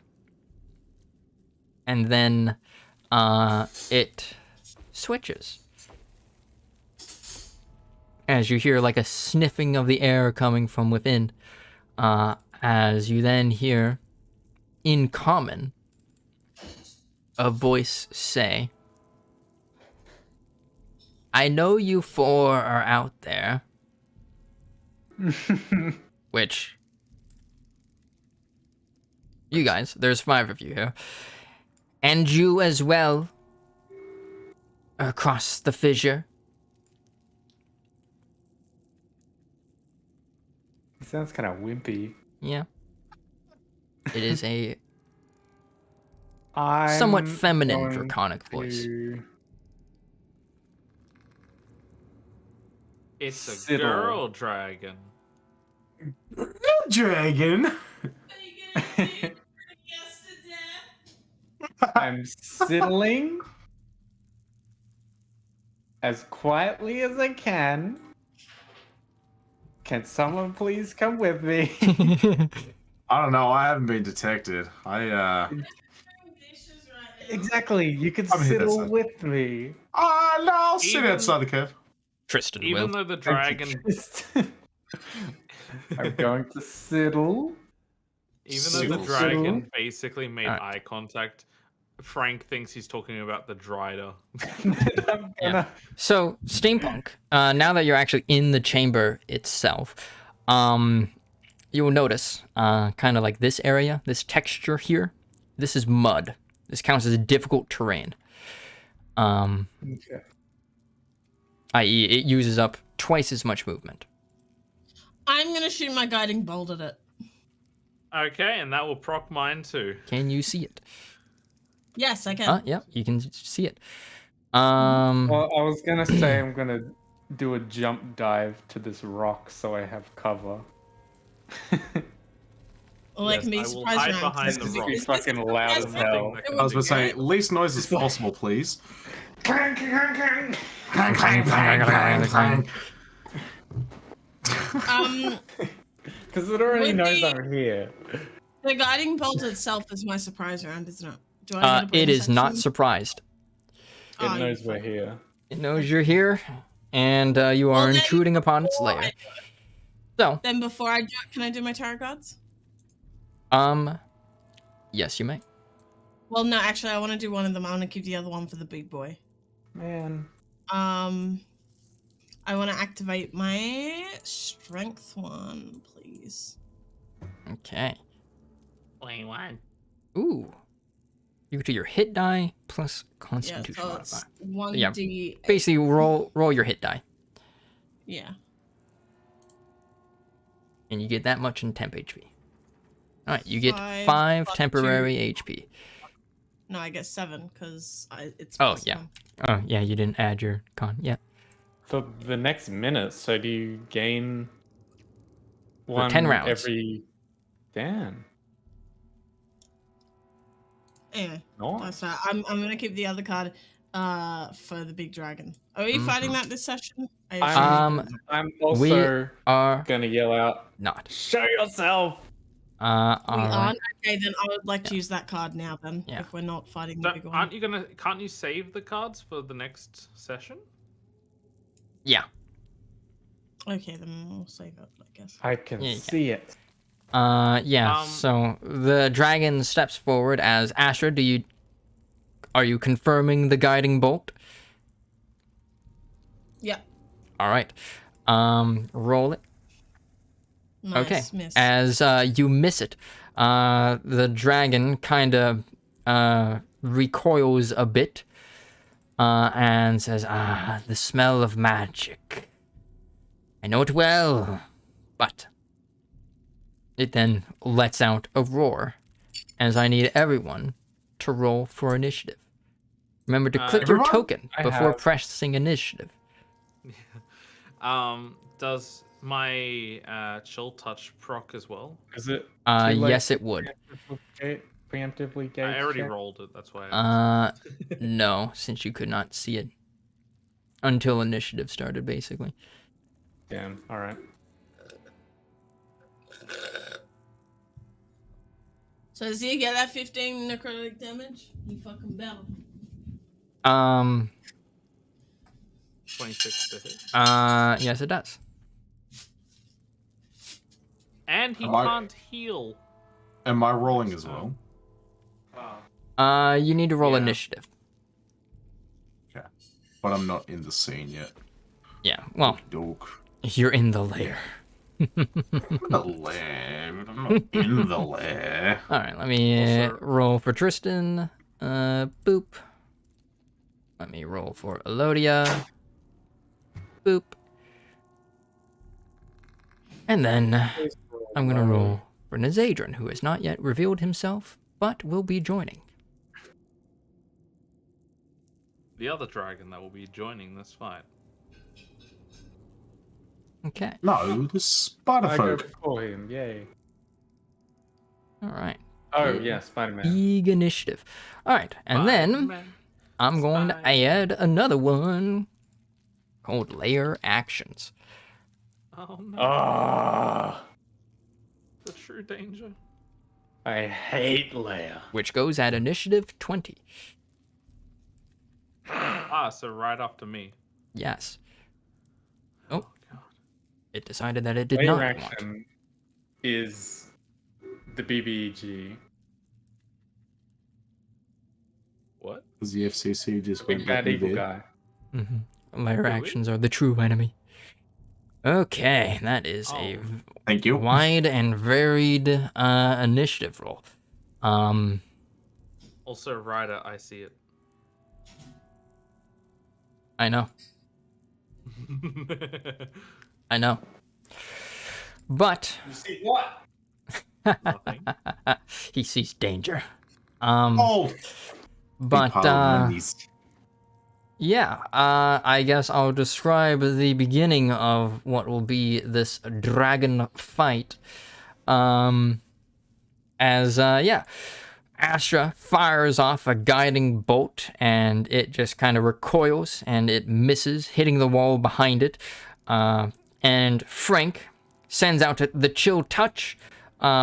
And then, it switches. As you hear like a sniffing of the air coming from within, as you then hear, in common, a voice say, I know you four are out there. Which, you guys, there's 5 of you here. And you as well, across the fissure. He sounds kind of wimpy. Yeah. It is a I'm somewhat feminine going draconic voice. to It's a Siddle. girl dragon. Dragon. I'm sidling as quietly as I can. Can someone please come with me? I don't know. I haven't been detected. I Exactly. You can I'm here, that's sidle it. with me. no, I'll sit Even- outside the cave. Tristan Even will. though the Thank you, dragon, Tristan. I'm going to sidle. even though the Siddle. dragon basically made Alright. eye contact, Frank thinks he's talking about the Drider. I'm Yeah. gonna... So, steampunk, now that you're actually in the chamber itself, you will notice, kind of like this area, this texture here, this is mud. This counts as difficult terrain. Okay. I.e., it uses up twice as much movement. I'm gonna shoot my guiding bolt at it. Okay, and that will proc mine too. Can you see it? Yes, I can. Yeah, you can see it. Well, I was gonna say I'm gonna do a jump dive to this rock so I have cover. Well, I Yes, can be I will surprised hide around. behind This the is rock. be fucking loud as hell. I was gonna say, least noise as possible, please. Clang, clang, clang. Clang, clang, clang, clang, clang. Because it already Would knows the- I'm here. The guiding bolt itself is my surprise round, isn't it? Do I get a It bonus is not action? surprised. It Oh, knows you we're fuck. here. It knows you're here, and you are Well, then intruding upon its before I lair. do it- So, Then before I do it, can I do my tarot cards? yes, you may. Well, no, actually, I want to do one of them. I want to keep the other one for the big boy. Man. I want to activate my strength one, please. Okay. 21. Ooh. equal to your hit die plus Yeah, Constitution so modifier. it's 1d. Yeah. Basically, roll your hit die, Yeah. and you get that much in temp HP. All right, you get 5 5 plus temporary 2. HP. No, I get 7 because it's Oh plus yeah. 1. Oh yeah, you didn't add your con. Yeah. For the next minute, so do you gain For one 10 rounds. every... Damn. Anyway, Nice. that's I'm gonna keep the other card for the big dragon. Are we fighting that this session? I assume we I'm also are gonna yell out, not. show yourself! we All right. aren't. Okay, then I would like to use that card now. Then, Yeah. if we're not fighting the So, big one. can't you save the cards for the next session? Yeah. Okay, then we'll save it. I guess. I can Yeah. see it. Yeah. So the dragon steps forward as Astra. Are you confirming the guiding bolt? Yeah. All right. Roll it. Nice. Okay. Miss. As you miss it, the dragon kind of recoils a bit, and says, "Ah, the smell of magic. I know it well, but." It then lets out a roar, as I need everyone to roll for initiative. Remember to click your everyone? token I before have. pressing initiative. Does my chill touch proc as well? Is it too late Yes, to it would. preemptively gauge I already check? rolled it. That's why. I asked. No, since you could not see it until initiative started, basically. Damn, alright. So does he get that 15 necrotic damage? You fucking better. 26 to hit. Yes, it does. And he Am I- can't heal. Am I rolling as well? You need to roll Yeah. initiative. Okay. But I'm not in the scene yet. Yeah, well, Dork. you're in the lair. The lair. I'm not in the lair. All right, let me Also- roll for Tristan. Boop. Let me roll for Elodia. Boop. And then I'm gonna roll for Nazadrin, who has not yet revealed himself, but will be joining. The other dragon that will be joining this fight. Okay. No, the spider I go folk. before him, yay. All right. Oh, Big- yeah, Spider-Man. Big initiative. All right, and then Spider-Man. I'm going to Spider-Man. add another one called layer actions. Oh no, Ah, the true danger. I hate Leia. Which goes at initiative 20. So right after me. Yes. Oh, God. it decided that it did Layer not want. action is the BBEG. What? Because the FCC just Big went bad let me evil be. guy. Layer Really? actions are the true enemy. Okay, that is a Oh. Thank you. wide and varied initiative roll. Also, Ryder, I see it. I know. I know. But You see what? Nothing. he sees danger. Oh! But yeah, I guess I'll describe the beginning of what will be this dragon fight. Astra fires off a guiding bolt, and it just kind of recoils, and it misses, hitting the wall behind it. And Frank sends out the chill touch,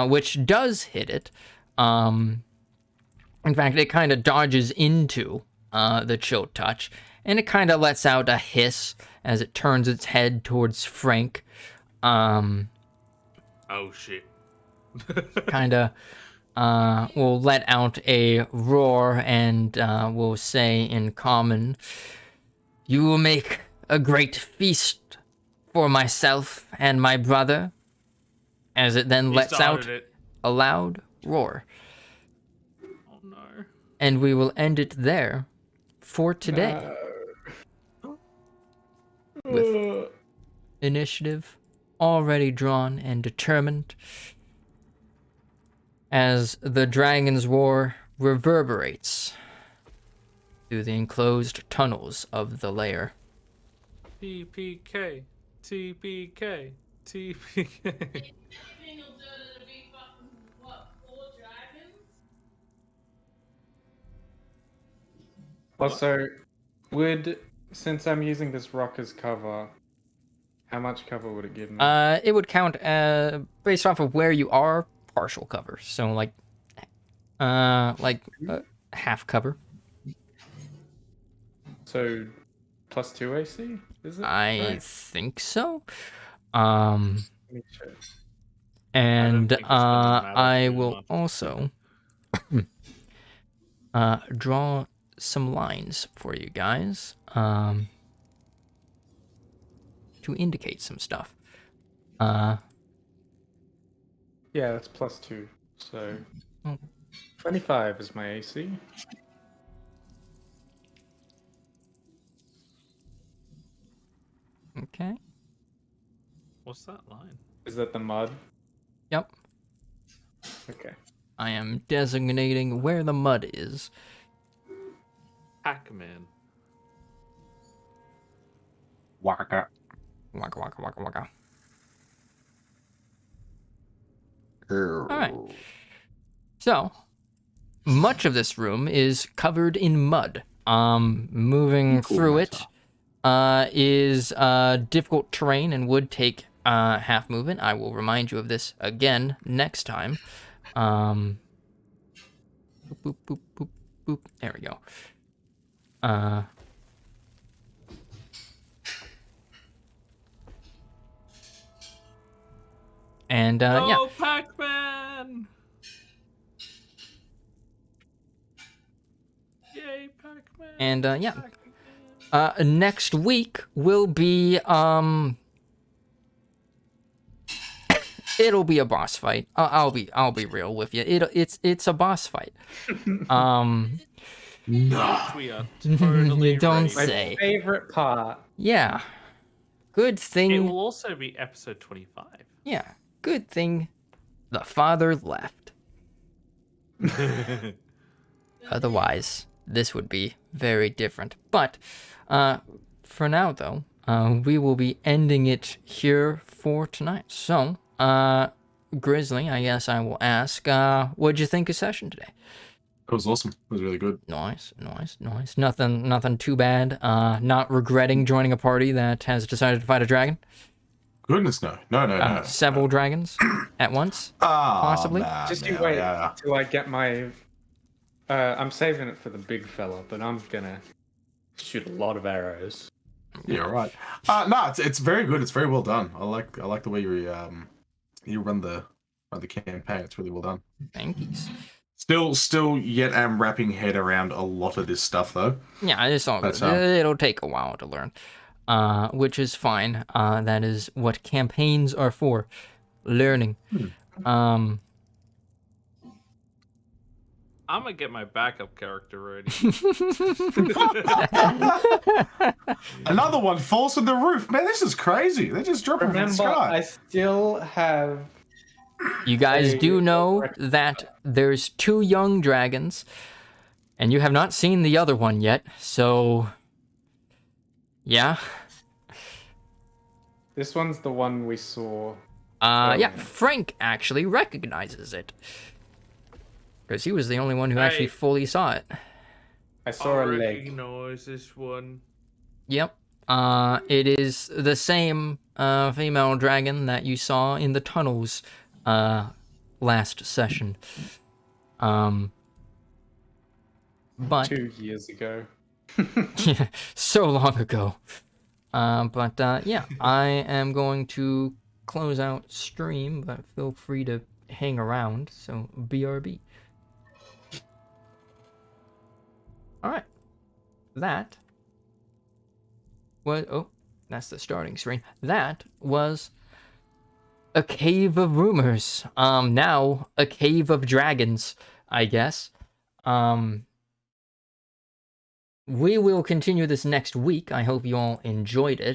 which does hit it. In fact, it kind of dodges into the chill touch, and it kind of lets out a hiss as it turns its head towards Frank. Oh shit. Kind of will let out a roar and will say in common, "You will make a great feast for myself and my brother," as it then He lets out started it. a loud roar. Oh no. and we will end it there for today. With initiative already drawn and determined, as the Dragon's Roar reverberates through the enclosed tunnels of the lair. TPK, TPK, TPK. Also, since I'm using this rock as cover, how much cover would it give me? It would count based off of where you are, partial cover. So like half cover. So, +2 AC, is it? I right? think so. Let me check. And think it's gonna matter I too will much. also draw some lines for you guys to indicate some stuff. Yeah, that's +2. So, 25 is my AC. Okay. What's that line? Is that the mud? Yep. Okay. I am designating where the mud is. Pac-Man. Waka. Waka waka waka waka. All right. So, much of this room is covered in mud. Moving through it is difficult terrain and would take half movement. I will remind you of this again next time. Boop, boop, boop, boop, boop. There we go. And yeah. Oh, Pac-Man! Yay, Pac-Man! And yeah. Next week will be it'll be a boss fight. I'll be real with you. It's a boss fight. No. We are totally Don't ready. My say. favorite part. Yeah. Good It thing. will also be episode 25. Yeah. Good thing the father left. Otherwise, this would be very different. But for now, though, we will be ending it here for tonight. So, Grizzly, I guess I will ask, what'd you think of session today? It was awesome. It was really good. Nice. Nothing too bad. Not regretting joining a party that has decided to fight a dragon. Goodness, no. No. Several dragons at once. Possibly. Just you wait till I get my. I'm saving it for the big fella, but I'm gonna shoot a lot of arrows. Yeah, right. No, it's very good. It's very well done. I like the way you run the campaign. It's really well done. Thank you. Still yet am wrapping head around a lot of this stuff though. Yeah, it's all good. It'll take a while to learn, which is fine. That is what campaigns are for, learning. I'm gonna get my backup character ready. Another one falls from the roof. Man, this is crazy. They just drop it from the Remember, sky. I still have. You guys do know that there's 2 young dragons, and you have not seen the other one yet, so yeah. This one's the one we saw. Yeah, Frank actually recognizes it. Because he was the only one who actually fully saw it. I saw a leg. Recognize this one. Yep. It is the same female dragon that you saw in the tunnels last session. But 2 years ago. yeah, so long ago. Yeah, I am going to close out stream, but feel free to hang around. So BRB. All right. That was that's the starting screen. That was a cave of rumors. Now a cave of dragons, I guess. we will continue this next week. I hope you all enjoyed it.